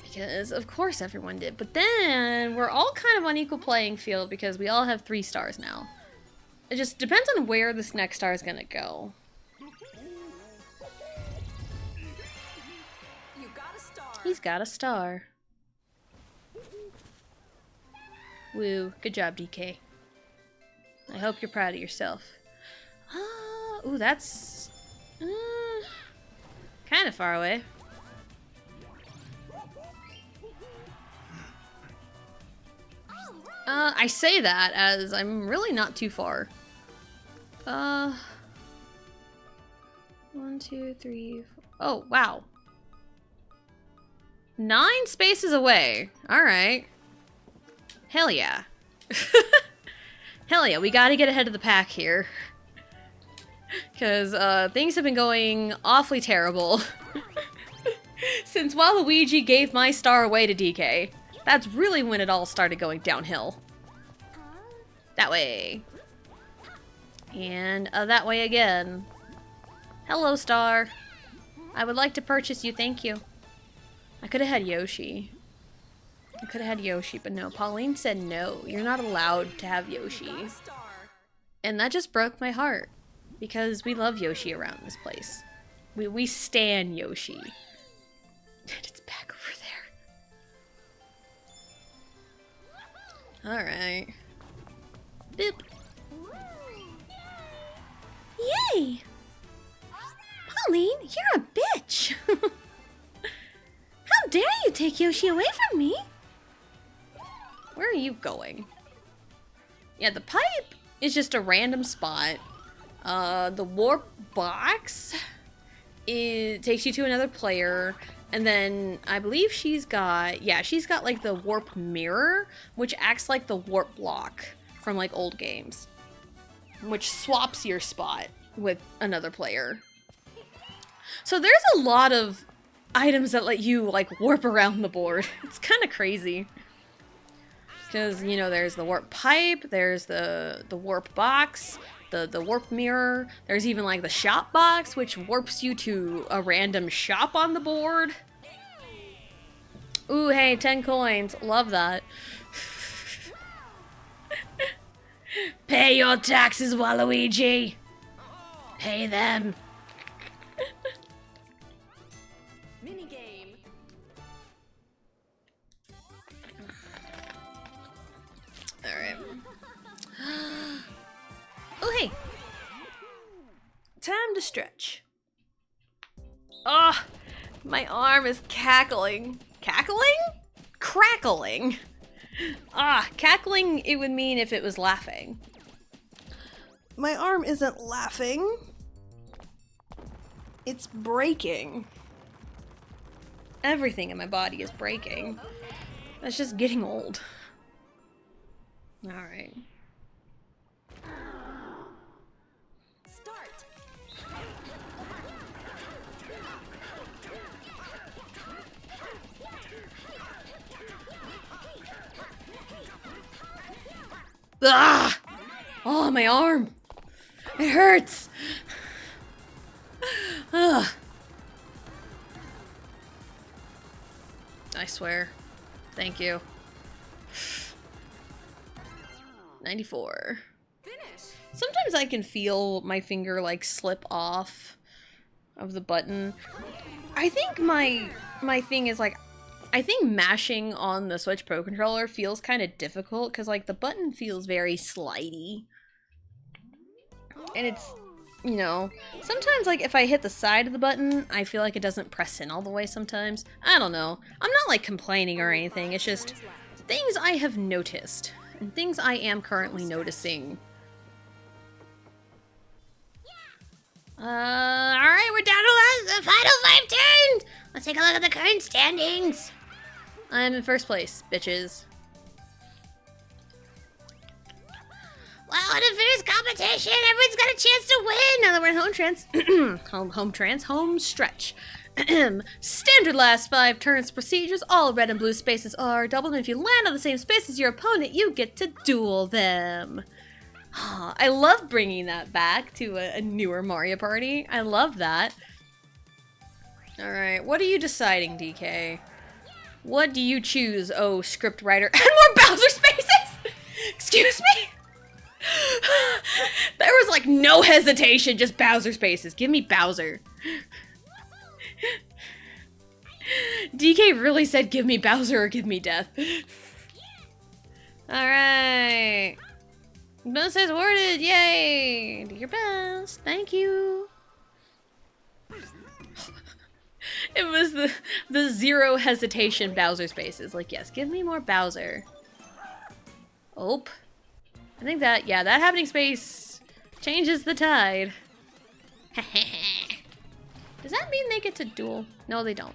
S1: Because of course everyone did. But then we're all kind of on equal playing field because we all have 3 stars now. It just depends on where this next star is gonna go.
S2: You got a star.
S1: He's got a star. Woo. Good job, DK. I hope you're proud of yourself. Ooh, that's... kind of far away. I say that as I'm really not too far. 1, 2, 3, 4. Oh, wow. 9 spaces away. Alright. Hell yeah. Hell yeah, we gotta get ahead of the pack here. Because, things have been going awfully terrible. Since Waluigi gave my star away to DK, that's really when it all started going downhill. That way. And that way again. Hello, star. I would like to purchase you, thank you. I could have had Yoshi. But no. Pauline said no. You're not allowed to have Yoshi. And that just broke my heart. Because we love Yoshi around this place. We stan Yoshi. And it's back over there. Alright. Boop. Yay! Pauline, you're a bitch! How dare you take Yoshi away from me? Where are you going? Yeah, the pipe is just a random spot. The warp box takes you to another player. And then I believe she's got like the warp mirror, which acts like the warp block from like old games, which swaps your spot with another player. So there's a lot of items that let you like warp around the board. It's kind of crazy. Because, you know, there's the warp pipe, there's the warp box, the warp mirror, there's even like the shop box, which warps you to a random shop on the board. Ooh, hey, 10 coins. Love that. Pay your taxes, Waluigi. Pay them.
S2: Minigame.
S1: Alright. Oh, hey. Time to stretch. Ah, my arm is cackling. Cackling? Crackling. Ah, cackling, it would mean if it was laughing. My arm isn't laughing. It's breaking. Everything in my body is breaking. That's just getting old. Alright.
S2: Start.
S1: Ah! Oh, my arm! It hurts! Ugh. I swear. Thank you. 94.
S2: Finish.
S1: Sometimes I can feel my finger like slip off of the button. I think my thing is like, I think mashing on the Switch Pro Controller feels kind of difficult because like the button feels very slidey. And it's, you know, sometimes like if I hit the side of the button, I feel like it doesn't press in all the way sometimes. I don't know. I'm not like complaining or anything. It's just things I have noticed and things I am currently noticing. Alright, we're down to the final 5 turns! Let's take a look at the current standings. I'm in first place, bitches. Well, in a fierce competition, everyone's got a chance to win! Now that we're in home stretch. Standard last 5 turns procedures. All red and blue spaces are doubled, and if you land on the same space as your opponent, you get to duel them. I love bringing that back to a newer Mario Party. I love that. Alright, what are you deciding, DK? What do you choose, oh script writer? And more Bowser spaces! Excuse me? There was like no hesitation, just Bowser spaces. Give me Bowser. DK really said give me Bowser or give me death. Alright. Bonus is awarded! Yay! Do your best. Thank you. It was the zero hesitation Bowser spaces. Like, yes, give me more Bowser. Oh. I think that, yeah, that happening space changes the tide. Does that mean they get to duel? No, they don't.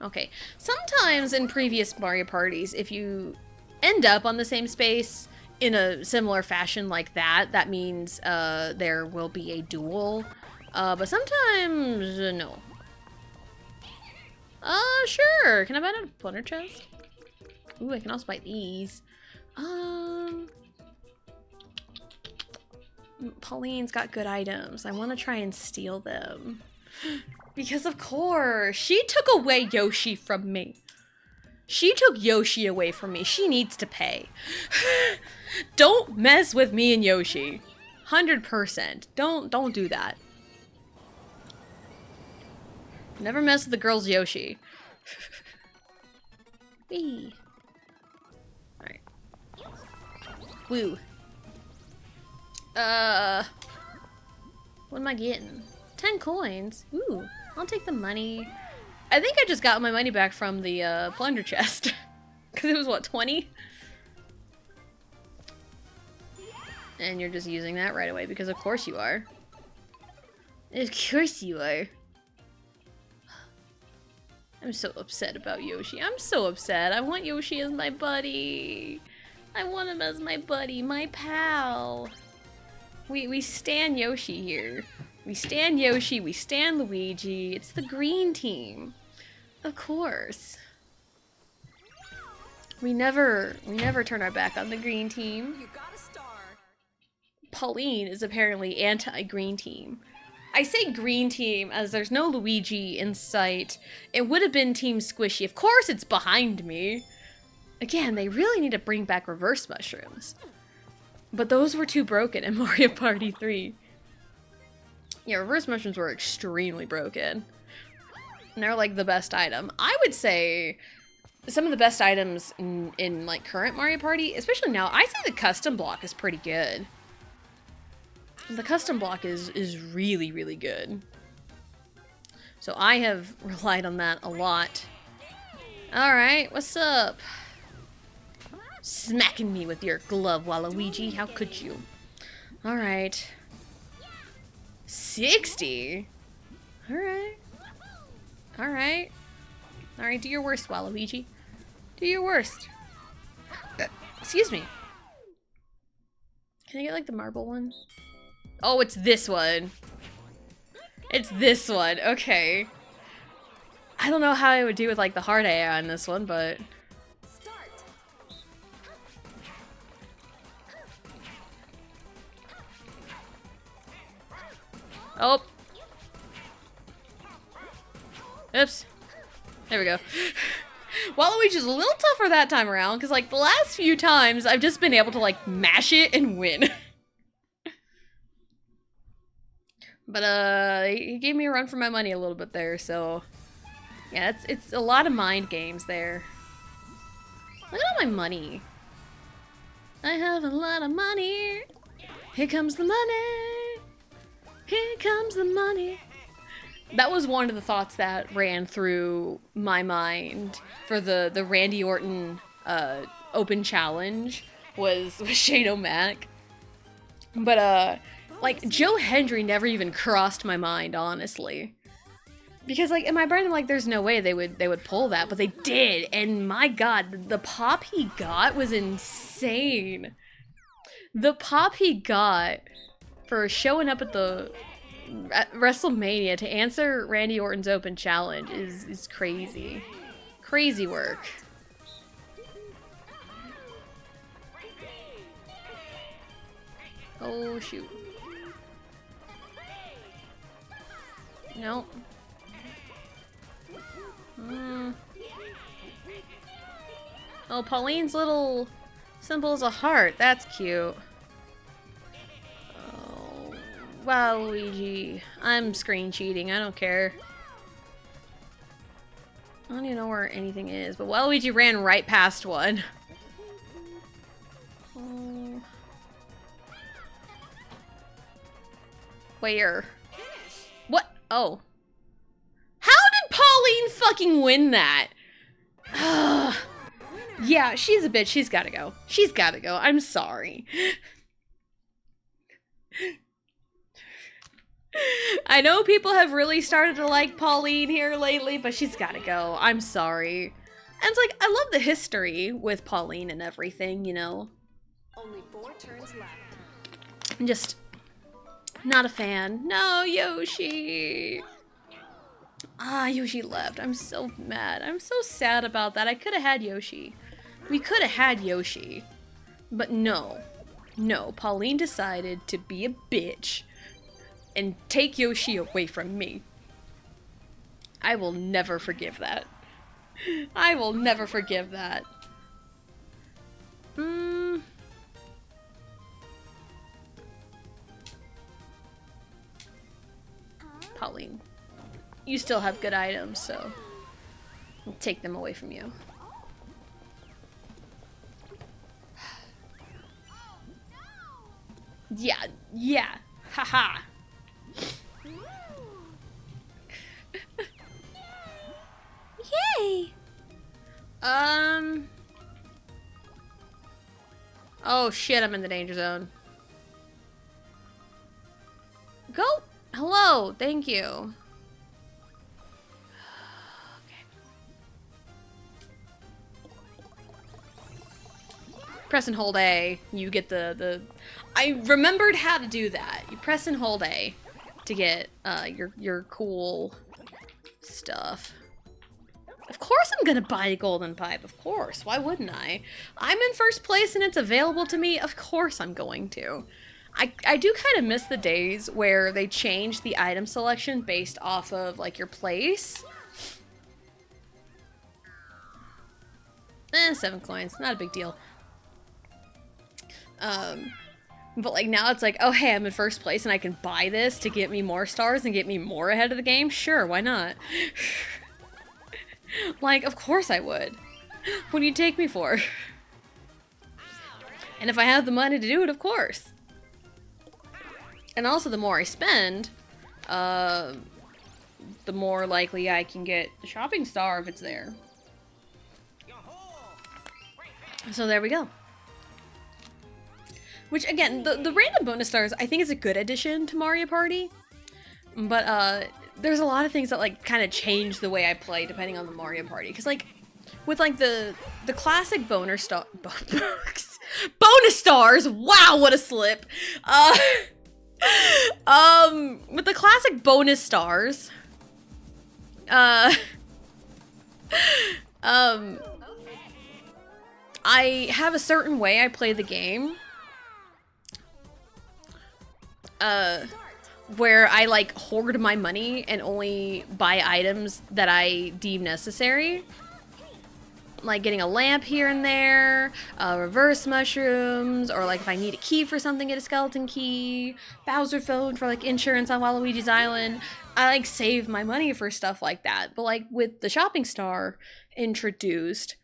S1: Okay. Sometimes in previous Mario parties, if you end up on the same space in a similar fashion like that, that means there will be a duel. But sometimes, no. Sure. Can I buy a plunder chest? Ooh, I can also buy these. Pauline's got good items. I want to try and steal them. Because of course, she took away Yoshi from me. She took Yoshi away from me. She needs to pay. Don't mess with me and Yoshi. 100%. Don't do that. Never mess with the girl's Yoshi. Wee. Alright. Woo. What am I getting? 10 coins. Ooh, I'll take the money. I think I just got my money back from the plunder chest. Because it was, what, 20? And you're just using that right away because of course you are. Of course you are. I'm so upset about Yoshi. I'm so upset. I want Yoshi as my buddy. I want him as my buddy, my pal. We stan Yoshi here. We stan Yoshi, we stan Luigi. It's the green team. Of course. We never turn our back on the green team.
S2: You got a star.
S1: Pauline is apparently anti-green team. I say green team as there's no Luigi in sight. It would have been Team Squishy. Of course it's behind me. Again, they really need to bring back reverse mushrooms. But those were too broken in Mario Party 3. Yeah, reverse mushrooms were extremely broken. And they're like the best item. I would say some of the best items in like current Mario Party, especially now, I say the custom block is pretty good. The custom block is really, really good. So I have relied on that a lot. Alright, what's up? Smacking me with your glove, Waluigi. How could you? Alright. 60? Alright. Alright. Alright, do your worst, Waluigi. Do your worst. Excuse me. Can I get like the marble one? Oh, it's this one. It's this one. Okay. I don't know how I would do with like the hard AI on this one, but... Oh. Oops. There we go. Waluigi's a little tougher that time around, because like the last few times I've just been able to like mash it and win. But he gave me a run for my money a little bit there, so yeah, it's a lot of mind games there. Look at all my money. I have a lot of money. Here comes the money. Here comes the money. That was one of the thoughts that ran through my mind for the Randy Orton open challenge was Shane O'Mac. But like Joe Hendry never even crossed my mind, honestly. Because like in my brain I'm like there's no way they would pull that, but they did, and my god, the pop he got was insane. The pop he got for showing up at WrestleMania to answer Randy Orton's open challenge is crazy. Crazy work. Oh shoot. Nope. Oh, Pauline's little symbol is a heart. That's cute. Oh, wow, Luigi. I'm screen cheating. I don't care. I don't even know where anything is, but Waluigi ran right past one. Oh. Where? What? Oh. How did Pauline fucking win that? Yeah, she's a bitch. She's gotta go. She's gotta go. I'm sorry. I know people have really started to like Pauline here lately, but she's gotta go. I'm sorry. And it's like, I love the history with Pauline and everything, you know?
S2: Only 4 turns left.
S1: I'm just not a fan. No, Yoshi. Ah, Yoshi left. I'm so mad. I'm so sad about that. I could have had Yoshi. We could have had Yoshi. But no. No, Pauline decided to be a bitch and take Yoshi away from me. I will never forgive that. I will never forgive that. Pauline, you still have good items, so I'll take them away from you. Yeah, yeah, haha. Yay! Oh shit, I'm in the danger zone. Go! Hello, thank you. Press and hold A, you get the... I remembered how to do that. You press and hold A to get your cool stuff. Of course I'm gonna buy a golden pipe, of course. Why wouldn't I? I'm in first place and it's available to me, of course I'm going to. I do kind of miss the days where they changed the item selection based off of, like, your place. 7 coins, not a big deal. But, like, now it's like, oh, hey, I'm in first place and I can buy this to get me more stars and get me more ahead of the game? Sure, why not? Like, of course I would. What do you take me for? And if I have the money to do it, of course. And also, the more I spend, the more likely I can get the shopping star if it's there. So there we go. Which, again, the random bonus stars, I think is a good addition to Mario Party. But, there's a lot of things that, like, kind of change the way I play depending on the Mario Party. Because, like, with, like, the classic bonus stars, wow, what a slip! With the classic bonus stars, I have a certain way I play the game, where I, like, hoard my money and only buy items that I deem necessary. Like getting a lamp here and there, reverse mushrooms, or like if I need a key for something, get a skeleton key, Bowser phone for like insurance on Waluigi's Island. I like save my money for stuff like that. But like with the shopping star introduced,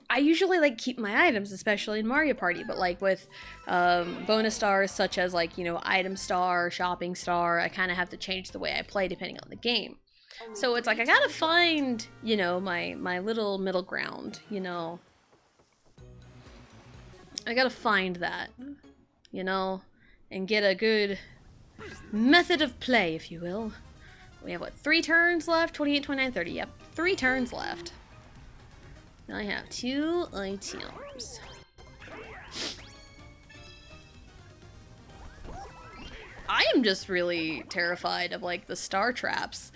S1: I usually like keep my items, especially in Mario Party. But like with bonus stars such as like, you know, item star, shopping star, I kind of have to change the way I play depending on the game. So it's like I gotta find, you know, my little middle ground, you know. I gotta find that, you know, and get a good method of play, if you will. We have, what, 3 turns left? 28, 29, 30. Yep, 3 turns left. Now I have 2 items. I am just really terrified of, like, the star traps.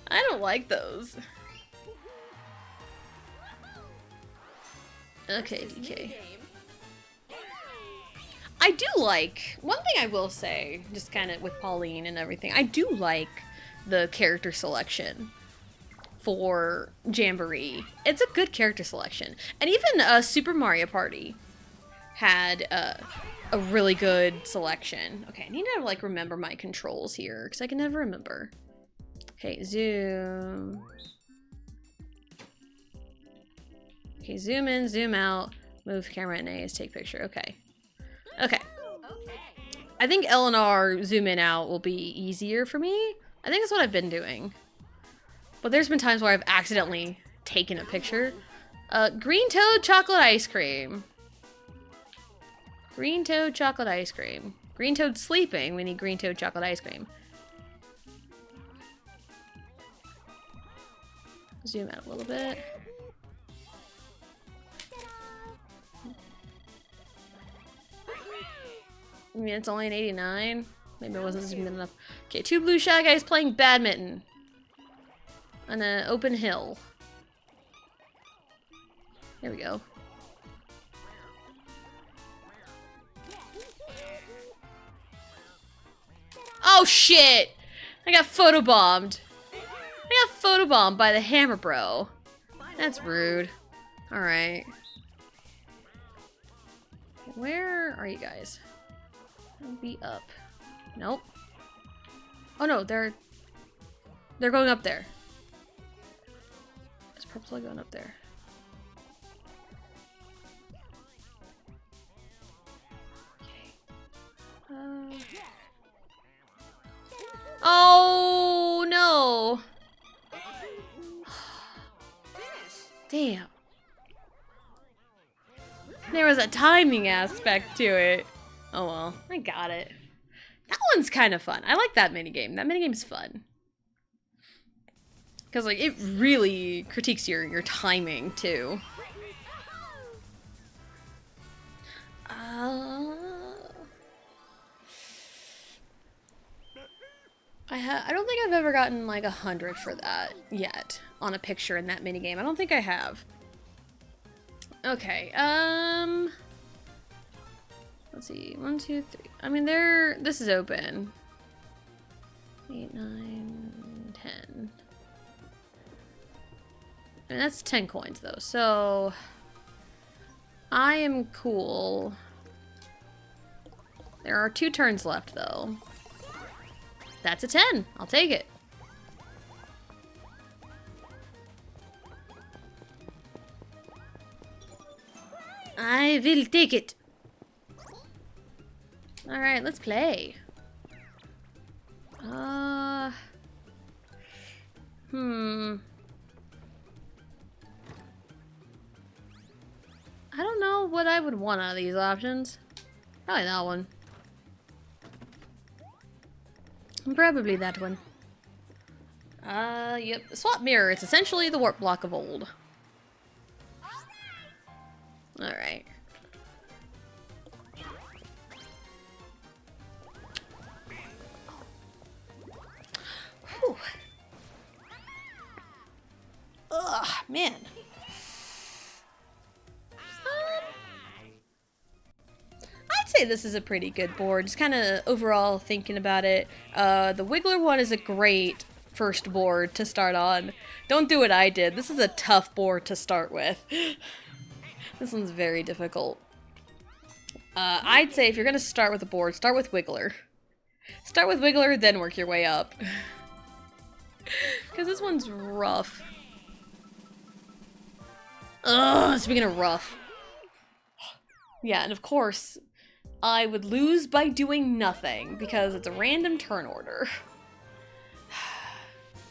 S1: I don't like those. Okay, DK. I do like, one thing I will say, just kind of with Pauline and everything, I do like the character selection for Jamboree. It's a good character selection. And even Super Mario Party had a really good selection. Okay, I need to, like, remember my controls here, because I can never remember. Okay, zoom. Okay, zoom in, zoom out, move camera and A is take picture. Okay. Okay. I think L and R zoom in out will be easier for me. I think that's what I've been doing. But there's been times where I've accidentally taken a picture. Green Toad chocolate ice cream. Green Toad chocolate ice cream. Green Toad sleeping. We need Green Toad chocolate ice cream. Zoom out a little bit. I mean, it's only an 89. Maybe I wasn't zooming in enough. Okay, 2 blue shy guys playing badminton. On an open hill. There we go. Oh shit! I got photobombed. I got photobombed by the hammer bro. That's rude. Alright. Where are you guys? Be up. Nope. Oh no, they're going up there. Is purple going up there? Okay. Oh no! Damn. There was a timing aspect to it. Oh well, I got it. That one's kind of fun. I like that minigame. That minigame's fun. Because, like, it really critiques your timing, too. I don't think I've ever gotten, like, 100 for that yet. On a picture in that minigame. I don't think I have. Okay, let's see. 1, 2, 3. I mean, this is open. 8, 9, 10. And that's 10 coins, though, so I am cool. There are 2 turns left, though. That's a 10. I'll take it. I will take it. Alright, let's play. I don't know what I would want out of these options. Probably that one. Probably that one. Yep. Swap mirror. It's essentially the warp block of old. Alright. Ugh, man. I'd say this is a pretty good board. Just kind of overall thinking about it. The Wiggler one is a great first board to start on. Don't do what I did. This is a tough board to start with. This one's very difficult. I'd say if you're gonna start with a board, start with Wiggler. Start with Wiggler, then work your way up. Because this one's rough. Ugh, speaking of rough. Yeah, and of course, I would lose by doing nothing, because it's a random turn order.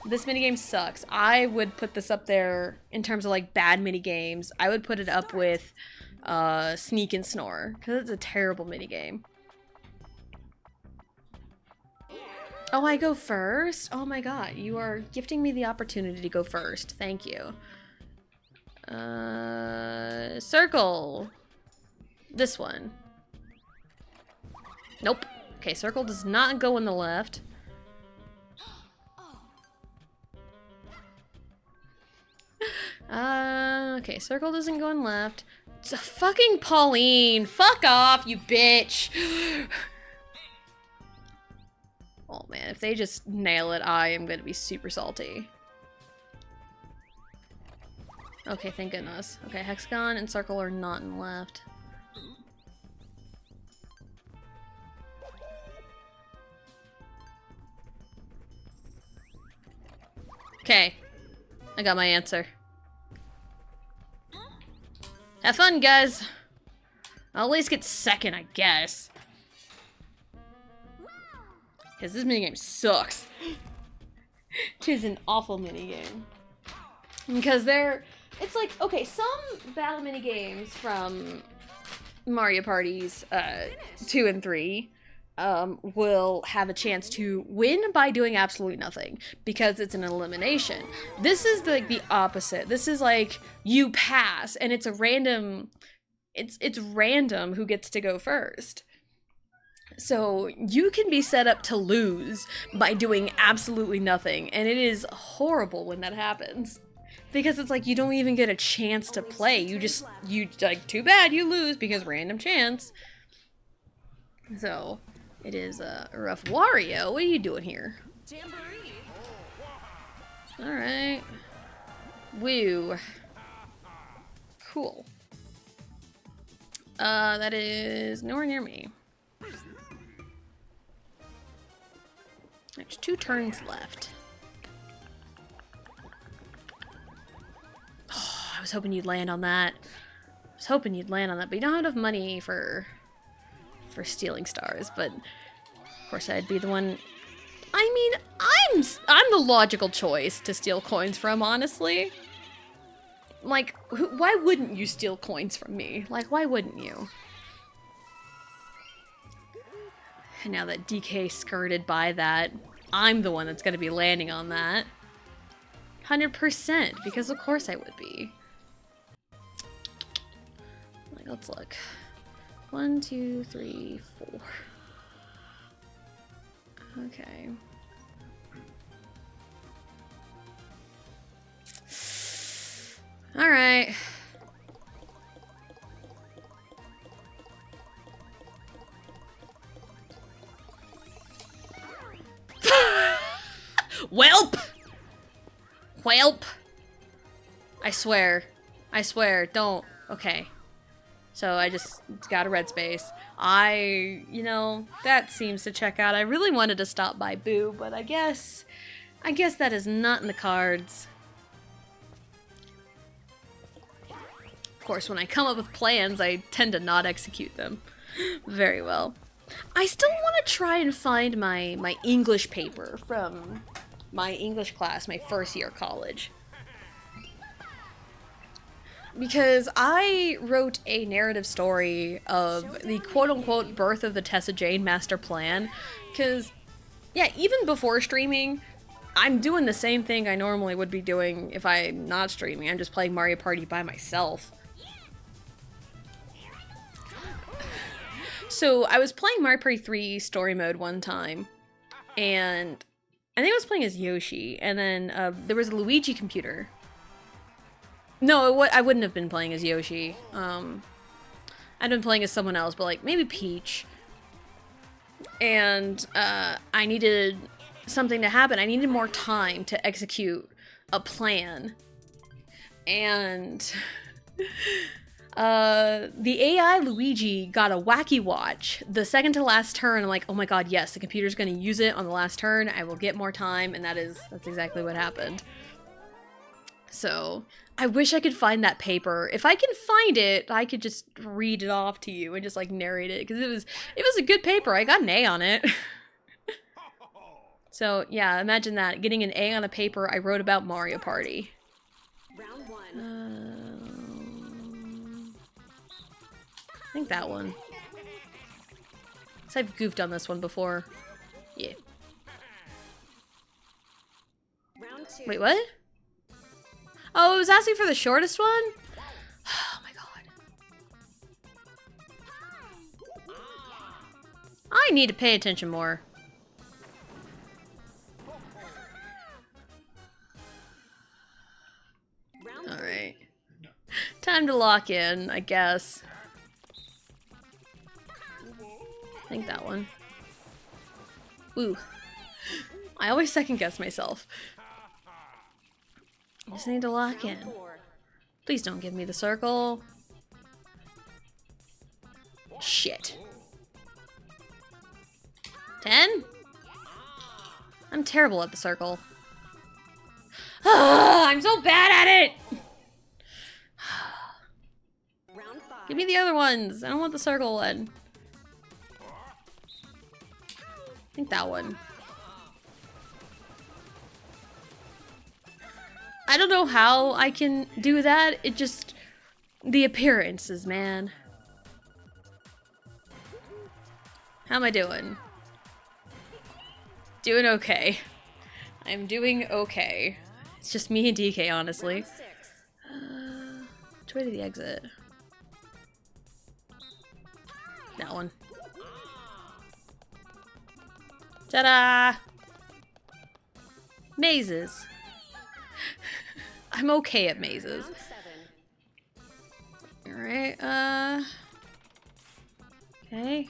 S1: This minigame sucks. I would put this up there in terms of, like, bad minigames. I would put it up with Sneak and Snore, because it's a terrible minigame. Oh, I go first? Oh my god, you are gifting me the opportunity to go first. Thank you. Circle. This one. Nope. Okay, circle does not go on the left. Okay, circle doesn't go on left. It's a fucking Pauline. Fuck off, you bitch. Oh man, if they just nail it, I am gonna be super salty. Okay, thank goodness. Okay, hexagon and circle are not in the left. Okay, I got my answer. Have fun, guys. I'll at least get second, I guess. Because this minigame sucks. Tis an awful minigame. Because it's like, okay, some battle minigames from Mario Parties 2 and 3 will have a chance to win by doing absolutely nothing because it's an elimination. This is like the opposite. This is like you pass and it's a random, it's random who gets to go first. So you can be set up to lose by doing absolutely nothing, and it is horrible when that happens. Because it's like you don't even get a chance to play. You like, too bad you lose because random chance. So, it is rough. Wario, what are you doing here?
S2: Jamboree.
S1: Alright. Woo. Cool. That is nowhere near me. There's 2 turns left. Oh, I was hoping you'd land on that. But you don't have enough money for stealing stars, but of course I'd be the one. I mean, I'm the logical choice to steal coins from, honestly. Like, why wouldn't you steal coins from me? Like, why wouldn't you? And now that DK skirted by that, I'm the one that's gonna be landing on that. 100%, because of course I would be. Like, let's look. 1, 2, 3, 4. Okay. All right. Welp! Welp! I swear, don't. Okay. So I just got a red space. You know, that seems to check out. I really wanted to stop by Boo, but I guess that is not in the cards. Of course, when I come up with plans, I tend to not execute them very well. I still want to try and find my English paper from my English class, my first year of college. Because I wrote a narrative story of the quote-unquote birth of the Tessa Jane master plan. Because, yeah, even before streaming, I'm doing the same thing I normally would be doing if I'm not streaming. I'm just playing Mario Party by myself. So, I was playing Mario Party 3 story mode one time, and I think I was playing as Yoshi, and then there was a Luigi computer. No, I wouldn't have been playing as Yoshi. I'd been playing as someone else, but like maybe Peach. And I needed something to happen. I needed more time to execute a plan. And the AI Luigi got a wacky watch the second to last turn. I'm like, oh my god, yes, the computer's gonna use it on the last turn. I will get more time, and that's exactly what happened. So, I wish I could find that paper. If I can find it, I could just read it off to you and just like narrate it, because it was a good paper. I got an A on it. So, yeah, imagine that, getting an A on a paper I wrote about Mario Party.
S2: Round 1.
S1: I think that one. So I've goofed on this one before. Yeah.
S2: Round 2.
S1: Wait, what? Oh, it was asking for the shortest one? Oh my god. I need to pay attention more. Alright. Time to lock in, I guess. I think that one. Ooh. I always second guess myself. I just need to lock in. Please don't give me the circle. Shit. 10? I'm terrible at the circle. I'm so bad at it!
S2: Round 5.
S1: Give me the other ones. I don't want the circle one. I think that one. I don't know how I can do that. It just... the appearances, man. How am I doing? Doing okay. I'm doing okay. It's just me and DK, honestly.
S2: Round 6.
S1: Which way to the exit? That one. Ta-da! Mazes. I'm okay at mazes.
S2: Round 7.
S1: Alright, okay.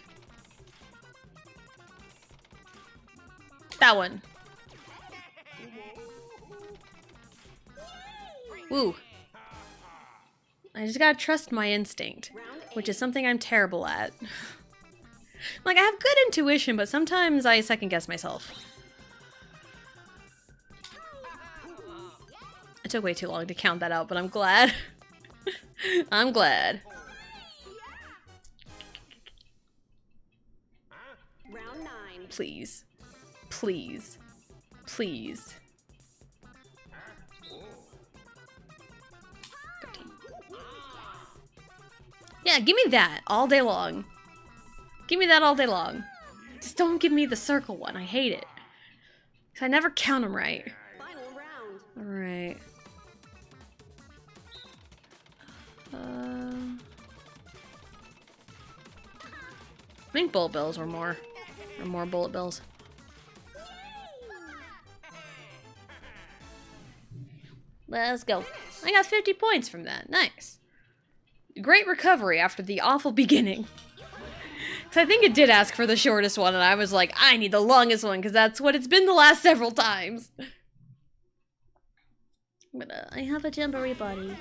S1: That one. Woo. I just gotta trust my instinct, which is something I'm terrible at. Like, I have good intuition, but sometimes I second guess myself. It took way too long to count that out, but I'm glad. I'm glad.
S2: Round 9.
S1: Please. Please. Please. 13. Yeah, give me that all day long. Give me that all day long. Just don't give me the circle one. I hate it. 'Cause I never count them right.
S2: Final round.
S1: Alright. I think bullet bills were more. Or more bullet bills. Let's go. I got 50 points from that. Nice. Great recovery after the awful beginning. Because I think it did ask for the shortest one, and I was like, I need the longest one, because that's what it's been the last several times. But I have a Jamboree buddy.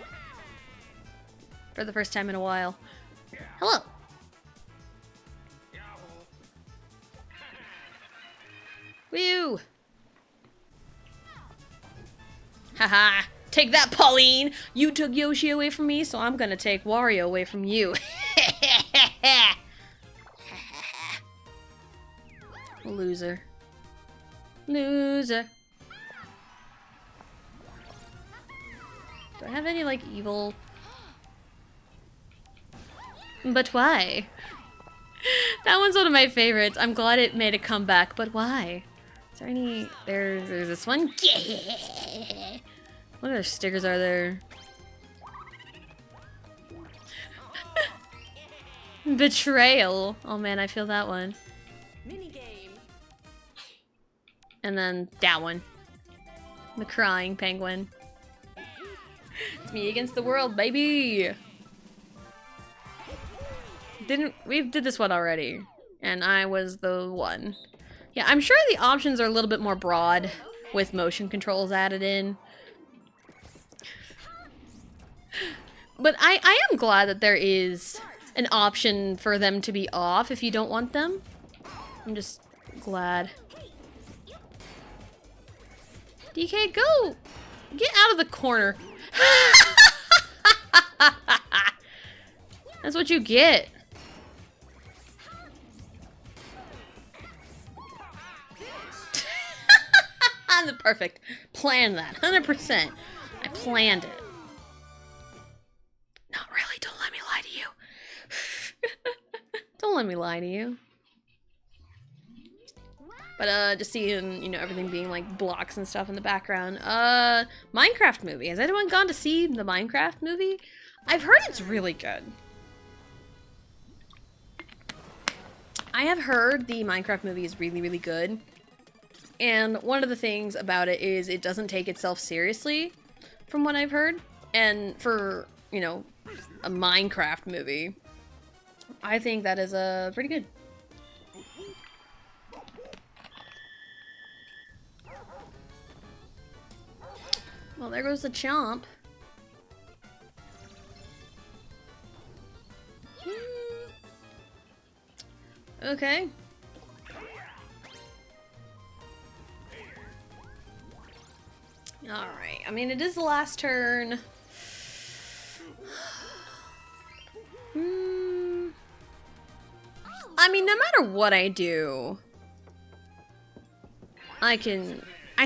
S1: For the first time in a while. Hello. Woo! Haha! Take that, Pauline! You took Yoshi away from me, so I'm gonna take Wario away from you. Loser. Loser. Do I have any, like, evil... But why? That one's one of my favorites. I'm glad it made a comeback, but why? Is there any... There's this one. Yeah! What other stickers are there? Betrayal. Oh man, I feel that one.
S2: Mini game.
S1: And then that one. The crying penguin. It's me against the world, baby! We did this one already. And I was the one. Yeah, I'm sure the options are a little bit more broad with motion controls added in. But I am glad that there is an option for them to be off if you don't want them. I'm just glad. DK, go! Get out of the corner. That's what you get. The perfect. Planned that. 100%. I planned it. Not really. Don't let me lie to you. Don't let me lie to you. But just seeing, you know, everything being like blocks and stuff in the background. Minecraft movie. Has anyone gone to see the Minecraft movie? I've heard it's really good. I have heard the Minecraft movie is really, really good. And one of the things about it is it doesn't take itself seriously, from what I've heard. And for, you know, a Minecraft movie, I think that is pretty good. Well, there goes the chomp. Okay. Alright, I mean, it is the last turn. I mean, no matter what I do, I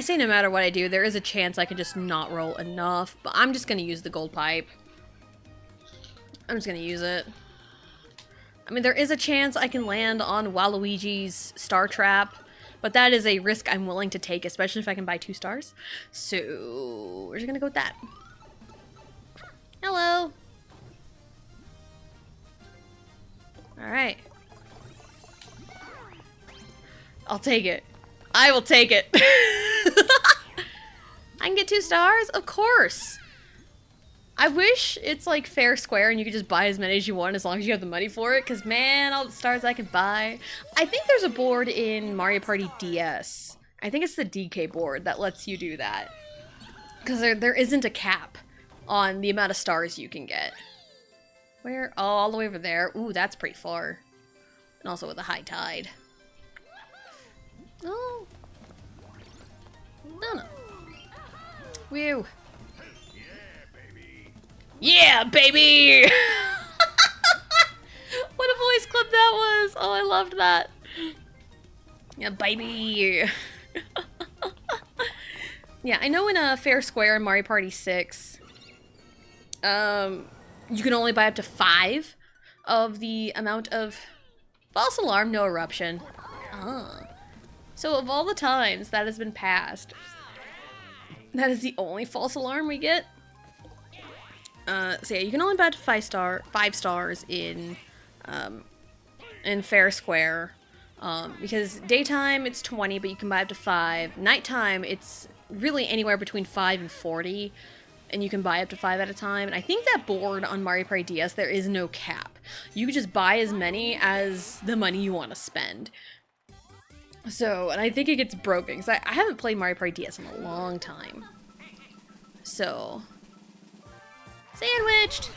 S1: say no matter what I do, there is a chance I can just not roll enough, but I'm just gonna use the gold pipe. I'm just gonna use it. I mean, there is a chance I can land on Waluigi's Star Trap, but that is a risk I'm willing to take, especially if I can buy 2 stars. So, we're just gonna go with that. Hello! Alright. I'll take it. I will take it. I can get 2 stars? Of course. I wish it's like fair square and you could just buy as many as you want as long as you have the money for it. Because, man, all the stars I can buy. I think there's a board in Mario Party DS. I think it's the DK board that lets you do that. Because there isn't a cap on the amount of stars you can get. Where? Oh, all the way over there. Ooh, that's pretty far. And also with a high tide. Oh. No. Woo. Yeah, baby! What a voice clip that was! Oh, I loved that. Yeah, baby! Yeah, I know in a fair square in Mario Party 6, you can only buy up to 5 of the amount of false alarm, no eruption. Ah. So of all the times that has been passed, that is the only false alarm we get. So yeah, you can only buy up to 5 stars in fair square. Because daytime it's 20, but you can buy up to 5. Nighttime it's really anywhere between 5 and 40, and you can buy up to 5 at a time. And I think that board on Mario Party DS, there is no cap. You can just buy as many as the money you want to spend. So, and I think it gets broken, because I haven't played Mario Party DS in a long time. So, sandwiched!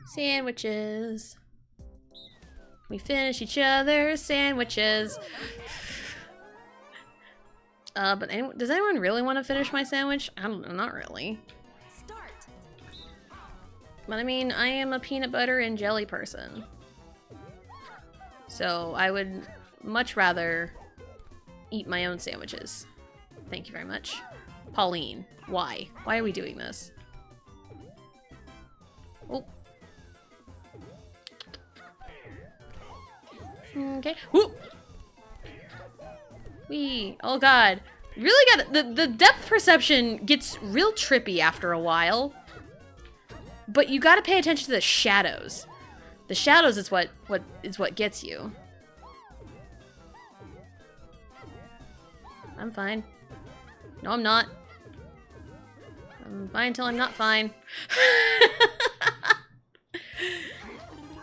S1: Sandwiches. We finish each other's sandwiches. But does anyone really want to finish my sandwich? I don't know, not really.
S2: Start.
S1: But I mean, I am a peanut butter and jelly person. So I would much rather eat my own sandwiches. Thank you very much. Pauline, why? Why are we doing this? Oh. Okay. Whoop! Wee. Oh god. Really got the depth perception gets real trippy after a while. But you gotta pay attention to the shadows. The shadows is what gets you. I'm fine. No, I'm not. I'm fine until I'm not fine.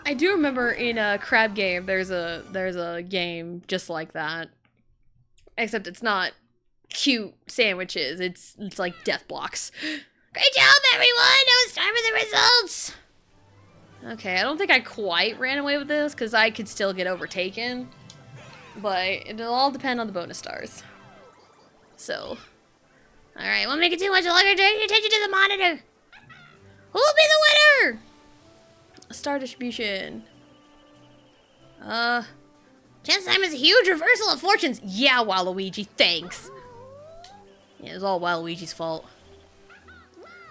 S1: I do remember in a crab game there's a game just like that. Except it's not cute sandwiches. It's like death blocks. Great job, everyone! Now it's time for the results! Okay, I don't think I quite ran away with this, because I could still get overtaken. But it'll all depend on the bonus stars. So. Alright, won't make it too much longer. Turn your attention to the monitor! Who will be the winner? Star distribution. Chance time is a huge reversal of fortunes. Yeah, Waluigi, thanks. Yeah, it was all Waluigi's fault.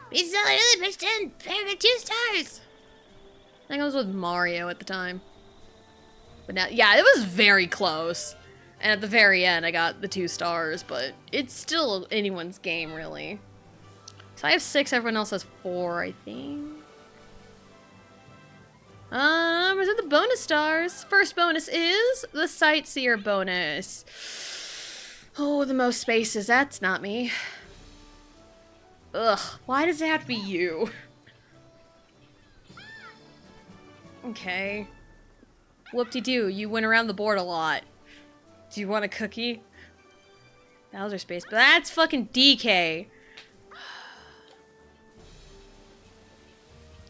S1: Beast Seller really pitched in. Fair got 2 stars. I think I was with Mario at the time. But now, yeah, it was very close. And at the very end, I got the 2 stars, but it's still anyone's game, really. So I have 6, everyone else has 4, I think. Is it the bonus stars? First bonus is the Sightseer bonus. Oh, the most spaces. That's not me. Ugh, why does it have to be you? Okay. Whoop-de-doo, you went around the board a lot. Do you want a cookie? Bowser space, but that's fucking DK.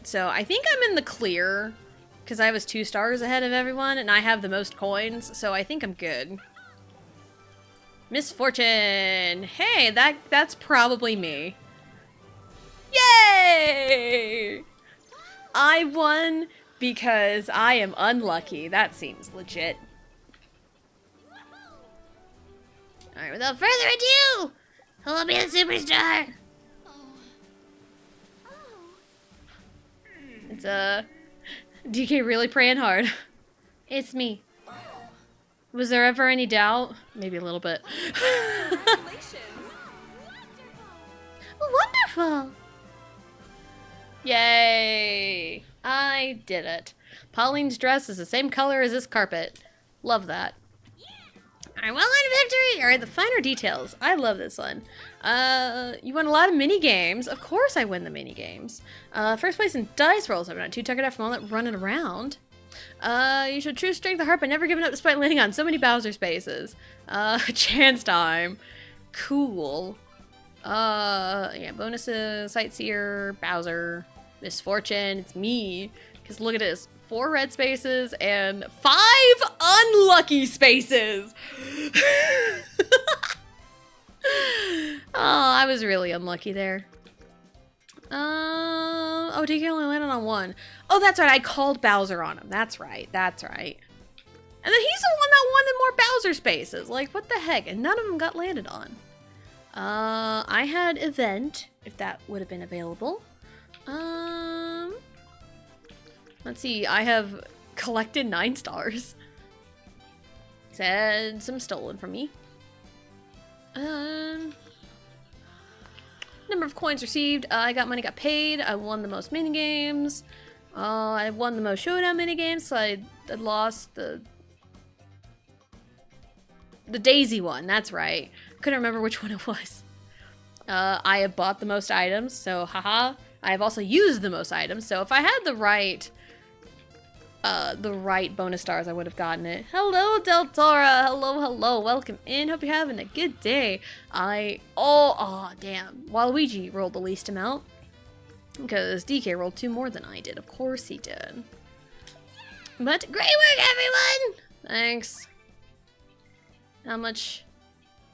S1: So, I think I'm in the clear. Because I was 2 stars ahead of everyone, and I have the most coins, so I think I'm good. Misfortune! Hey, that's probably me. Yay! I won because I am unlucky. That seems legit. Alright, without further ado, who will be the superstar? It's DK really praying hard. It's me. Was there ever any doubt? Maybe a little bit.
S2: Congratulations.
S1: Wonderful! Yay! I did it. Pauline's dress is the same color as this carpet. Love that. I will win victory! Alright, the finer details. I love this one. You won a lot of mini games. Of course I win the mini games. First place in dice rolls. I'm not too tuckered out from all that running around. You should choose strength of heart by never giving up despite landing on so many Bowser spaces. Chance time. Cool. Yeah, bonuses, Sightseer, Bowser, Misfortune, it's me. Because look at this. 4 red spaces and 5 unlucky spaces. Oh, I was really unlucky there. Oh, DK only landed on 1. Oh, that's right. I called Bowser on him. That's right. That's right. And then he's the one that wanted more Bowser spaces. Like, what the heck? And none of them got landed on. I had event, if that would have been available. Let's see, I have collected 9 stars. Said some stolen from me. Number of coins received. I got money, got paid. I won the most mini games. I won the most showdown mini games. So I lost the Daisy one. That's right. Couldn't remember which one it was. I have bought the most items. So haha. I have also used the most items. So if I had the right bonus stars, I would have gotten it. Hello, Deltora. Hello, hello. Welcome in. Hope you're having a good day. Oh, damn. Waluigi rolled the least amount. Because DK rolled 2 more than I did. Of course he did. But great work, everyone! Thanks. How much?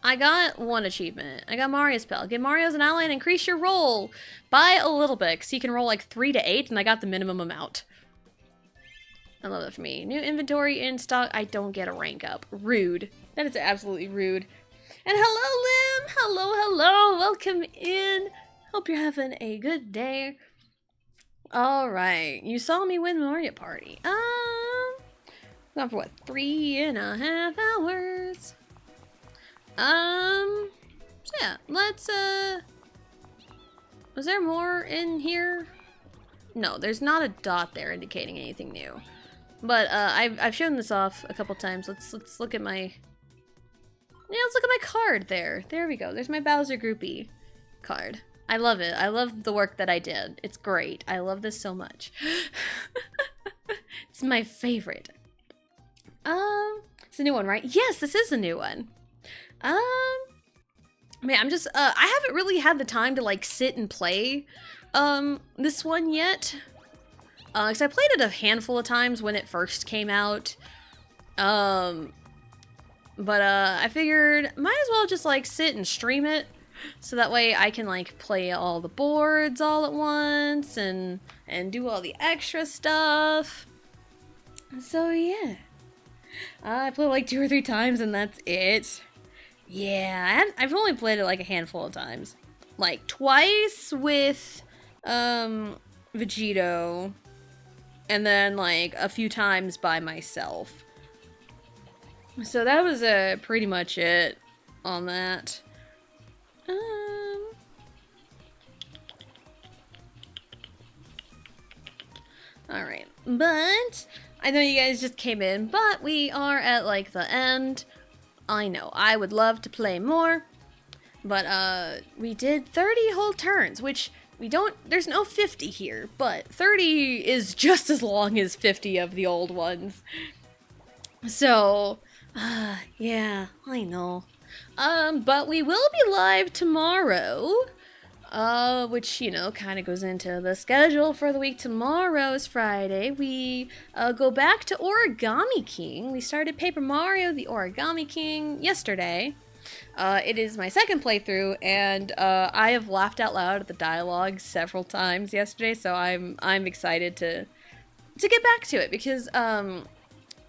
S1: I got 1 achievement. I got Mario's Spell. Give Mario's an ally and increase your roll by a little bit. Because he can roll like 3 to 8, and I got the minimum amount. I love that for me. New inventory in stock. I don't get a rank up. Rude. That is absolutely rude. And hello, Lim. Hello, hello. Welcome in. Hope you're having a good day. All right. You saw me win Mario Party. Gone for what? 3.5 hours. So yeah. Let's, was there more in here? No, there's not a dot there indicating anything new. But I've shown this off a couple times. Let's look at my let's look at my card there. There we go. There's my Bowser Groupie card. I love it. I love the work that I did. It's great. I love this so much. It's my favorite. It's a new one, right? Yes, this is a new one. Man, I'm just I haven't really had the time to like sit and play this one yet. Because I played it a handful of times when it first came out. But I figured might as well just like sit and stream it. So that way I can like play all the boards all at once and do all the extra stuff. So yeah. I played like 2 or 3 times and that's it. Yeah, I've only played it like a handful of times. Like twice with Vegito. And then, like, a few times by myself. So that was pretty much it on that. Alright. But, I know you guys just came in, but we are at, like, the end. I know, I would love to play more. But, we did 30 whole turns, which... there's no 50 here, but 30 is just as long as 50 of the old ones. So, yeah, I know. But we will be live tomorrow, which, you know, kind of goes into the schedule for the week. Tomorrow is Friday. We go back to Origami King. We started Paper Mario, the Origami King, yesterday. It is my second playthrough, and I have laughed out loud at the dialogue several times yesterday, so I'm excited to get back to it, because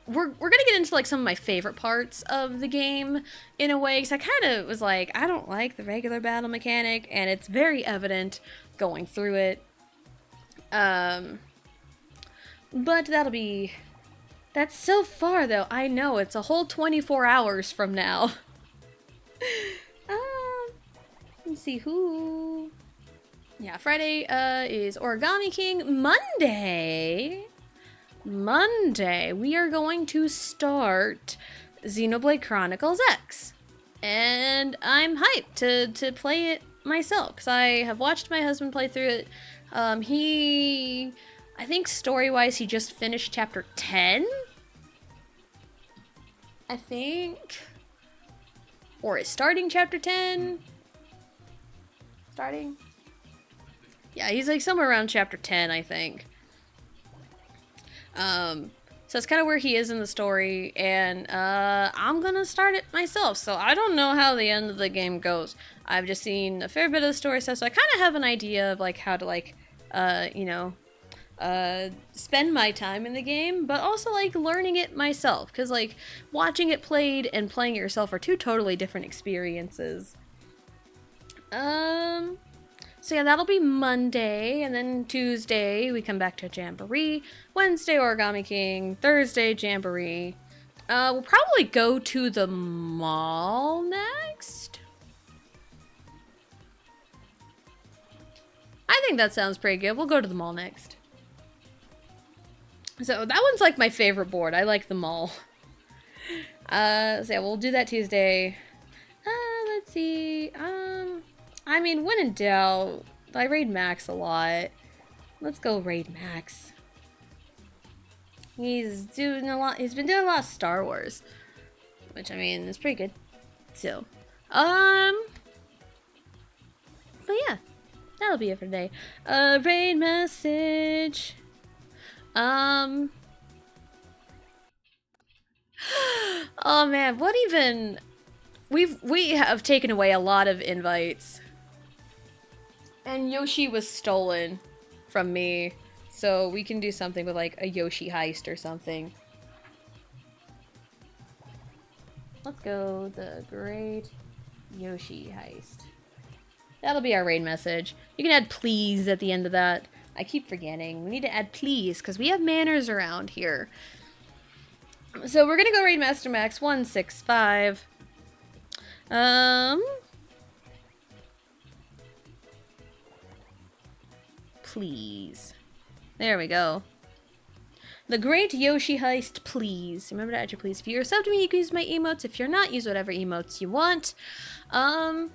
S1: we're gonna get into like some of my favorite parts of the game in a way, because I kind of was like, I don't like the regular battle mechanic, and it's very evident going through it. But that's so far though. I know, it's a whole 24 hours from now. Let's see who. Yeah, Friday is Origami King. Monday we are going to start Xenoblade Chronicles X. And I'm hyped to play it myself, because I have watched my husband play through it. I think story-wise, he just finished chapter 10? I think? Or is starting chapter 10? Starting? Yeah, he's like somewhere around chapter 10, I think. So it's kind of where he is in the story, and I'm gonna start it myself, so I don't know how the end of the game goes. I've just seen a fair bit of the story stuff, so I kind of have an idea of like how to like, spend my time in the game, but also like learning it myself, because like watching it played and playing it yourself are two totally different experiences. So yeah, that'll be Monday, and then Tuesday we come back to Jamboree, Wednesday Origami King, Thursday Jamboree. We'll probably go to the mall next. I think that sounds pretty good. We'll go to the mall next. So that one's like my favorite board. I like the mall. So yeah, we'll do that Tuesday. Let's see. I mean, when in doubt, I raid Max a lot. Let's go raid Max. He's doing a lot. He's been doing a lot of Star Wars, which I mean is pretty good. So, but yeah, that'll be it for today. Raid message. Oh man, what even? We have taken away a lot of invites. And Yoshi was stolen from me, so we can do something with like a Yoshi heist or something. Let's go the Great Yoshi Heist. That'll be our raid message. You can add please at the end of that. I keep forgetting. We need to add please, because we have manners around here. So we're gonna go raid Master Max 165. Please. There we go. The Great Yoshi Heist, please. Remember to add your please. If you're a sub to me, you can use my emotes. If you're not, use whatever emotes you want. So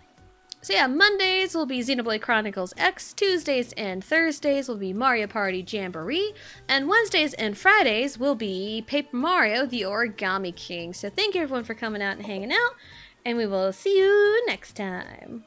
S1: yeah, Mondays will be Xenoblade Chronicles X. Tuesdays and Thursdays will be Mario Party Jamboree. And Wednesdays and Fridays will be Paper Mario, the Origami King. So thank you everyone for coming out and hanging out. And we will see you next time.